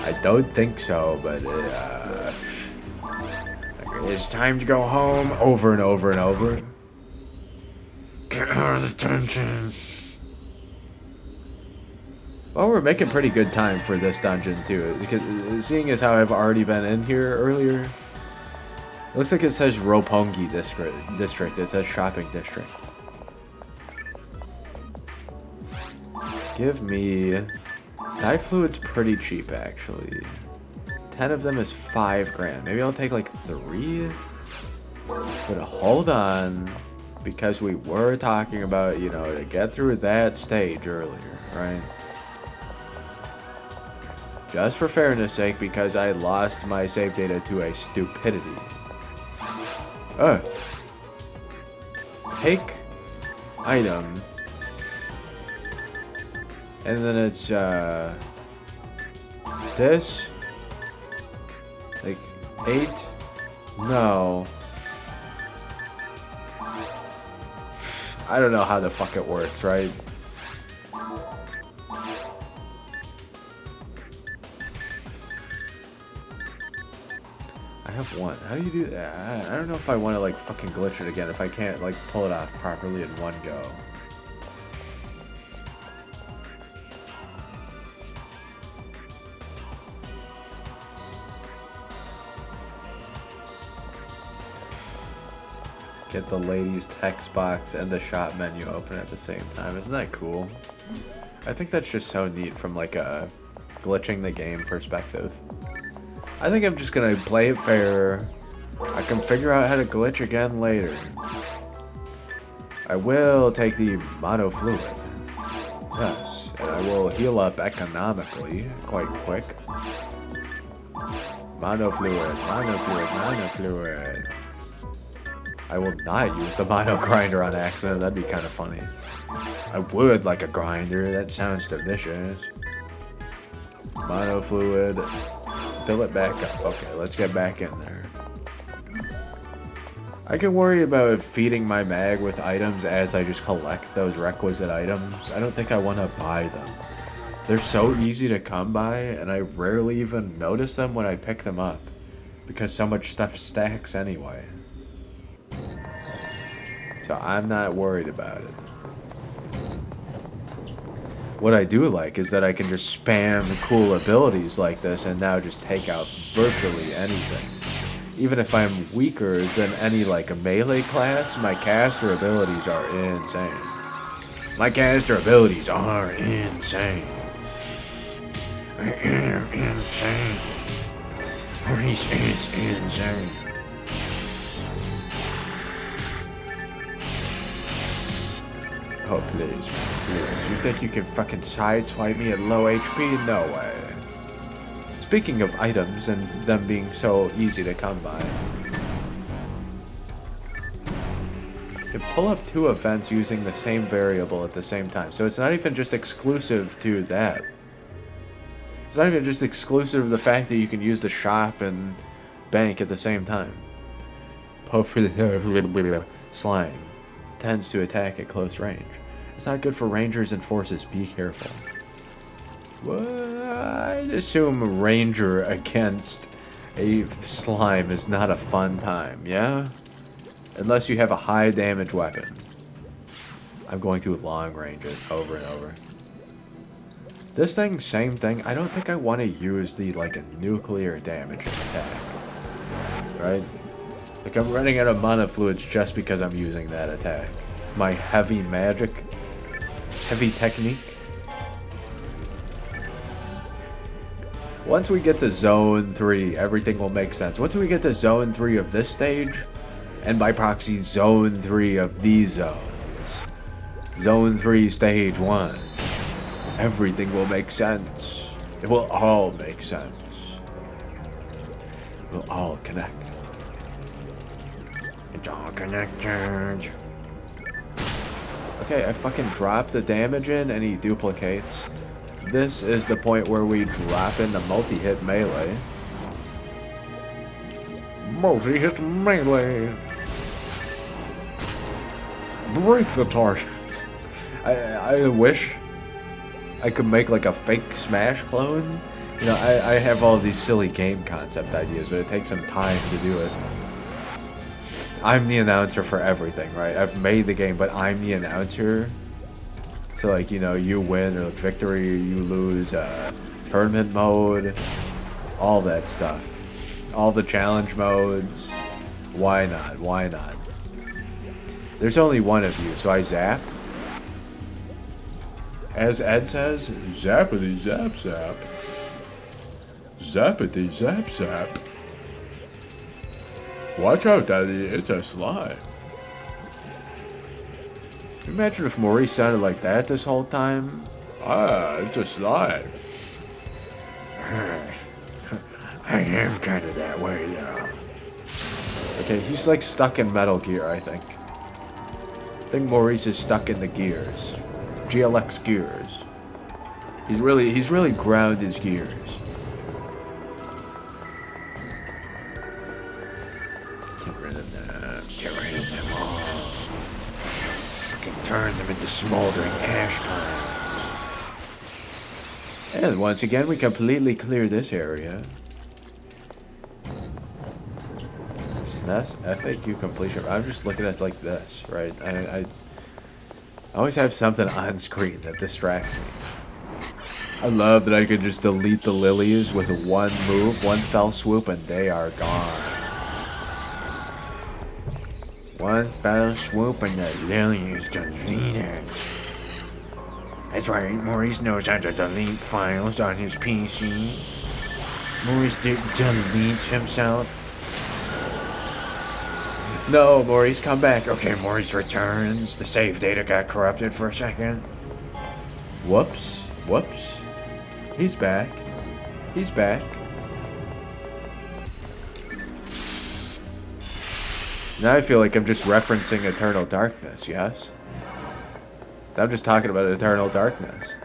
I don't think so, but It's time to go home. over and over and over. Get out of the dungeon. Well, we're making pretty good time for this dungeon too, because seeing as how I've already been in here earlier, it looks like it says Roppongi district. It says shopping district. Give me. Dye fluid's pretty cheap actually. 10 of them is 5 grand. Maybe I'll take like 3. But hold on, because we were talking about, you know, to get through that stage earlier, right? Just for fairness sake, because I lost my save data to a stupidity. Take item. And then it's, this. Like, 8? No. I don't know how the fuck it works, right? I have 1. How do you do that? I don't know if I want to, like, fucking glitch it again if I can't, like, pull it off properly in one go. Get the ladies text box and the shop menu open at the same time. Isn't that cool? I think that's just so neat from like a glitching the game perspective. I think I'm just gonna play it fair. I can figure out how to glitch again later. I will take the mono fluid. Yes, and I will heal up economically quite quick. Mono fluid, mono fluid, mono fluid. I will not use the mono grinder on accident. That'd be kind of funny. I would like a grinder. That sounds delicious. Mono fluid. Fill it back up. Okay, let's get back in there. I can worry about feeding my mag with items as I just collect those requisite items. I don't think I want to buy them. They're so easy to come by, and I rarely even notice them when I pick them up, because so much stuff stacks anyway. So I'm not worried about it. What I do like is that I can just spam cool abilities like this and now just take out virtually anything. Even if I'm weaker than any like a melee class, my caster abilities are insane. My caster abilities are insane. I am insane. Maurice is insane. Oh, please, man, please. You think you can fucking sideswipe me at low HP? No way. Speaking of items and them being so easy to come by. You can pull up 2 events using the same variable at the same time. So it's not even just exclusive to that. It's not even just exclusive to the fact that you can use the shop and bank at the same time. Slime tends to attack at close range. It's not good for rangers and forces. Be careful. What? I'd assume ranger against a slime is not a fun time, yeah? Unless you have a high damage weapon. I'm going to long range it over and over. This thing, same thing. I don't think I want to use the, like, a nuclear damage attack. Right? Like, I'm running out of mana fluids just because I'm using that attack. My heavy magic. Heavy technique. Once we get to Zone 3, everything will make sense. Once we get to Zone 3 of this stage, and by proxy, Zone 3 of these zones. Zone 3, Stage 1. Everything will make sense. It will all make sense. It will all connect. It's all connected. Okay, I fucking drop the damage in and he duplicates. This is the point where we drop in the multi-hit melee. Multi-hit melee. Break the targets. I wish I could make like a fake Smash clone. You know, I have all these silly game concept ideas, but it takes some time to do it. I'm the announcer for everything, right? I've made the game, but I'm the announcer. So, like, you know, you win or victory, you lose, tournament mode, all that stuff. All the challenge modes. Why not? Why not? There's only one of you, so I zap. As Ed says, zappity zap zap. Zappity zap zap. Watch out, Daddy, it's a slime. Can you imagine if Maurice sounded like that this whole time? Ah, it's a slime. I am kind of that way, though. Okay, he's like stuck in Metal Gear, I think. I think Maurice is stuck in the gears. GLX gears. He's really ground his gears. Get rid of them. Get rid of them all. Fucking turn them into smoldering ash piles. And once again, we completely clear this area. SNES FAQ completion. I'm just looking at it like this, right? I always have something on screen that distracts me. I love that I can just delete the lilies with one move, one fell swoop, and they are gone. One fell swoop and the lily is deleted. That's right, Maurice knows how to delete files on his PC. Maurice deletes himself. No, Maurice, come back. Okay, Maurice returns. The save data got corrupted for a second. Whoops. Whoops. He's back. He's back. Now I feel like I'm just referencing Eternal Darkness, yes? I'm just talking about Eternal Darkness.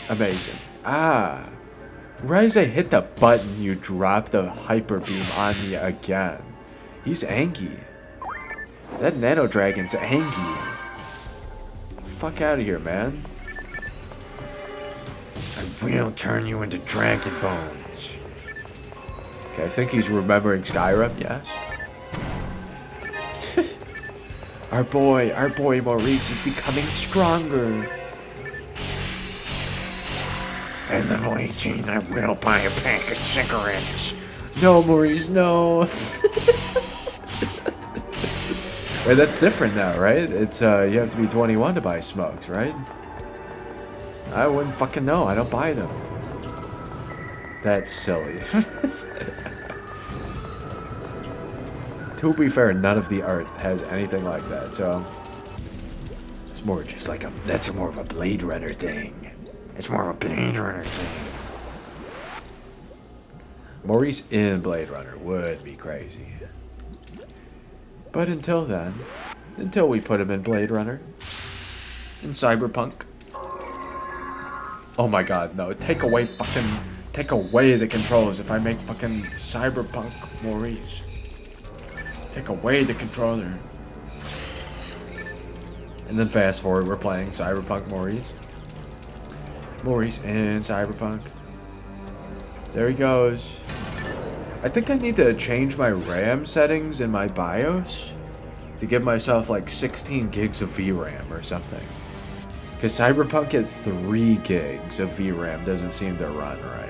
Amazing. Ah. Right as I hit the button, you drop the Hyper Beam on me again. He's angry. That Nano Dragon's angry. Fuck out of here, man. I will turn you into dragon bones. Okay, I think he's remembering Skyrim, yes? Our boy Maurice is becoming stronger. At level 18, I will buy a pack of cigarettes. No, Maurice, no. Wait, that's different now, right? It's, you have to be 21 to buy smokes, right? I wouldn't fucking know. I don't buy them. That's silly. To be fair, none of the art has anything like that, so... It's more just like that's more of a Blade Runner thing. It's more of a Blade Runner thing. Maurice in Blade Runner would be crazy. But until then, until we put him in Blade Runner, in Cyberpunk. Oh my god, no, take away the controls if I make fucking Cyberpunk Maurice. Take away the controller. And then fast forward, we're playing Cyberpunk Maurice. Maurice in Cyberpunk. There he goes. I think I need to change my RAM settings in my BIOS to give myself like 16 gigs of VRAM or something. Because Cyberpunk at 3 gigs of VRAM doesn't seem to run right.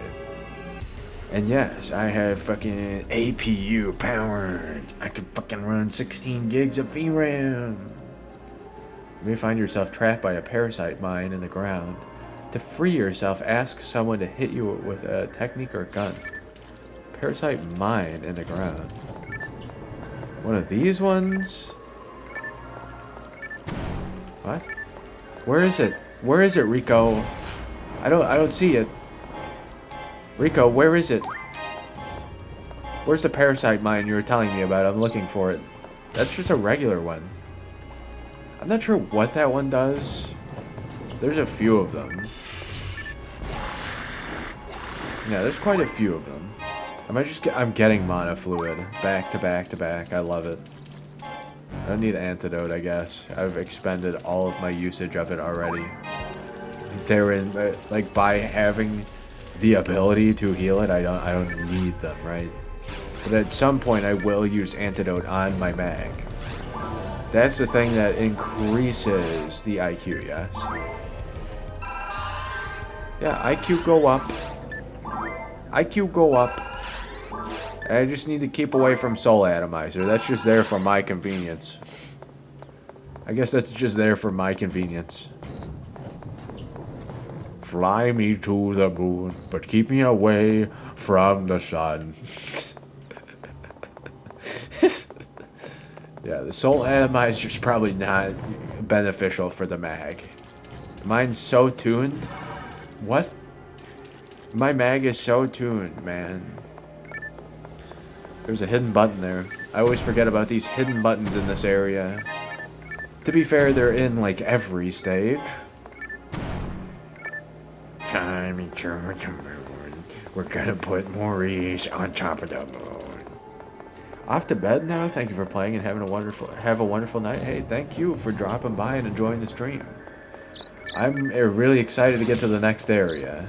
And yes, I have fucking APU powered. I could fucking run 16 gigs of VRAM. You may find yourself trapped by a parasite mine in the ground. To free yourself, ask someone to hit you with a technique or gun. Parasite mine in the ground. One of these ones? What? Where is it? Where is it, Rico? I don't see it. Rico, where is it? Where's the parasite mine you were telling me about? I'm looking for it. That's just a regular one. I'm not sure what that one does. There's a few of them. Yeah, there's quite a few of them. I'm getting mana fluid. Back to back to back. I love it. I don't need antidote, I guess. I've expended all of my usage of it already. Therein, like, by having the ability to heal it, I don't need them, right? But at some point I will use antidote on my mag. That's the thing that increases the IQ, yes? Yeah, IQ go up. IQ go up. I just need to keep away from Soul Atomizer. That's just there for my convenience. I guess that's just there for my convenience. Fly me to the moon, but keep me away from the sun. Yeah, the Soul Atomizer is probably not beneficial for the mag. Mine's so tuned. What? My mag is so tuned, man. There's a hidden button there. I always forget about these hidden buttons in this area. To be fair, they're in, like, every stage. Fly me to the moon. We're gonna put Maurice on top of the moon. Off to bed now? Thank you for playing and have a wonderful night. Hey, thank you for dropping by and enjoying the stream. I'm really excited to get to the next area,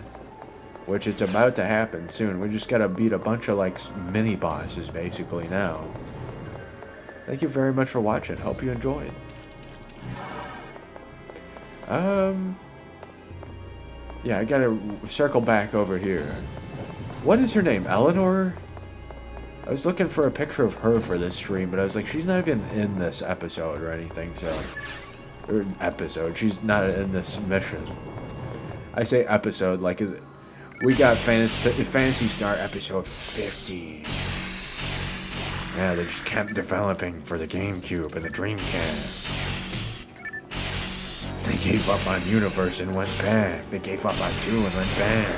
which it's about to happen soon. We just gotta beat a bunch of, like, mini bosses basically now. Thank you very much for watching. Hope you enjoyed. Yeah, I gotta circle back over here. What is her name? Eleanor? I was looking for a picture of her for this stream, but I was like, she's not even in this episode or anything, so... Or episode. She's not in this mission. I say episode like... We got Phantasy Star episode 50. Yeah, they just kept developing for the GameCube and the Dreamcast. They gave up on Universe and went back. They gave up on 2 and went back.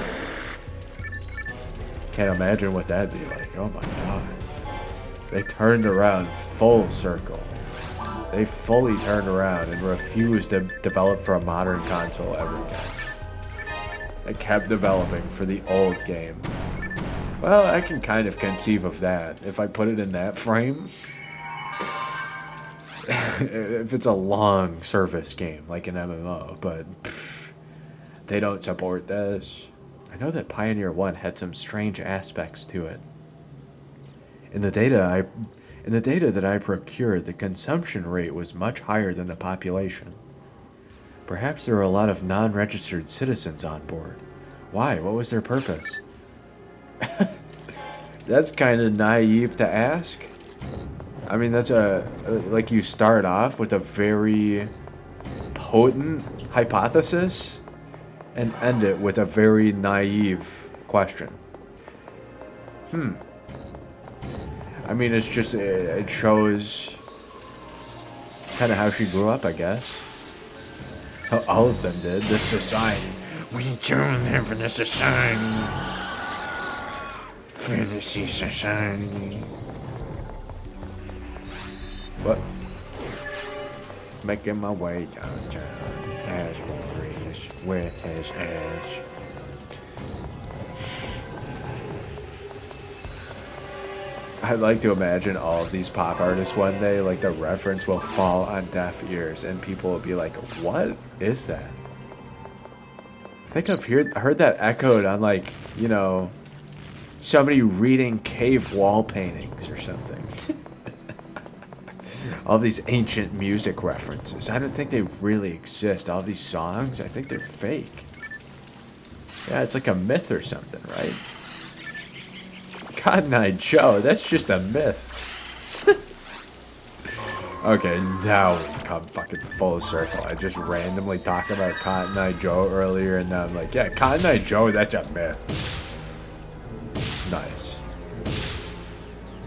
Can't imagine what that'd be like. Oh my god. They turned around full circle. They fully turned around and refused to develop for a modern console ever again. They kept developing for the old game. Well, I can kind of conceive of that if I put it in that frame. If it's a long service game like an MMO, but they don't support this. I know that Pioneer 1 had some strange aspects to it. In the data that I procured, the consumption rate was much higher than the population. Perhaps there were a lot of non-registered citizens on board. Why? What was their purpose? That's kind of naive to ask. I mean, that's like you start off with a very potent hypothesis and end it with a very naive question. I mean, it's just, it shows kind of how she grew up, I guess. How all of them did. This society. We don't live in a society. Fantasy society. What? Making my way downtown as Maurice with his edge. I'd like to imagine all of these pop artists one day, like the reference will fall on deaf ears and people will be like, what is that? I think I've heard that echoed on, like, you know, somebody reading cave wall paintings or something. All these ancient music references. I don't think they really exist. All these songs, I think they're fake. Yeah, it's like a myth or something, right? Cotton Eye Joe, that's just a myth. Okay, now we've come fucking full circle. I just randomly talked about Cotton Eye Joe earlier, and now I'm like, yeah, Cotton Eye Joe, that's a myth. Nice.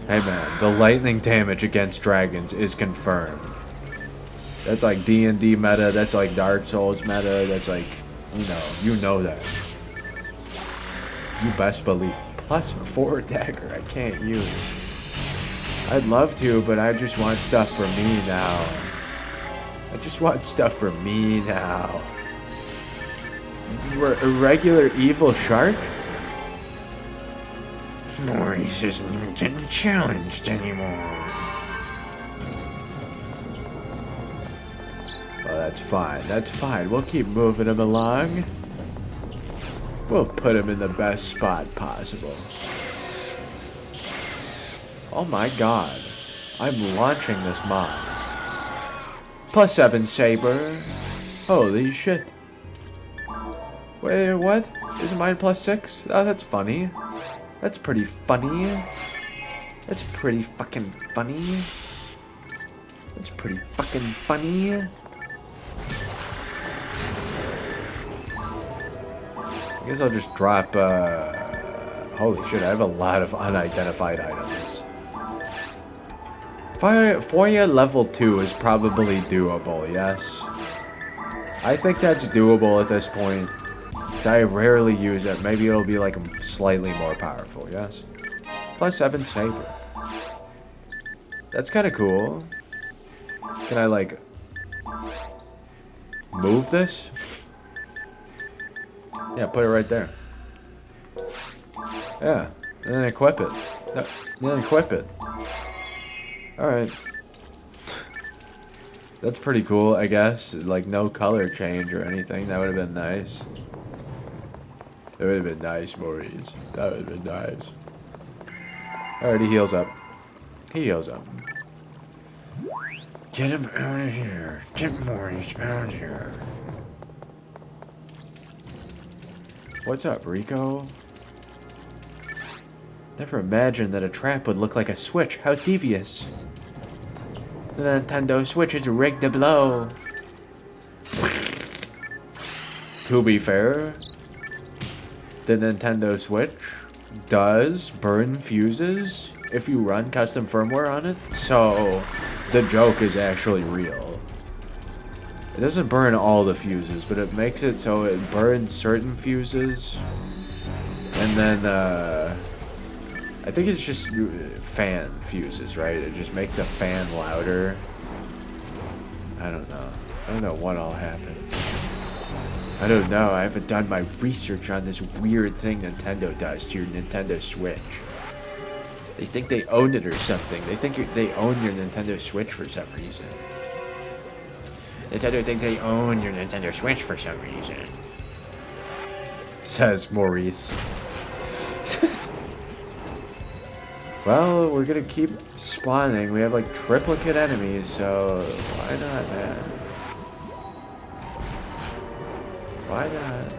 Hey man, the lightning damage against dragons is confirmed. That's like D&D meta, that's like Dark Souls meta, that's like, you know that. You best believe. Plus 4 dagger I can't use. I'd love to, but I just want stuff for me now. I just want stuff for me now. A regular evil shark? Maurice isn't even getting challenged anymore. Well, that's fine. That's fine. We'll keep moving him along. We'll put him in the best spot possible. Oh my god. I'm launching this mob. +7 saber. Holy shit. Wait, what? Isn't mine +6? Oh, that's funny. That's pretty funny. That's pretty fucking funny. That's pretty fucking funny. I guess I'll just drop, holy shit, I have a lot of unidentified items. Foya level 2 is probably doable, yes. I think that's doable at this point. I rarely use it. Maybe it'll be like slightly more powerful, yes. +7 saber. That's kind of cool. Can I, like, move this? Yeah, put it right there. Yeah, and then equip it. Then equip it. Alright. That's pretty cool, I guess. Like, no color change or anything. That would have been nice. That would have been nice, Maurice. That would have been nice. Alright, he heals up. He heals up. Get him out of here. Get Maurice out of here. What's up, Rico? Never imagined that a trap would look like a switch. How devious. The Nintendo Switch is rigged to blow. To be fair, the Nintendo Switch does burn fuses if you run custom firmware on it, so the joke is actually real. It doesn't burn all the fuses, but it makes it so it burns certain fuses, and then I think it's just fan fuses, right? It just makes the fan louder. I don't know. I don't know what all happens. I don't know. I haven't done my research on this weird thing Nintendo does to your Nintendo Switch. They think they own it or something. They think they own your Nintendo Switch for some reason. Nintendo think they own your Nintendo Switch for some reason. Says Maurice. Well, we're gonna keep spawning. We have like triplicate enemies, so why not, man? Why not?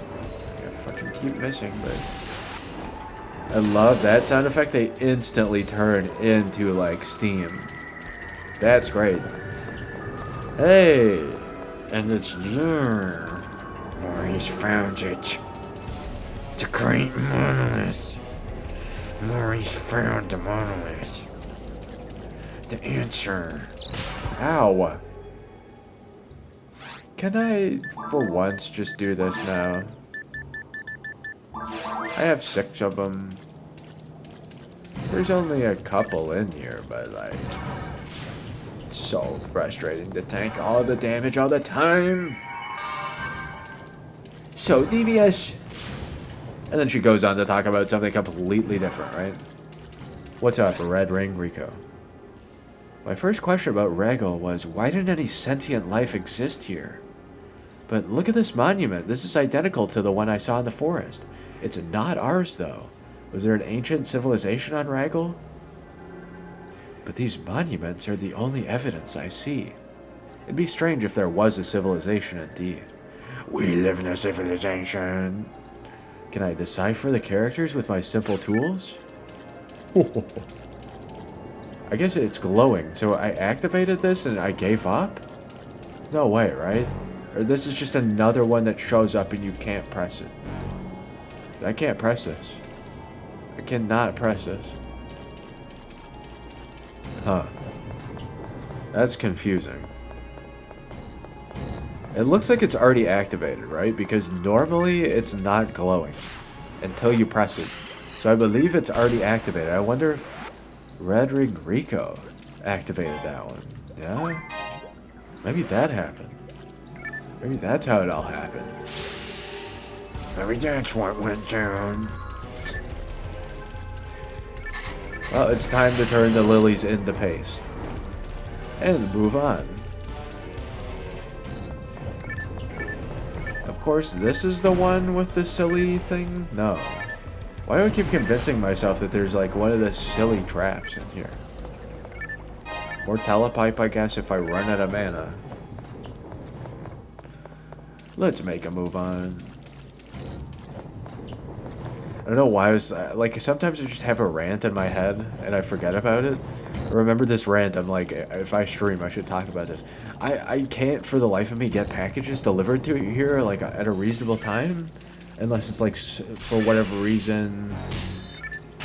I fucking keep missing, but I love that sound effect. They instantly turn into like steam. That's great. Hey, And it's your Maurice found it. It's a great monolith. Maurice found the monolith. The answer. ow. Can I, for once, just do this now? I have 6 of them. There's only a couple in here, but like, it's so frustrating to tank all the damage all the time. So devious. And then she goes on to talk about something completely different, right? What's up, Red Ring Rico? My first question about Regal was, why didn't any sentient life exist here? But look at this monument. This is identical to the one I saw in the forest. It's not ours, though. Was there an ancient civilization on Regal? But these monuments are the only evidence I see. It'd be strange if there was a civilization indeed. We live in a civilization. Can I decipher the characters with my simple tools? I guess it's glowing, so I activated this and I gave up? No way, right? Or this is just another one that shows up and you can't press it. I can't press this. I cannot press this. Huh. That's confusing. It looks like it's already activated, right? Because normally it's not glowing until you press it. So I believe it's already activated. I wonder if Red Ring Rico activated that one. Yeah? Maybe that happened. Maybe that's how it all happened. Maybe that's what went down. Well, it's time to turn the lilies into paste. And move on. Of course, this is the one with the silly thing? No. Why do I keep convincing myself that there's like one of the silly traps in here? More telepipe, I guess, if I run out of mana. Let's make a move on. I don't know why I was, like, sometimes I just have a rant in my head and I forget about it. I remember this rant, I'm like, if I stream, I should talk about this. I can't, for the life of me, get packages delivered to here, like, at a reasonable time. Unless it's, like, for whatever reason,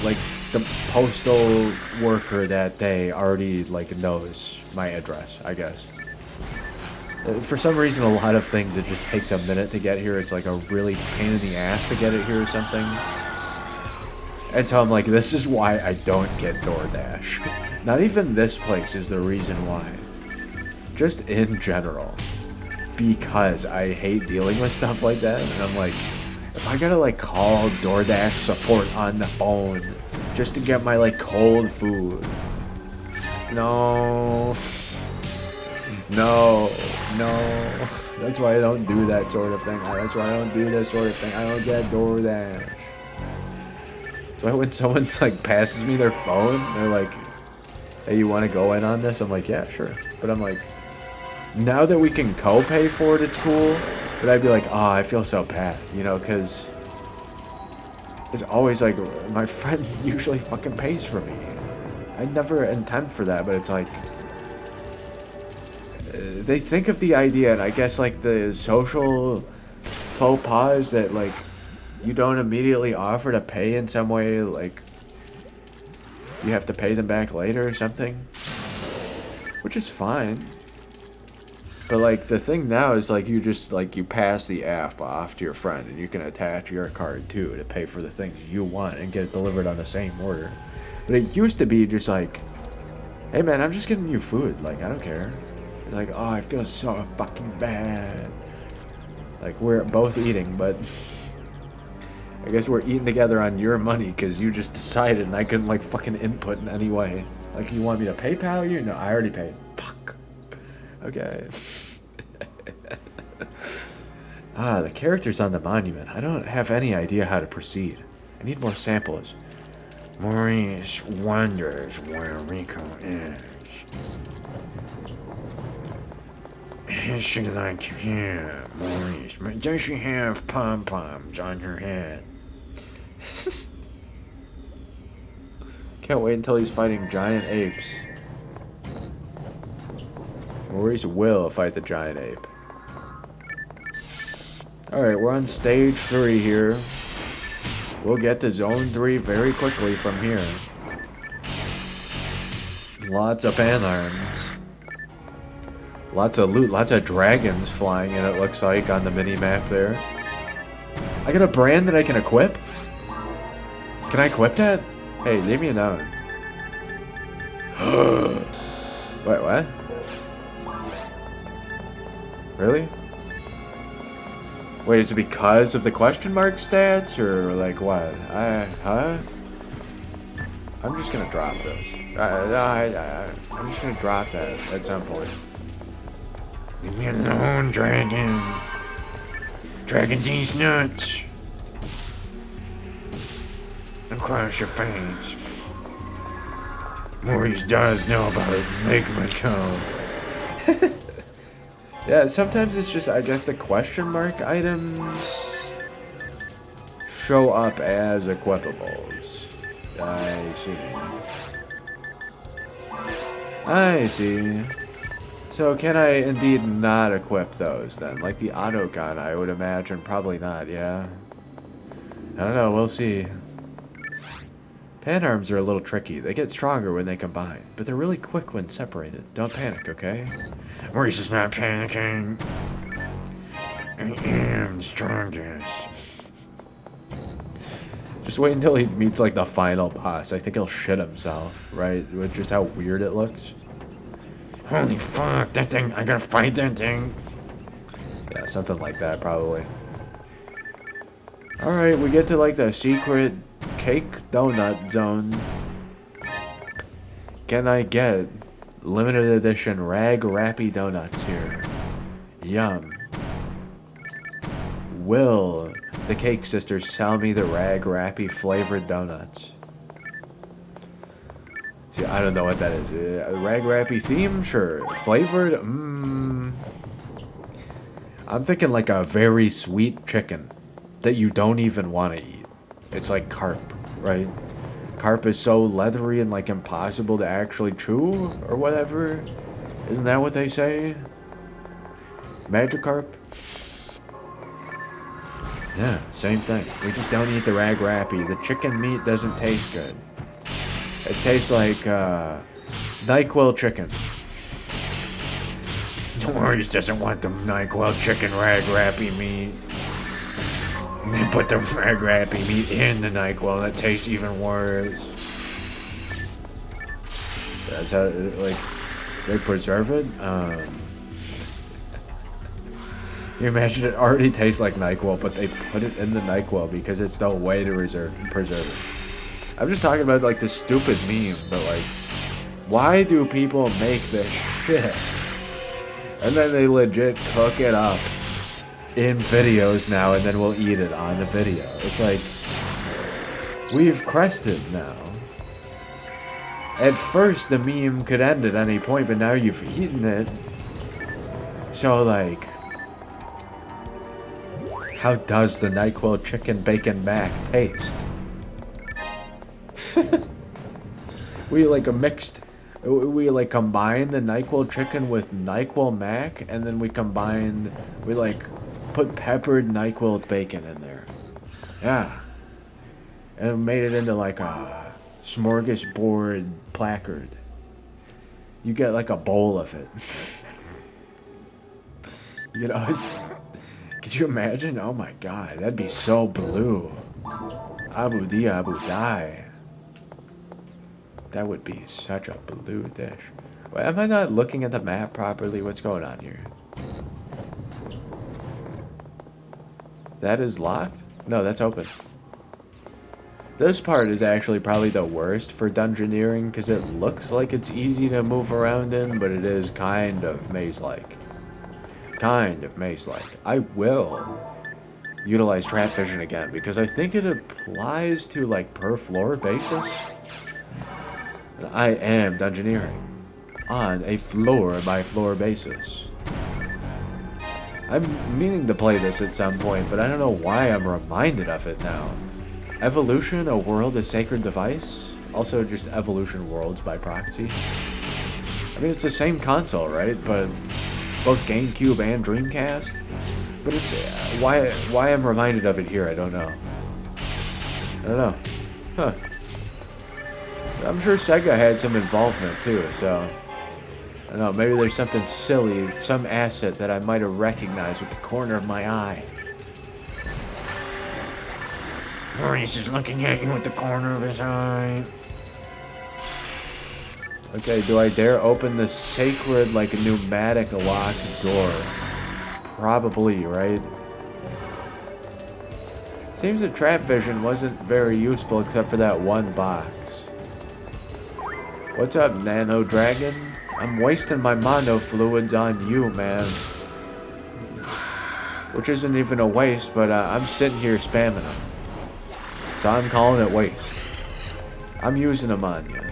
like, the postal worker that day already, like, knows my address, I guess. For some reason, a lot of things, it just takes a minute to get here. It's, like, a really pain in the ass to get it here or something. And so I'm like, this is why I don't get DoorDash. Not even this place is the reason why. Just in general. Because I hate dealing with stuff like that. And I'm like, if I gotta like call DoorDash support on the phone just to get my like cold food. No. No. No. That's why I don't do that sort of thing. That's why I don't do that sort of thing. I don't get DoorDash. So when someone's like passes me their phone, they're like, hey, you want to go in on this? I'm like, yeah, sure. But I'm like, now that we can co-pay for it, it's cool. But I'd be like, oh, I feel so bad, you know, because it's always like, my friend usually fucking pays for me. I never intend for that, but it's like, they think of the idea, and I guess like the social faux pas that like, you don't immediately offer to pay in some way, like, you have to pay them back later or something. Which is fine. But like the thing now is like you just like you pass the app off to your friend and you can attach your card too to pay for the things you want and get it delivered on the same order. But it used to be just like, hey man, I'm just getting you food. Like I don't care. It's like, oh, I feel so fucking bad. Like we're both eating, but I guess we're eating together on your money because you just decided and I couldn't like fucking input in any way. Like you want me to PayPal you? No, I already paid. Fuck. Okay. The characters on the monument. I don't have any idea how to proceed. I need more samples. Maurice wonders where Rico is. Is she like you, Maurice? Does she have pom-poms on her head? Can't wait until he's fighting giant apes. Maurice will fight the giant ape. Alright, we're on stage 3 here. We'll get to zone 3 very quickly from here. Lots of pan arms. Lots of loot, lots of dragons flying in, it looks like, on the mini-map there. I got a brand that I can equip? Can I equip that? Hey, leave me alone. Wait, what? Really? Wait, is it because of the question mark stats, or like what? Huh? I'm just gonna drop this. I'm just gonna drop that at some point. Leave me alone, dragon. Dragon these nuts. Across your face. Maurice does know about Enigma Code. Yeah, sometimes it's just, I guess the question mark items show up as equipables. I see. I see. So can I indeed not equip those then? Like the auto gun, I would imagine. Probably not, yeah. I don't know, we'll see. Pan arms are a little tricky. They get stronger when they combine, but they're really quick when separated. Don't panic, okay? Maurice is not panicking. I am the strongest. Just wait until he meets like the final boss. I think he'll shit himself, right? With just how weird it looks. Holy fuck, that thing, I gotta fight that thing. Yeah, something like that, probably. Alright, we get to like the secret cake donut zone. Can I get limited edition Rag Rappy donuts here? Yum. Will the Cake Sisters sell me the Rag Rappy flavored donuts? See, I don't know what that is. Rag Rappy theme? Sure. Flavored? I'm thinking like a very sweet chicken that you don't even want to eat. It's like carp, right? Carp is so leathery and like impossible to actually chew or whatever. Isn't that what they say? Magikarp? Yeah, same thing. We just don't eat the Rag Rappy. The chicken meat doesn't taste good. It tastes like NyQuil chicken. Maurice doesn't want the NyQuil chicken Rag Rappy meat. They put the Rag Rappy meat in the NyQuil and it tastes even worse. That's how, like, they preserve it? You imagine it already tastes like NyQuil, but they put it in the NyQuil because it's the way to preserve it. I'm just talking about, like, the stupid meme, but, like, why do people make this shit? And then they legit cook it up in videos now, and then we'll eat it on the video. It's like, we've crested now. At first, the meme could end at any point, but now you've eaten it. So, like, how does the NyQuil chicken bacon mac taste? We like combine the NyQuil chicken with NyQuil mac, and then we like put peppered NyQuil bacon in there. Yeah. And made it into like a smorgasbord placard. You get like a bowl of it. You know, could you imagine? Oh my god, that'd be so blue. Abu Di Abu Dai. That would be such a blue dish. Wait, am I not looking at the map properly? What's going on here? That is locked? No, that's open. This part is actually probably the worst for dungeoneering because it looks like it's easy to move around in, but it is kind of maze-like. Kind of maze-like. I will utilize trap vision again because I think it applies to like per floor basis. And I am dungeoneering on a floor by floor basis. I'm meaning to play this at some point, but I don't know why I'm reminded of it now. Evolution, a world, a sacred device. Also just Evolution Worlds by proxy. I mean, it's the same console, right? But both GameCube and Dreamcast. But it's why I'm reminded of it here, I don't know. I don't know. Huh. I'm sure Sega had some involvement too, so I don't know, maybe there's something silly, some asset that I might have recognized with the corner of my eye. Maurice is looking at you with the corner of his eye. Okay, do I dare open this sacred, like, pneumatic lock door? Probably, right? Seems that trap vision wasn't very useful except for that one box. What's up, Nano Dragon? I'm wasting my mono fluids on you, man. Which isn't even a waste, but I'm sitting here spamming them. So I'm calling it waste. I'm using them on you.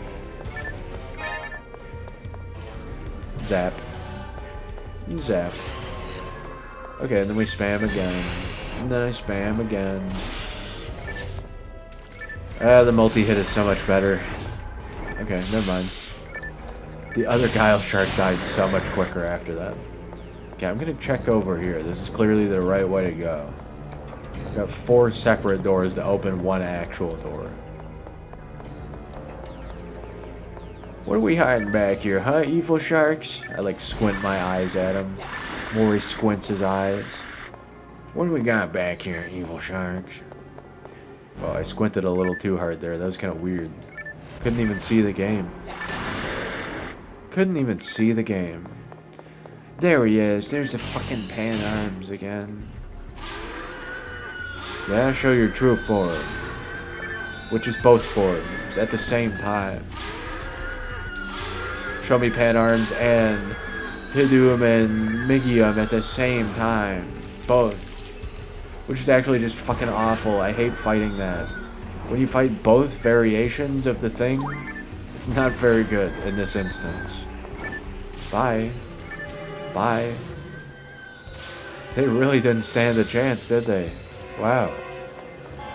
Zap. Zap. Okay, and then we spam again. And then I spam again. The multi-hit is so much better. Okay, never mind. The other Guile Shark died so much quicker after that. Okay, I'm gonna check over here. This is clearly the right way to go. Got 4 separate doors to open one actual door. What are we hiding back here, huh, evil sharks? I like squint my eyes at him. Maurice squints his eyes. What do we got back here, evil sharks? Well, I squinted a little too hard there. That was kind of weird. Couldn't even see the game. Couldn't even see the game. There he is. There's the fucking pan arms again. Yeah, show your true form. Which is both forms at the same time. Show me pan arms and Hidum and Migium at the same time. Both. Which is actually just fucking awful. I hate fighting that. When you fight both variations of the thing, it's not very good in this instance. Bye. Bye. They really didn't stand a chance, did they? Wow.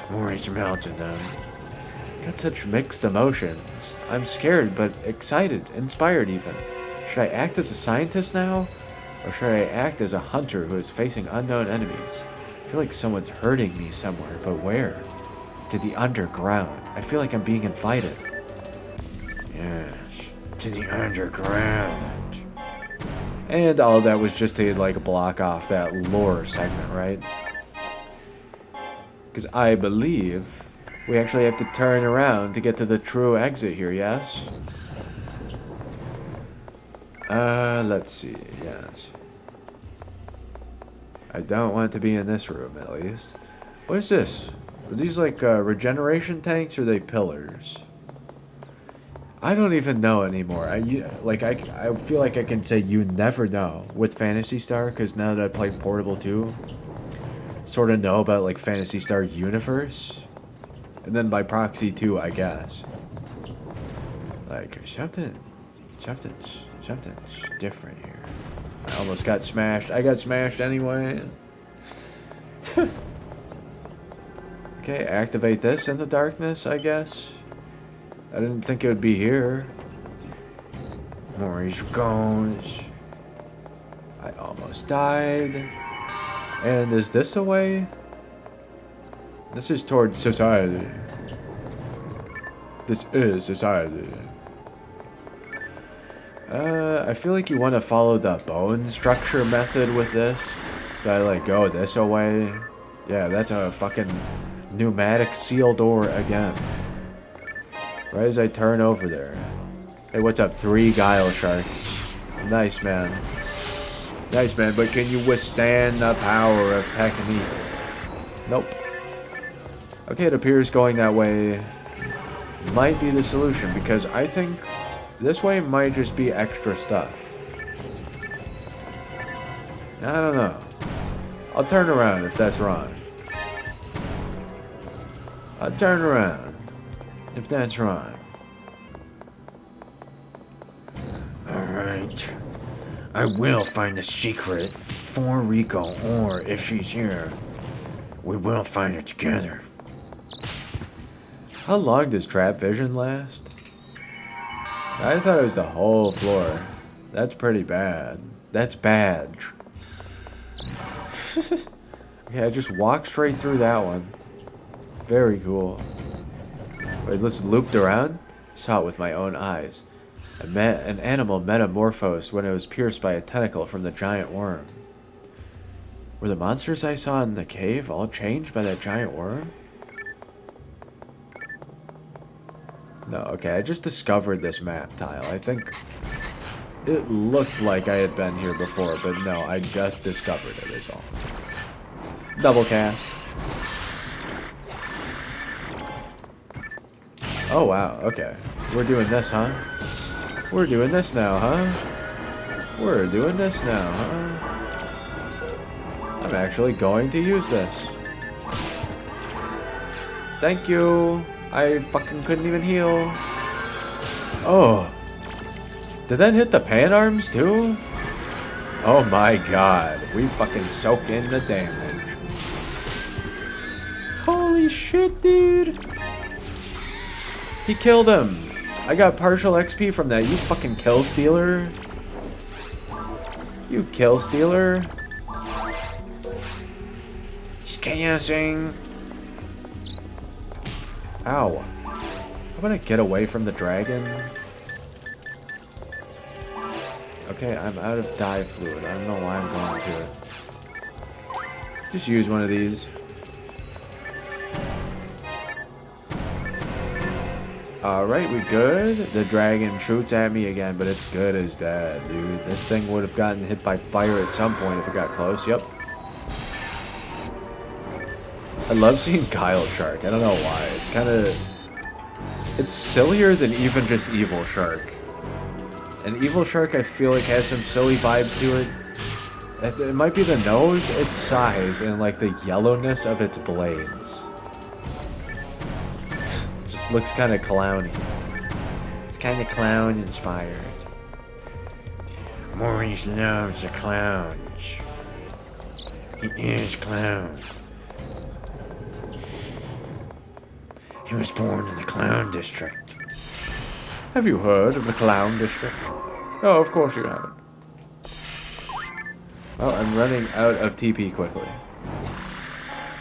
Maurice melted them. Got such mixed emotions. I'm scared, but excited, inspired even. Should I act as a scientist now? Or should I act as a hunter who is facing unknown enemies? I feel like someone's hurting me somewhere, but where? To the underground. I feel like I'm being invited. Yes, to the underground. And all of that was just to, like, block off that lore segment, right? Because I believe we actually have to turn around to get to the true exit here, yes? Let's see, yes. I don't want to be in this room, at least. What is this? Are these, like, regeneration tanks, or are they pillars? I don't even know anymore. I feel like I can say you never know with Phantasy Star, because now that I play Portable 2, sort of know about, like, Phantasy Star universe. And then by proxy too, I guess. Like, something's different here. I almost got smashed. I got smashed anyway. Okay, activate this in the darkness, I guess. I didn't think it would be here. Maurice goes. I almost died. And is this a way? This is towards society. This is society. I feel like you want to follow the bone structure method with this. So I like go this away. Yeah, that's a fucking pneumatic seal door again. Right as I turn over there. Hey, what's up? 3 guile sharks. Nice, man. Nice, man, but can you withstand the power of technique? Nope. Okay, it appears going that way might be the solution, because I think this way might just be extra stuff. I don't know. I'll turn around if that's wrong. I'll turn around if that's wrong. Alright. I will find the secret for Rico, or if she's here, we will find it together. How long does trap vision last? I thought it was the whole floor. That's pretty bad. That's bad. Okay, I just walked straight through that one. Very cool. Wait, listen, looped around? Saw it with my own eyes. An animal metamorphosed when it was pierced by a tentacle from the giant worm. Were the monsters I saw in the cave all changed by that giant worm? No, okay, I just discovered this map tile. I think it looked like I had been here before, but no, I just discovered it is all. Double cast. Oh, wow, okay. We're doing this, huh? We're doing this now, huh? We're doing this now, huh? I'm actually going to use this. Thank you. I fucking couldn't even heal. Oh. Did that hit the pan arms too? Oh my god. We fucking soak in the damage. Holy shit, dude. He killed him. I got partial XP from that. You fucking kill stealer. You kill stealer. He's chaosing. Ow. I'm gonna get away from the dragon. Okay, I'm out of dive fluid. I don't know why I'm going to it. Just use one of these. Alright, we good. The dragon shoots at me again, but it's good as dead, dude. This thing would have gotten hit by fire at some point if it got close. Yep. I love seeing Guile Shark. I don't know why. It's kind of... It's sillier than even just Evil Shark. And Evil Shark, I feel like, has some silly vibes to it. It might be the nose, its size, and like the yellowness of its blades. Just looks kind of clowny. It's kind of clown-inspired. Maurice loves the clowns. He is clown. He was born in the Clown District. Have you heard of the Clown District? Oh, of course you haven't. Oh, I'm running out of TP quickly.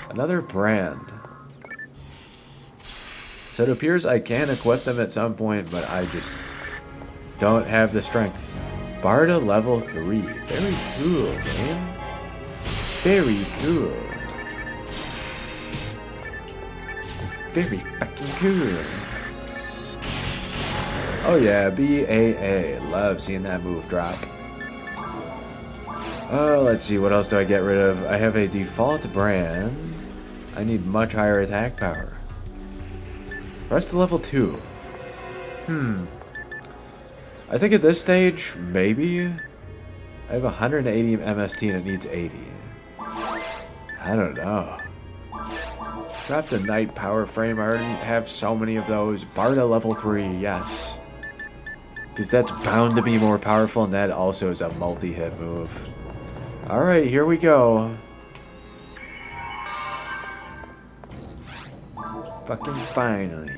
Another brand. So it appears I can equip them at some point, but I just don't have the strength. Barda level 3. Very cool, man. Very cool. Very fucking cool. Oh yeah, BAA. Love seeing that move drop. Oh, let's see, what else do I get rid of? I have a default brand. I need much higher attack power. Rest of level 2. I think at this stage, maybe. I have 180 MST and it needs 80. I don't know. Drop the Knight power frame. I already have so many of those. Barda level 3, yes. Because that's bound to be more powerful, and that also is a multi-hit move. Alright, here we go. Fucking finally.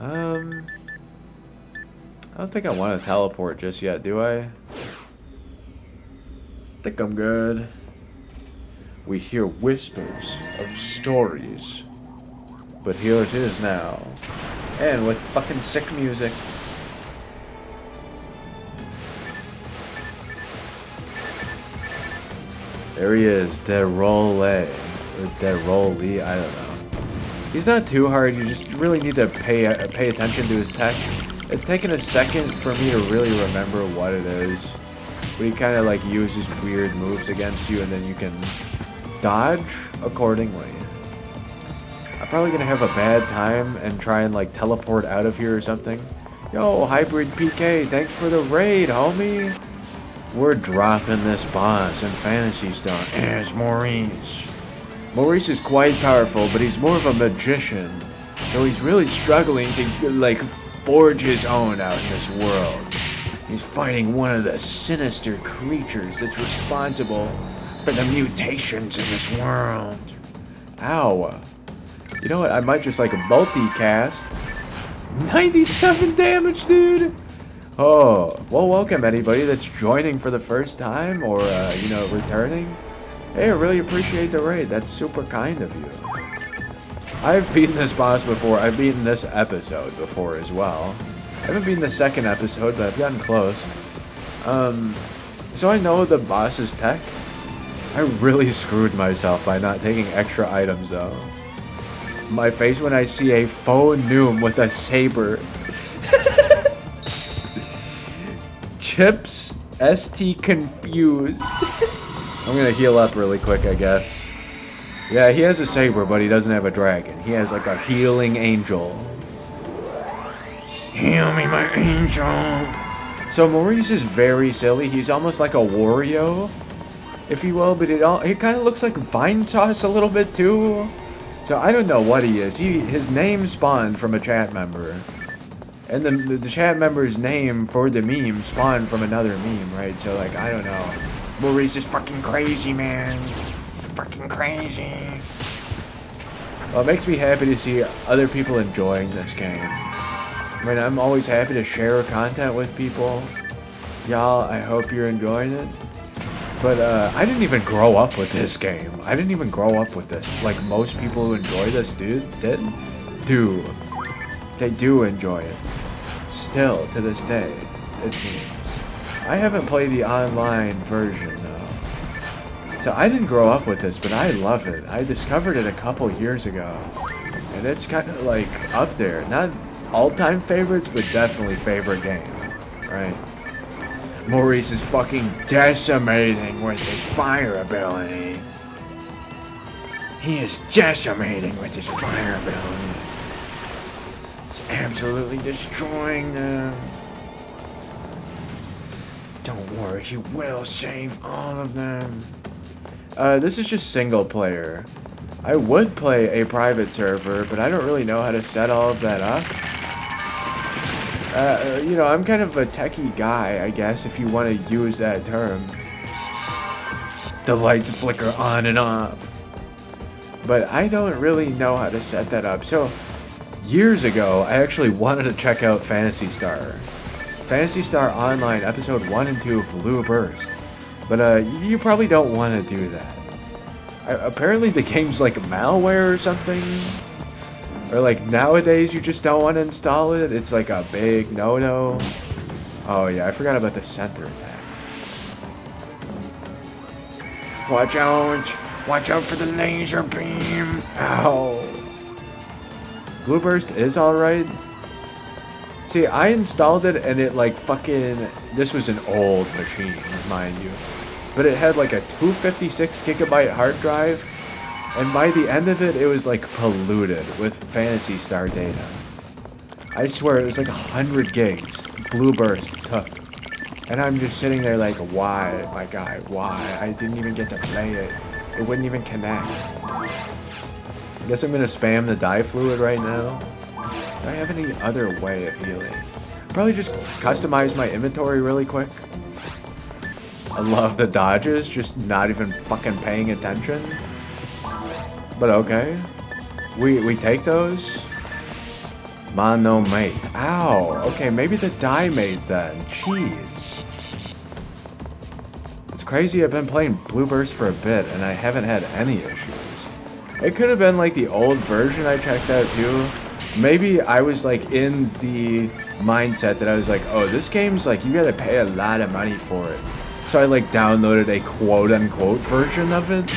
I don't think I want to teleport just yet, do I? Think I'm good. We hear whispers of stories. But here it is now. And with fucking sick music. There he is, Derole. Or Derole, I don't know. He's not too hard, you just really need to pay attention to his tech. It's taken a second for me to really remember what it is. But he kind of like uses weird moves against you and then you can dodge accordingly. I'm probably gonna have a bad time and try and like teleport out of here or something. Yo, Hybrid PK, thanks for the raid, homie. We're dropping this boss in Phantasy Star as Maurice. Maurice is quite powerful, but he's more of a magician. So he's really struggling to like forge his own out in this world. He's fighting one of the sinister creatures that's responsible for the mutations in this world. Ow. You know what, I might just like multicast. 97 damage, dude! Oh, well, welcome anybody that's joining for the first time or, you know, returning. Hey, I really appreciate the raid. That's super kind of you. I've beaten this boss before. I've beaten this episode before as well. I haven't beaten the second episode, but I've gotten close. So I know the boss's tech. I really screwed myself by not taking extra items, though. My face when I see a faux noom with a saber. Chips ST confused. I'm gonna heal up really quick, I guess. Yeah, he has a saber, but he doesn't have a dragon. He has like a healing angel. Heal me, my angel. So Maurice is very silly. He's almost like a Wario, if you will, but it kind of looks like Vine Sauce a little bit too. So I don't know what he is. His name spawned from a chat member. And the chat member's name for the meme spawned from another meme, right? So, like, I don't know. Maurice is fucking crazy, man. He's fucking crazy. Well, it makes me happy to see other people enjoying this game. I mean, I'm always happy to share content with people. Y'all, I hope you're enjoying it. But, I didn't even grow up with this game. I didn't even grow up with this. Like, most people who enjoy this, did. They do enjoy it. Still, to this day, it seems. I haven't played the online version, though. So I didn't grow up with this, but I love it. I discovered it a couple years ago. And it's kind of, like, up there. Not all-time favorites, but definitely favorite game. Right? Maurice is fucking decimating with his fire ability. He is decimating with his fire ability. Absolutely destroying them. Don't worry, he will save all of them. This is just single player. I would play a private server, but I don't really know how to set all of that up. You know, I'm kind of a techie guy, I guess, if you want to use that term. The lights flicker on and off. But I don't really know how to set that up. So, years ago, I actually wanted to check out Phantasy Star. Phantasy Star Online Episode 1 and 2 Blue Burst. But you probably don't want to do that. Apparently the game's like malware or something. Or like nowadays you just don't want to install it. It's like a big no-no. Oh yeah, I forgot about the center attack. Watch out! Watch out for the laser beam! Ow. Blue Burst is alright. See, I installed it and it like fucking... This was an old machine, mind you. But it had like a 256 gigabyte hard drive. And by the end of it, it was like polluted with Phantasy Star data. I swear, it was like 100 gigs Blue Burst took. And I'm just sitting there like, why, my guy, why? I didn't even get to play it. It wouldn't even connect. I guess I'm gonna spam the dye fluid right now. Do I have any other way of healing? Probably just customize my inventory really quick. I love the dodges, just not even fucking paying attention. But okay. We take those. Mono mate. Ow. Okay, maybe the dye mate then. Jeez. It's crazy, I've been playing Blue Burst for a bit and I haven't had any issues. It could have been like the old version I checked out too. Maybe I was like in the mindset that I was like, oh, this game's like, you gotta pay a lot of money for it. So I like downloaded a quote-unquote version of it.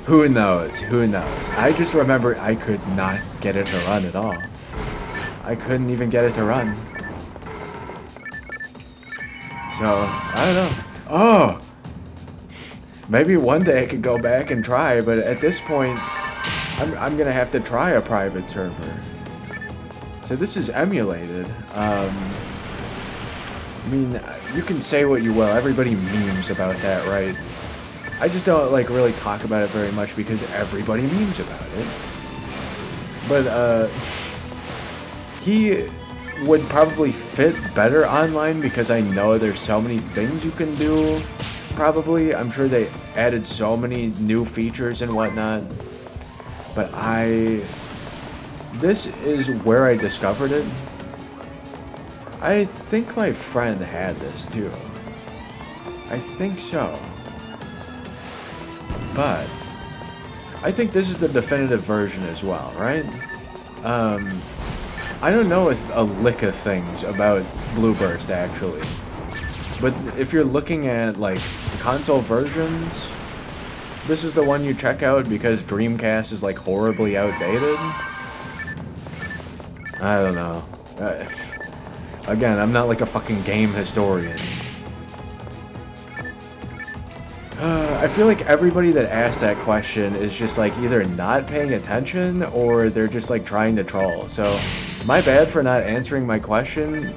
Who knows? Who knows? I just remember I could not get it to run at all. I couldn't even get it to run. So, I don't know. Oh! Maybe one day I could go back and try, but at this point, I'm gonna have to try a private server. So this is emulated. I mean, you can say what you will. Everybody memes about that, right? I just don't, like, really talk about it very much because everybody memes about it. But, he would probably fit better online because I know there's so many things you can do, probably. I'm sure they added so many new features and whatnot. But this is where I discovered it. I think my friend had this too. I think so. But I think this is the definitive version as well, right? I don't know a lick of things about Blueburst actually. But if you're looking at like console versions, this is the one you check out because Dreamcast is like horribly outdated. I don't know. Again, I'm not like a fucking game historian. I feel like everybody that asks that question is just like either not paying attention or they're just like trying to troll. So, my bad for not answering your question,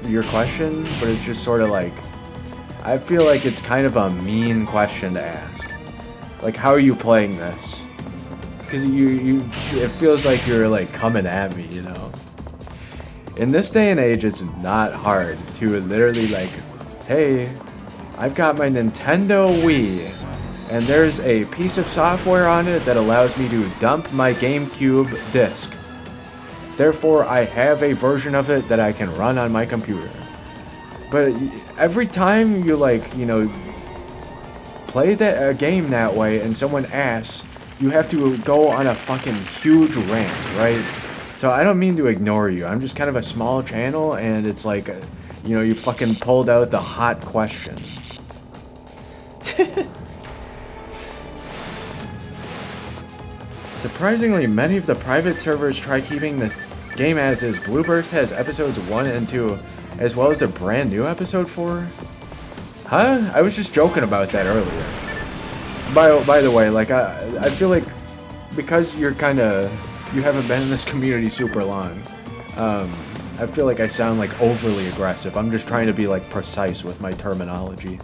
but it's just sort of like, I feel like it's kind of a mean question to ask. Like, how are you playing this? Because it feels like you're like coming at me, you know? In this day and age, it's not hard to literally like, hey, I've got my Nintendo Wii, and there's a piece of software on it that allows me to dump my GameCube disc. Therefore, I have a version of it that I can run on my computer. But every time you like, you know, play a game that way and someone asks, you have to go on a fucking huge rant, right? So I don't mean to ignore you. I'm just kind of a small channel, and it's like, you know, you fucking pulled out the hot question. Surprisingly, many of the private servers try keeping the game as is. Blueburst has episodes 1 and 2, as well as a brand new episode 4. Huh? I was just joking about that earlier. By the way, like, I feel like because you haven't been in this community super long, I feel like I sound like overly aggressive. I'm just trying to be like precise with my terminology.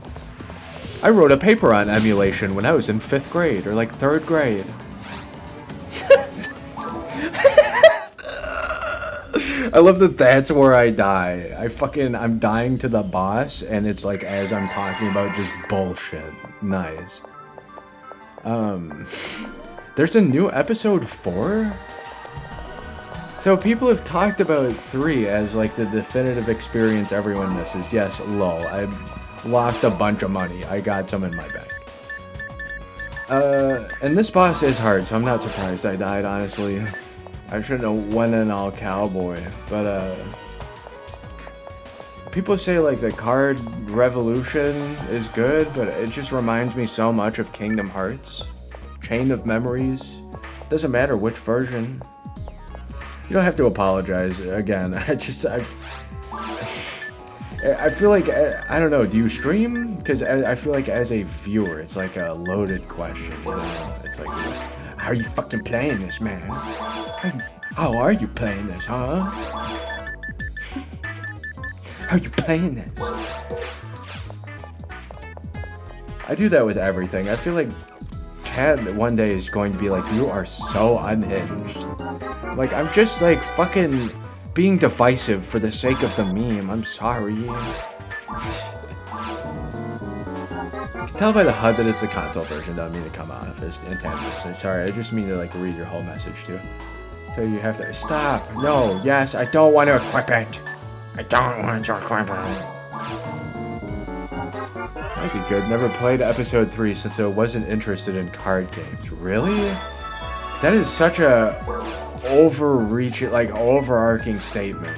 I wrote a paper on emulation when I was in 5th grade, or like 3rd grade. I love that that's where I die. I'm dying to the boss, and it's like as I'm talking about just bullshit. Nice. There's a new episode 4? So people have talked about 3 as like the definitive experience everyone misses. Yes, lol. I lost a bunch of money. I got some in my bank. And this boss is hard, so I'm not surprised I died, honestly. I shouldn't have went in all cowboy, but people say like the card revolution is good, but it just reminds me so much of Kingdom Hearts. Chain of Memories. Doesn't matter which version. You don't have to apologize. Again, I feel like, I don't know, do you stream? Because I feel like as a viewer, it's like a loaded question, you know? It's like, how are you fucking playing this, man? How are you playing this, huh? How are you playing this? I do that with everything. I feel like Chad one day is going to be like, you are so unhinged. Like, I'm just like fucking being divisive for the sake of the meme. I'm sorry. You can tell by the HUD that it's the console version. Don't mean to come off as antagonist. Sorry, I just mean to like read your whole message too. So you have to stop. No, yes, I don't want to equip it. I don't want to equip it. Might be good. Never played episode 3 since I wasn't interested in card games. Really? That is such a overarching statement.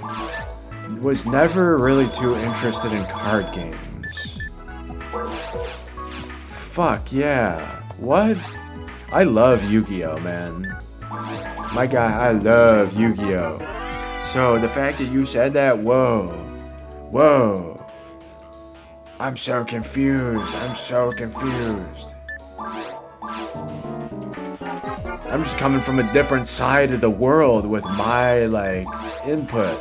Was never really too interested in card games. Fuck yeah. What? I love Yu-Gi-Oh, man. My guy, I love Yu-Gi-Oh. So the fact that you said that, whoa. Whoa. I'm so confused. I'm so confused. I'm just coming from a different side of the world with my, like, input.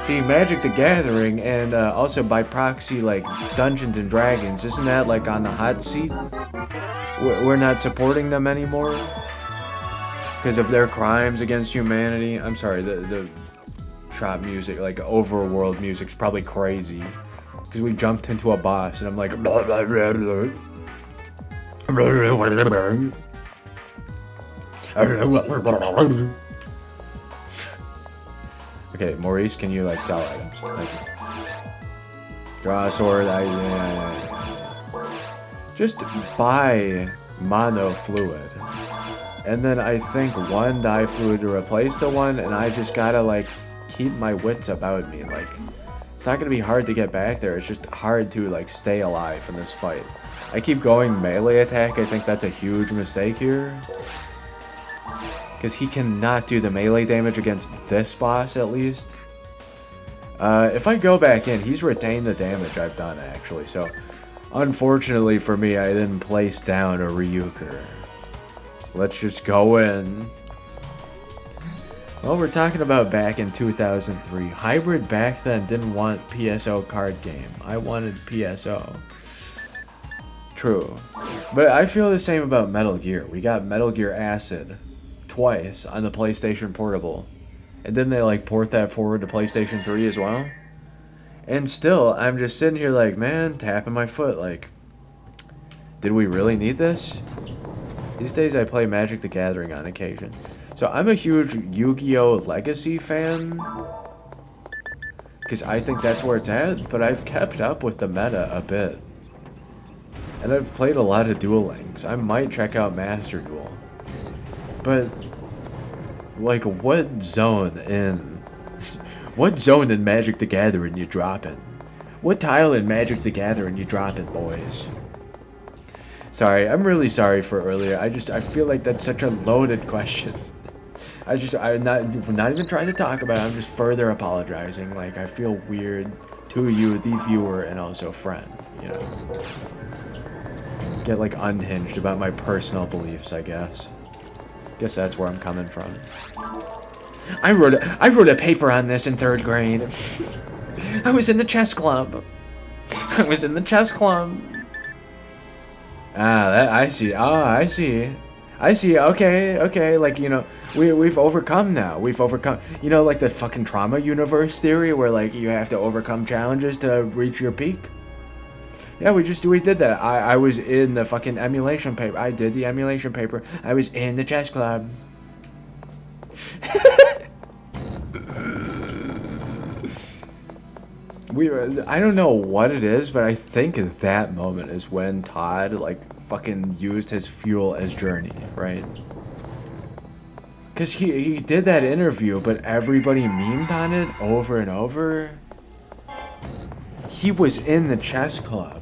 See, Magic the Gathering and also by proxy, like, Dungeons and Dragons, isn't that, like, on the hot seat? We're not supporting them anymore? Because of their crimes against humanity? I'm sorry, the shop music, like, overworld music's probably crazy. Because we jumped into a boss and I'm like... Okay, Maurice, can you, like, sell items? Thank you. Draw a sword, just buy mono fluid. And then I think one dye fluid to replace the one, and I just gotta, like, keep my wits about me. Like, it's not gonna be hard to get back there, it's just hard to, like, stay alive in this fight. I keep going melee attack, I think that's a huge mistake here. Because he cannot do the melee damage against this boss, at least. If I go back in, he's retained the damage I've done, actually. So, unfortunately for me, I didn't place down a Ryuker. Let's just go in. Well, we're talking about back in 2003. Hybrid back then didn't want PSO card game. I wanted PSO. True. But I feel the same about Metal Gear. We got Metal Gear Acid twice on the PlayStation Portable. And then they, like, port that forward to PlayStation 3 as well. And still, I'm just sitting here like, man, tapping my foot like, did we really need this? These days I play Magic the Gathering on occasion. So I'm a huge Yu-Gi-Oh! Legacy fan. Because I think that's where it's at. But I've kept up with the meta a bit. And I've played a lot of Duel Links. I might check out Master Duel. But, like, what zone in Magic the Gathering you dropping? What tile in Magic the Gathering you dropping, boys? Sorry, I'm really sorry for earlier. I feel like that's such a loaded question. I'm not even trying to talk about it. I'm just further apologizing. Like, I feel weird to you, the viewer, and also friend, you know. Get, like, unhinged about my personal beliefs, I guess. Guess that's where I'm coming from. I wrote a paper on this in 3rd grade. I was in the chess club. I see. I see. Okay. Like, you know, we've overcome now. You know, like the fucking trauma universe theory where, like, you have to overcome challenges to reach your peak. Yeah, we did that. I was in the fucking emulation paper. I did the emulation paper. I was in the chess club. I don't know what it is, but I think that moment is when Todd, like, fucking used his fuel as Journey, right? Because he did that interview, but everybody memed on it over and over. He was in the chess club.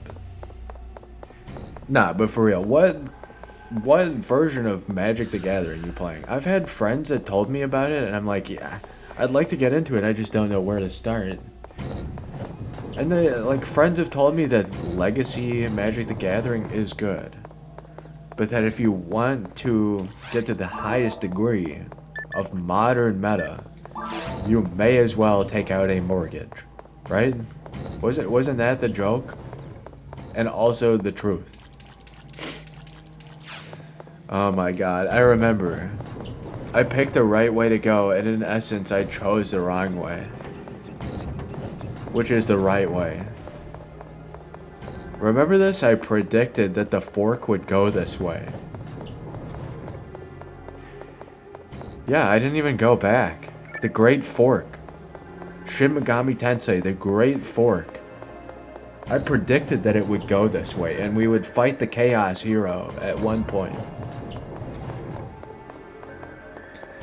Nah, but for real, what version of Magic the Gathering are you playing? I've had friends that told me about it, and I'm like, yeah, I'd like to get into it, I just don't know where to start. And like, friends have told me that Legacy Magic the Gathering is good. But that if you want to get to the highest degree of modern meta, you may as well take out a mortgage, right? Wasn't that the joke? And also the truth. Oh my god, I remember. I picked the right way to go, and in essence, I chose the wrong way. Which is the right way. Remember this? I predicted that the fork would go this way. Yeah, I didn't even go back. The Great Fork. Shin Megami Tensei, the Great Fork. I predicted that it would go this way, and we would fight the Chaos Hero at one point.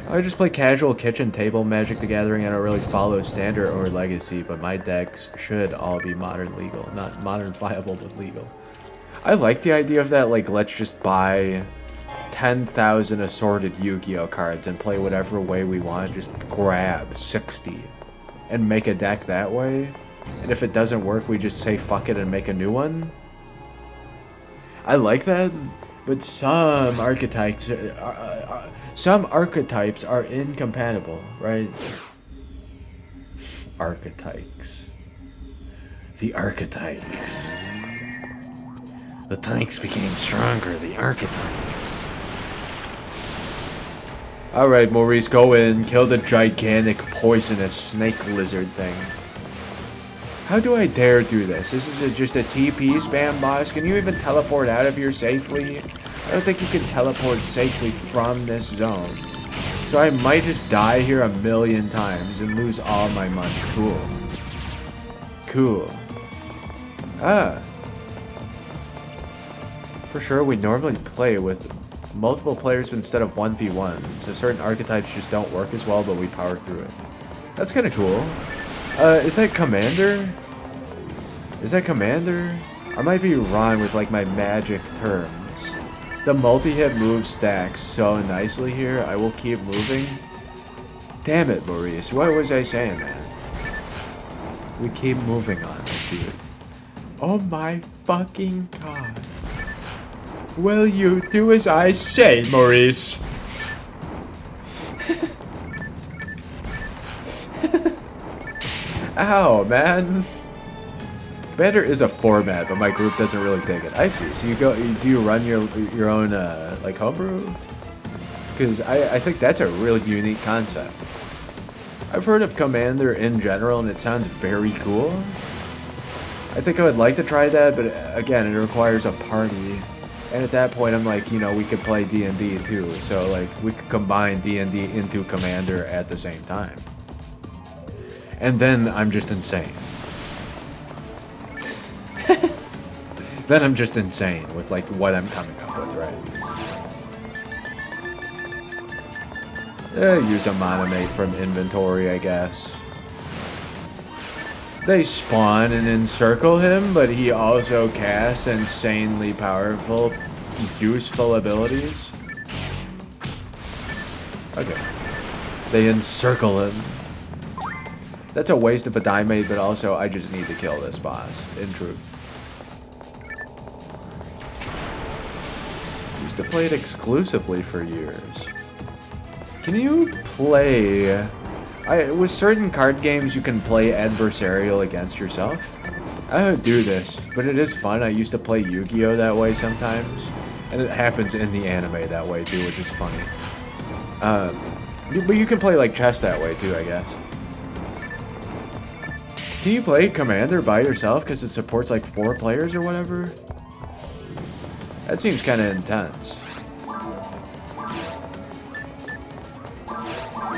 I just play casual kitchen table Magic the Gathering. I don't really follow Standard or Legacy, but my decks should all be modern legal. Not modern viable, but legal. I like the idea of that, like, let's just buy 10,000 assorted Yu-Gi-Oh cards and play whatever way we want. Just grab 60 and make a deck that way. And if it doesn't work, we just say fuck it and make a new one. I like that, but some archetypes are incompatible, right? Archetypes. The archetypes. The tanks became stronger, the archetypes. Alright, Maurice, go in, kill the gigantic poisonous snake lizard thing. How do I dare do this? This is just a TP spam boss. Can you even teleport out of here safely? I don't think you can teleport safely from this zone. So I might just die here a million times and lose all my money. Cool. Cool. Ah. For sure, we normally play with multiple players instead of 1v1. So certain archetypes just don't work as well, but we power through it. That's kind of cool. Is that Commander? Is that Commander? I might be wrong with like my magic terms. The multi-hit move stacks so nicely here. I will keep moving. Damn it, Maurice. What was I saying, man? We keep moving on this, dude. Oh my fucking god. Will you do as I say, Maurice? Ow, man. Commander is a format, but my group doesn't really dig it. I see. So do you run your own like homebrew? Because I think that's a really unique concept. I've heard of Commander in general, and it sounds very cool. I think I would like to try that, but again, it requires a party. And at that point, I'm like, you know, we could play D&D too. So like, we could combine D&D into Commander at the same time. And then I'm just insane. Then I'm just insane with like what I'm coming up with, right? Use a Monomate from inventory, I guess. They spawn and encircle him, but he also casts insanely powerful, useful abilities. Okay. They encircle him. That's a waste of a Dimate, but also I just need to kill this boss, in truth. Used to play it exclusively for years. Can you play... with certain card games, you can play adversarial against yourself. I don't do this, but it is fun. I used to play Yu-Gi-Oh! That way sometimes. And it happens in the anime that way too, which is funny. But you can play like chess that way too, I guess. Can you play Commander by yourself because it supports like 4 players or whatever? That seems kind of intense.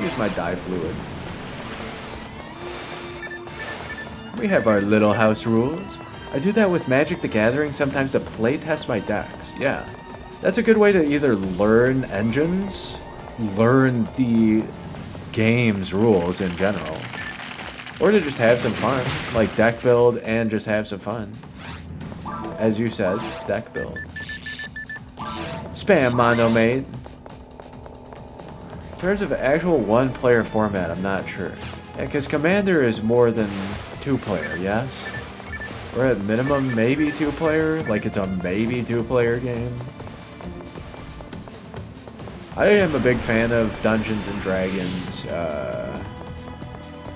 Use my dye fluid. We have our little house rules. I do that with Magic the Gathering sometimes to play test my decks. Yeah. That's a good way to either learn engines, learn the game's rules in general, or to just have some fun, like deck build and just have some fun. As you said, deck build. Spam Monomate. In terms of actual 1-player format, I'm not sure. Yeah, because Commander is more than 2-player, yes? Or at minimum, maybe 2-player? Like it's a maybe 2-player game? I am a big fan of Dungeons and Dragons,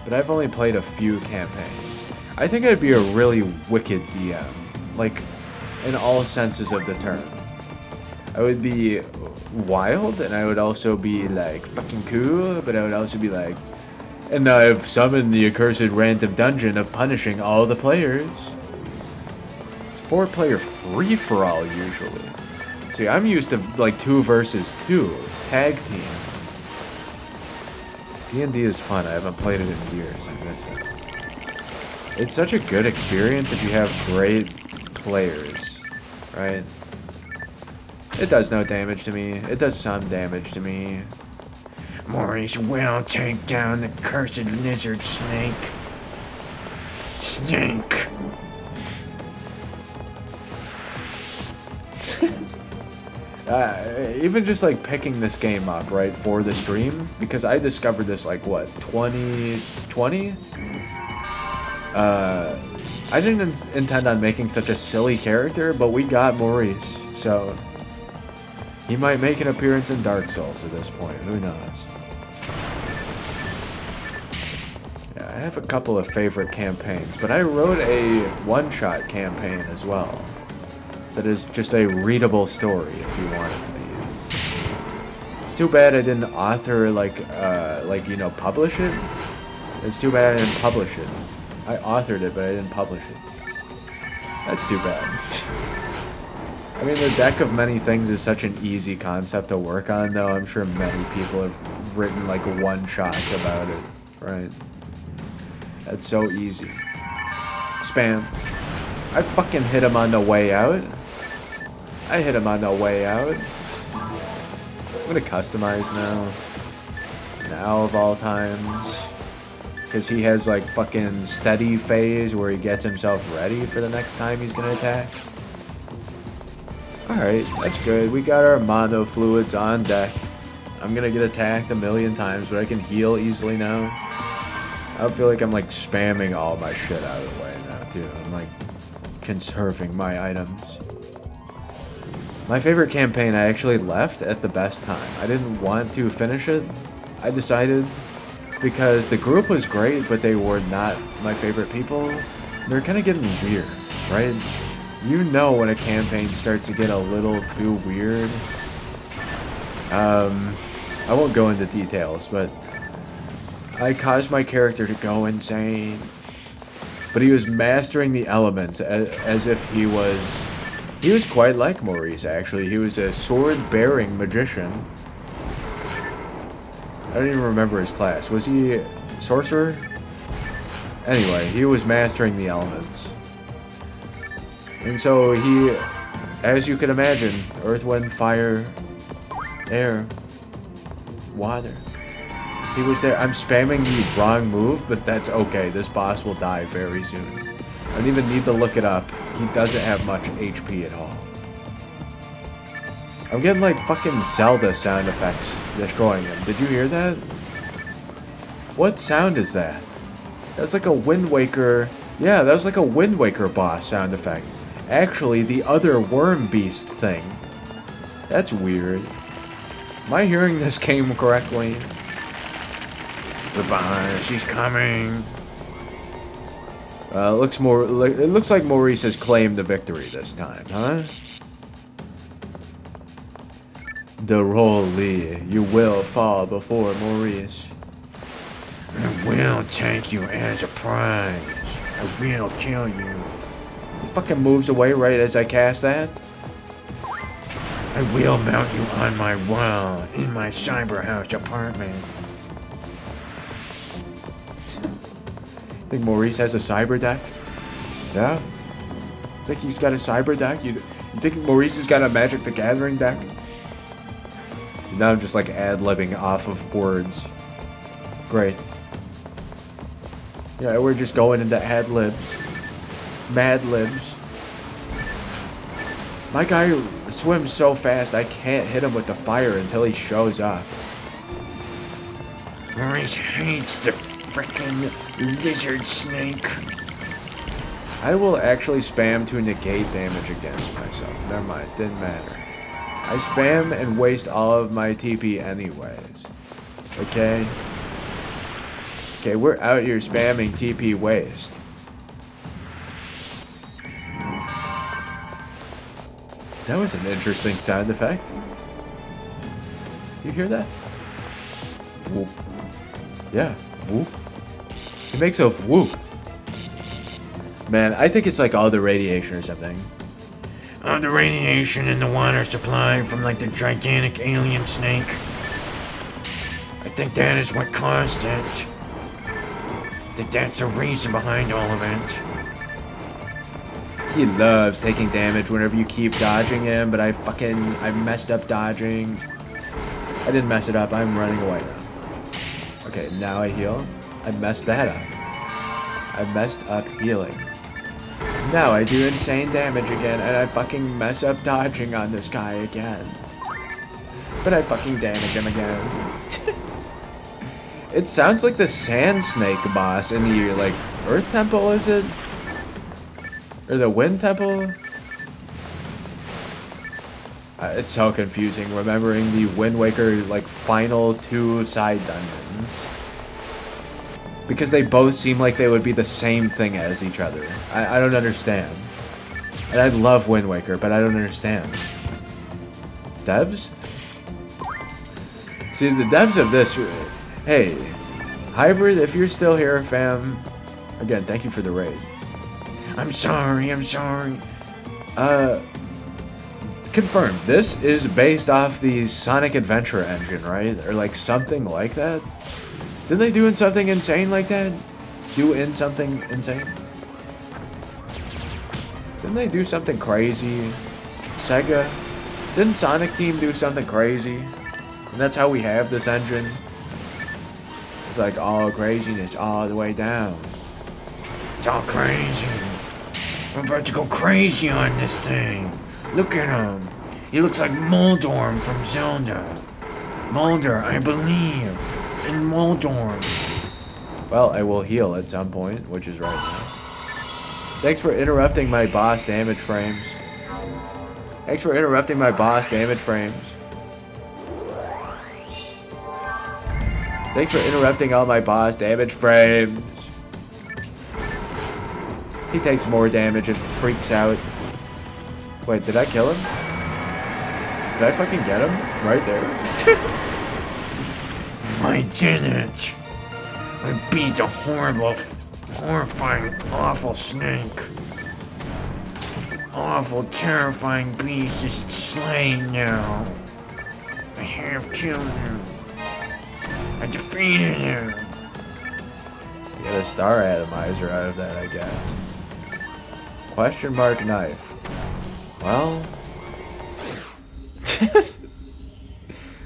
but I've only played a few campaigns. I think I'd be a really wicked DM, like, in all senses of the term. I would be wild, and I would also be, like, fucking cool, but I would also be like, and I've summoned the accursed random dungeon of punishing all the players. It's 4-player free-for-all, usually. See, I'm used to, like, 2 versus 2, tag team. D&D is fun. I haven't played it in years. I miss it. It's such a good experience if you have great players, right? It does no damage to me. It does some damage to me. Maurice will take down the cursed lizard snake. Snake. Even just like picking this game up, right, for the stream, because I discovered this like what, 2020? I didn't intend on making such a silly character, but we got Maurice, so he might make an appearance in Dark Souls at this point, who knows. Yeah, I have a couple of favorite campaigns, but I wrote a one-shot campaign as well. That is just a readable story if you want it to be. It's too bad I didn't author, like, you know, publish it. It's too bad I didn't publish it. I authored it, but I didn't publish it. That's too bad. I mean, the deck of many things is such an easy concept to work on, though. I'm sure many people have written, like, one-shots about it, right? That's so easy. Spam. I fucking hit him on the way out. I hit him on the way out. I'm gonna customize now. Now of all times. Because he has like fucking steady phase where he gets himself ready for the next time he's gonna attack. Alright, that's good. We got our mono fluids on deck. I'm gonna get attacked a million times, but I can heal easily now. I don't feel like I'm like spamming all my shit out of the way now too. I'm like conserving my items. My favorite campaign I actually left at the best time. I didn't want to finish it. I decided because the group was great, but they were not my favorite people. They're kind of getting weird, right? You know when a campaign starts to get a little too weird. I won't go into details, but I caused my character to go insane. But he was mastering the elements as if he was quite like Maurice, actually. He was a sword-bearing magician. I don't even remember his class. Was he sorcerer? Anyway, he was mastering the elements. And so he, as you can imagine, earth, wind, fire, air, water. He was there. I'm spamming the wrong move, but that's okay. This boss will die very soon. I don't even need to look it up. He doesn't have much HP at all. I'm getting like fucking Zelda sound effects destroying him. Did you hear that? What sound is that? That's like a Wind Waker. Yeah, that was like a Wind Waker boss sound effect. Actually, the other worm beast thing. That's weird. Am I hearing this game correctly? Goodbye, she's coming. It looks like Maurice has claimed the victory this time, huh? The roll, Lee. You will fall before Maurice. I will take you as a prize. I will kill you. He fucking moves away right as I cast that. I will mount you on my wall in my cyber house apartment. Think Maurice has a cyber deck? Yeah? Think he's got a cyber deck? You think Maurice has got a Magic the Gathering deck? Now I'm just like ad-libbing off of words. Great. Yeah, we're just going into ad-libs. Mad libs. My guy swims so fast I can't hit him with the fire until he shows up. Maurice hates the frickin' lizard snake. I will actually spam to negate damage against myself. Never mind, didn't matter. I spam and waste all of my TP anyways. Okay? Okay, we're out here spamming TP waste. That was an interesting sound effect. You hear that? Whoop. Yeah, whoop. It makes a whoop. Man, I think it's like all the radiation or something. All the radiation and the water supply from like the gigantic alien snake. I think that is what caused it. I think that's the reason behind all of it. He loves taking damage whenever you keep dodging him, but I messed up dodging. I didn't mess it up, I'm running away now. Okay, now I heal. I messed that up. I messed up healing. Now I do insane damage again, and I fucking mess up dodging on this guy again. But I fucking damage him again. It sounds like the Sand Snake boss in the, like, Earth Temple, is it? Or the Wind Temple? It's so confusing remembering the Wind Waker, like, final 2 side dungeons. Because they both seem like they would be the same thing as each other. I don't understand. And I love Wind Waker, but I don't understand. Devs? See, the devs of this... Hey, Hybrid, if you're still here, fam... Again, thank you for the raid. I'm sorry. Confirmed, this is based off the Sonic Adventure engine, right? Or like something like that? Didn't they do something insane like that? Didn't they do something crazy? Sega? Didn't Sonic Team do something crazy? And that's how we have this engine? It's like all craziness all the way down. It's all crazy. I'm about to go crazy on this thing. Look at him. He looks like Moldorm from Zelda. Mulder, I believe. In Moldorm. Well, I will heal at some point, which is right now. Thanks for interrupting my boss damage frames. Thanks for interrupting my boss damage frames. Thanks for interrupting all my boss damage frames. He takes more damage and freaks out. Wait, did I kill him? Did I fucking get him? Right there. I did it. I beat a horrifying, awful snake. Awful, terrifying beast is slain now. I have killed him. I defeated him. Get a star atomizer out of that, I guess. Question mark knife. Well,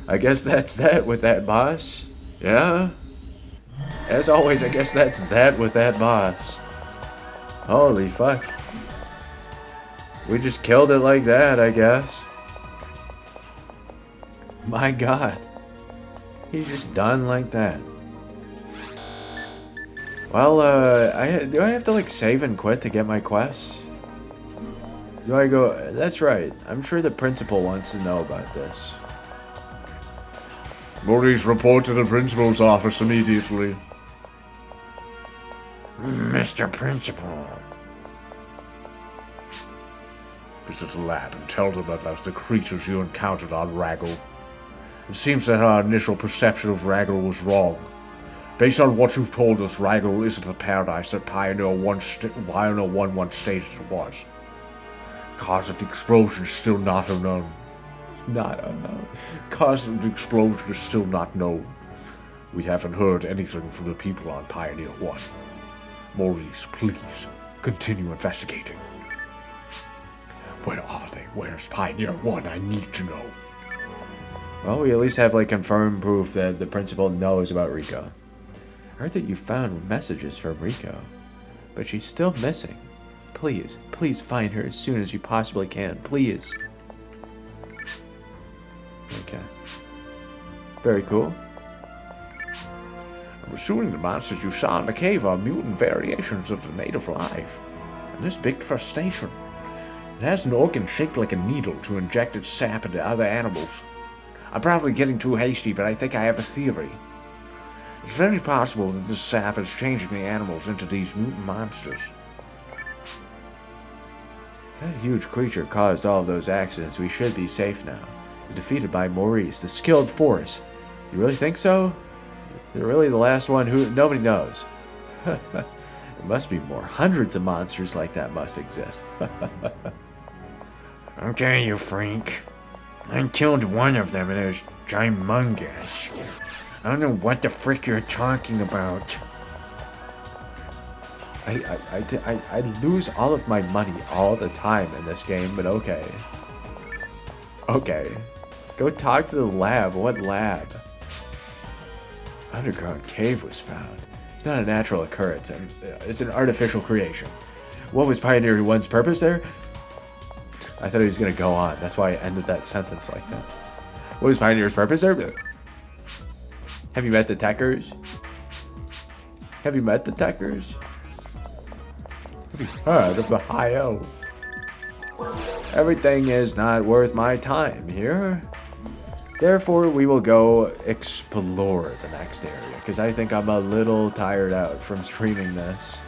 I guess that's that with that boss. Yeah. As always, I guess that's that with that boss. Holy fuck. We just killed it like that, I guess. My god. He's just done like that. Well, do I have to, like, save and quit to get my quests? Do I go... That's right. I'm sure the principal wants to know about this. Maurice, report to the principal's office immediately. Mr. Principal. Visit the lab and tell them about the creatures you encountered on Raggle. It seems that our initial perception of Raggle was wrong. Based on what you've told us, Raggle isn't the paradise that Pioneer 1 once stated it was. The cause of the explosion is still not unknown. Cause of the explosion is still not known. We haven't heard anything from the people on Pioneer 1. Maurice, please, continue investigating. Where are they? Where's Pioneer 1? I need to know. Well, we at least have, like, confirmed proof that the principal knows about Rico. I heard that you found messages from Rico, but she's still missing. Please find her as soon as you possibly can. Please. Okay. Very cool. I'm assuming the monsters you saw in the cave are mutant variations of the native life. And this big crustacean. It has an organ shaped like a needle to inject its sap into other animals. I'm probably getting too hasty, but I think I have a theory. It's very possible that this sap is changing the animals into these mutant monsters. If that huge creature caused all of those accidents, we should be safe now. He's defeated by Maurice, the skilled force. You really think so? You're really the last one who... Nobody knows. There must be more. Hundreds of monsters like that must exist. Okay, you freak. I killed one of them and it was gymongous. I don't know what the frick you're talking about. I lose all of my money all the time in this game, but okay. Okay. Go talk to the lab. What lab? Underground cave was found. It's not a natural occurrence, and it's an artificial creation. What was Pioneer 1's purpose there? I thought he was going to go on. That's why I ended that sentence like that. What was Pioneer's purpose there? Have you met the Techers? Have you met the Techers? Have you heard of the High Elf? Everything is not worth my time here. Therefore, we will go explore the next area, because I think I'm a little tired out from streaming this.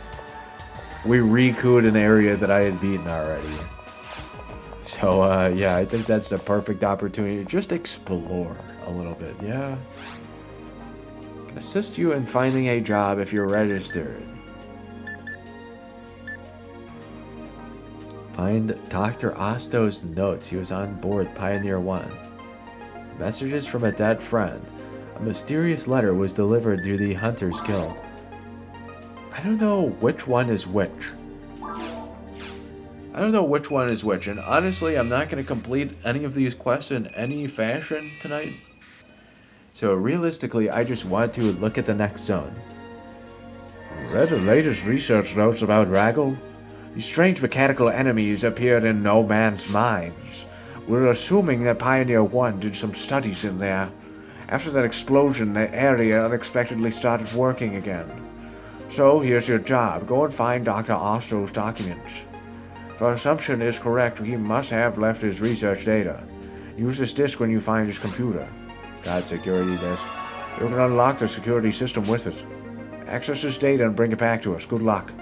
We recruit an area that I had beaten already. So, yeah, I think that's the perfect opportunity to just explore a little bit, yeah? Assist you in finding a job if you're registered. Find Dr. Osto's notes. He was on board Pioneer 1. Messages from a dead friend. A mysterious letter was delivered to the Hunters Guild. I don't know which one is which. I don't know which one is which, and honestly, I'm not going to complete any of these quests in any fashion tonight. So realistically, I just want to look at the next zone. Read the latest research notes about Raggle? These strange mechanical enemies appeared in no man's minds. We're assuming that Pioneer 1 did some studies in there. After that explosion, the area unexpectedly started working again. So here's your job. Go and find Dr. Osto's documents. If our assumption is correct, he must have left his research data. Use this disk when you find his computer. Got security disk. You can unlock the security system with it. Access his data and bring it back to us. Good luck.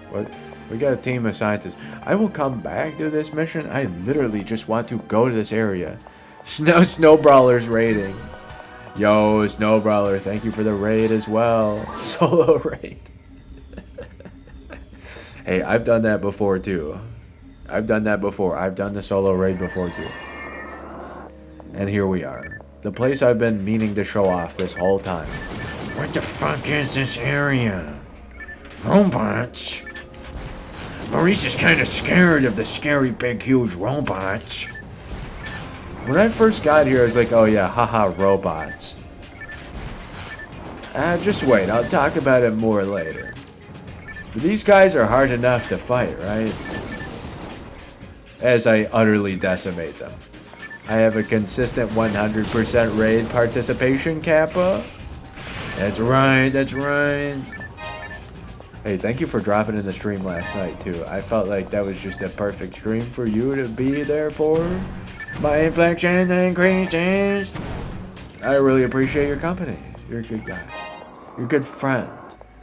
What? We got a team of scientists. I will come back to this mission. I literally just want to go to this area. Snow Brawler's raiding. Yo, Snow Brawler, thank you for the raid as well. Solo raid. Hey, I've done that before too. I've done that before. I've done the solo raid before too. And here we are. The place I've been meaning to show off this whole time. What the fuck is this area? Robots? Maurice is kind of scared of the scary big huge robots. When I first got here, I was like, oh yeah, haha, robots. Just wait, I'll talk about it more later. But these guys are hard enough to fight, right? As I utterly decimate them. I have a consistent 100% raid participation kappa. That's right, that's right. Hey, thank you for dropping in the stream last night, too. I felt like that was just a perfect stream for you to be there for. My inflection increases. I really appreciate your company. You're a good guy. You're a good friend.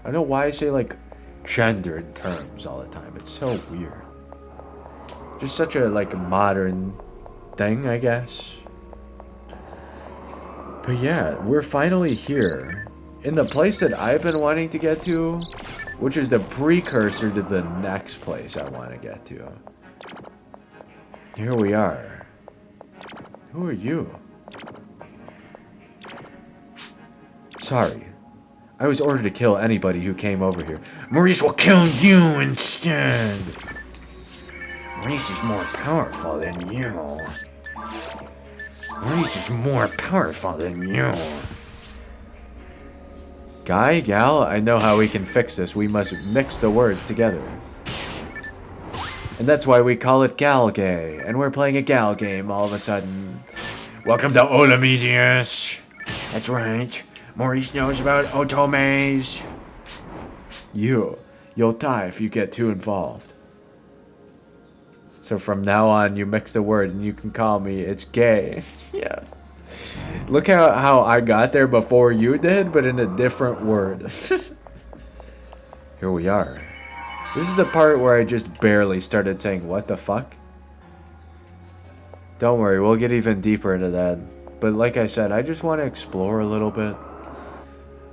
I don't know why I say, like, gendered terms all the time. It's so weird. Just such a, like, modern thing, I guess. But yeah, we're finally here. In the place that I've been wanting to get to, which is the precursor to the next place I want to get to. Here we are. Who are you? Sorry. I was ordered to kill anybody who came over here. Maurice will kill you instead. Maurice is more powerful than you. Maurice is more powerful than you. Guy, gal, I know how we can fix this. We must mix the words together. And that's why we call it Gal Gay. And we're playing a gal game all of a sudden. Welcome to Olamedius. That's right. Maurice knows about otomes. You'll die if you get too involved. So from now on, you mix the word and you can call me, it's gay. Yeah. Look how I got there before you did, but in a different word. Here we are. This is the part where I just barely started saying, what the fuck? Don't worry, we'll get even deeper into that. But like I said, I just want to explore a little bit.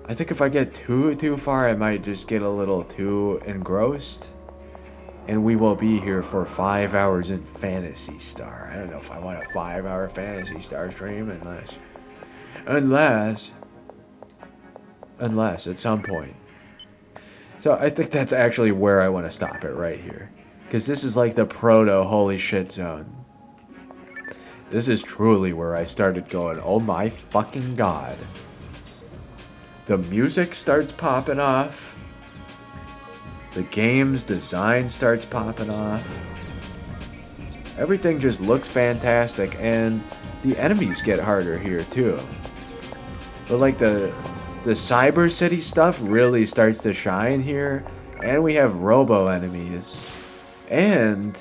I think if I get too far, I might just get a little too engrossed. And we will be here for 5 hours in Phantasy Star. I don't know if I want a 5-hour Phantasy Star stream unless at some point. So I think that's actually where I want to stop it, right here. Because this is like the proto holy shit zone. This is truly where I started going, oh my fucking god. The music starts popping off. The game's design starts popping off. Everything just looks fantastic, and the enemies get harder here too. But like the Cyber City stuff really starts to shine here, and we have robo enemies. And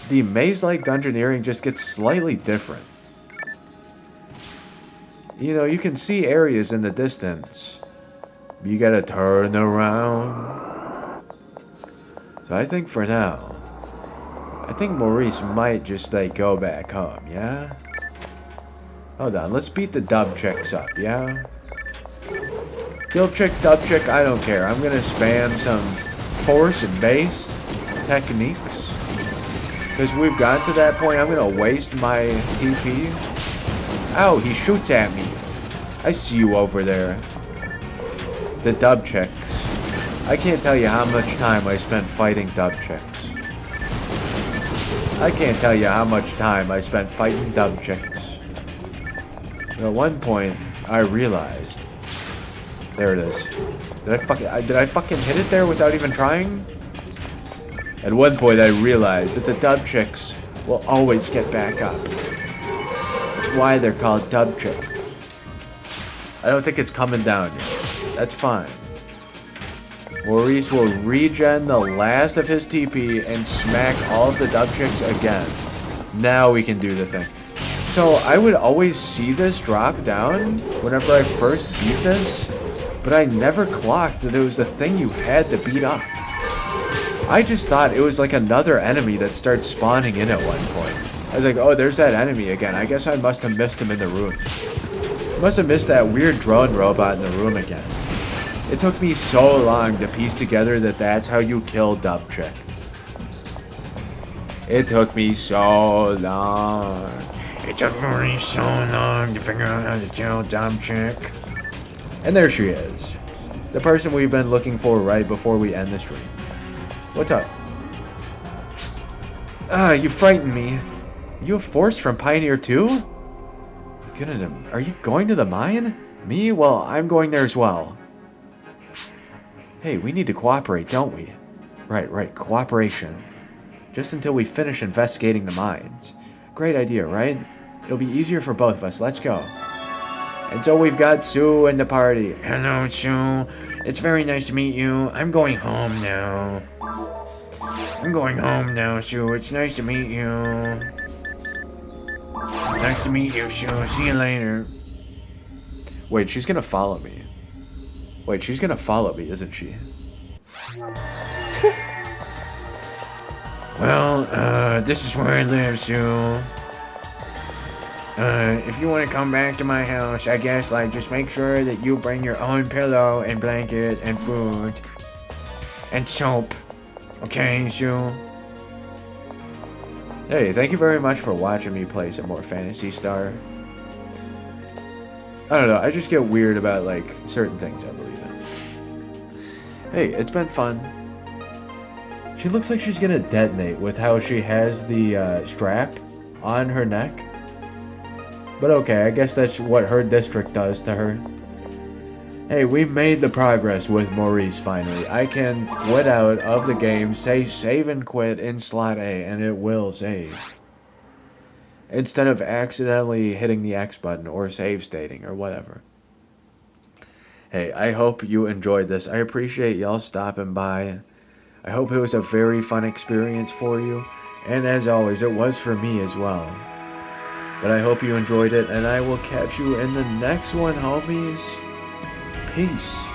the maze-like dungeoneering just gets slightly different. You know, you can see areas in the distance. You gotta turn around. So I think for now, I think Maurice might just like go back home, yeah? Hold on, let's beat the dub chicks up, yeah? Guild chick, dub chick, I don't care. I'm gonna spam some force-based techniques. Because we've gotten to that point, I'm gonna waste my TP. Ow, he shoots at me. I see you over there. The dub chicks. I can't tell you how much time I spent fighting dub chicks. I can't tell you how much time I spent fighting dub chicks. At one point, I realized. There it is. Did I fucking hit it there without even trying? At one point, I realized that the dub chicks will always get back up. That's why they're called dub chick. I don't think it's coming down yet. That's fine. Maurice will regen the last of his TP and smack all of the dub chicks again. Now we can do the thing. So I would always see this drop down whenever I first beat this, but I never clocked that it was the thing you had to beat up. I just thought it was like another enemy that starts spawning in at one point. I was like, oh, there's that enemy again. I guess I must have missed him in the room. Must have missed that weird drone robot in the room again. It took me so long to piece together that that's how you kill dub chick. It took me so long. It took Maurice so long to figure out how to kill dub chick. And there she is. The person we've been looking for right before we end the stream. What's up? You frightened me. You a force from Pioneer 2? Are you going to the mine? Me? Well, I'm going there as well. Hey, we need to cooperate, don't we? Right, cooperation. Just until we finish investigating the mines. Great idea, right? It'll be easier for both of us. Let's go. And so we've got Sue in the party. Hello, Sue. It's very nice to meet you. I'm going home now. I'm going home now, Sue. It's nice to meet you. Nice to meet you, Sue. See you later. Wait, she's gonna follow me. Wait, she's gonna follow me, isn't she? Well, this is where I live, Sue. If you want to come back to my house, I guess, like, just make sure that you bring your own pillow and blanket and food. And soap. Okay, Sue? Hey, thank you very much for watching me play some more Phantasy Star. I don't know, I just get weird about, like, certain things I believe in. Hey, it's been fun. She looks like she's gonna detonate with how she has the strap on her neck. But okay, I guess that's what her district does to her. Hey, we made the progress with Maurice finally. I can quit out of the game, say save and quit in slot A, and it will save. Instead of accidentally hitting the X button or save stating or whatever. Hey, I hope you enjoyed this. I appreciate y'all stopping by. I hope it was a very fun experience for you. And as always, it was for me as well. But I hope you enjoyed it, and I will catch you in the next one, homies. Peace.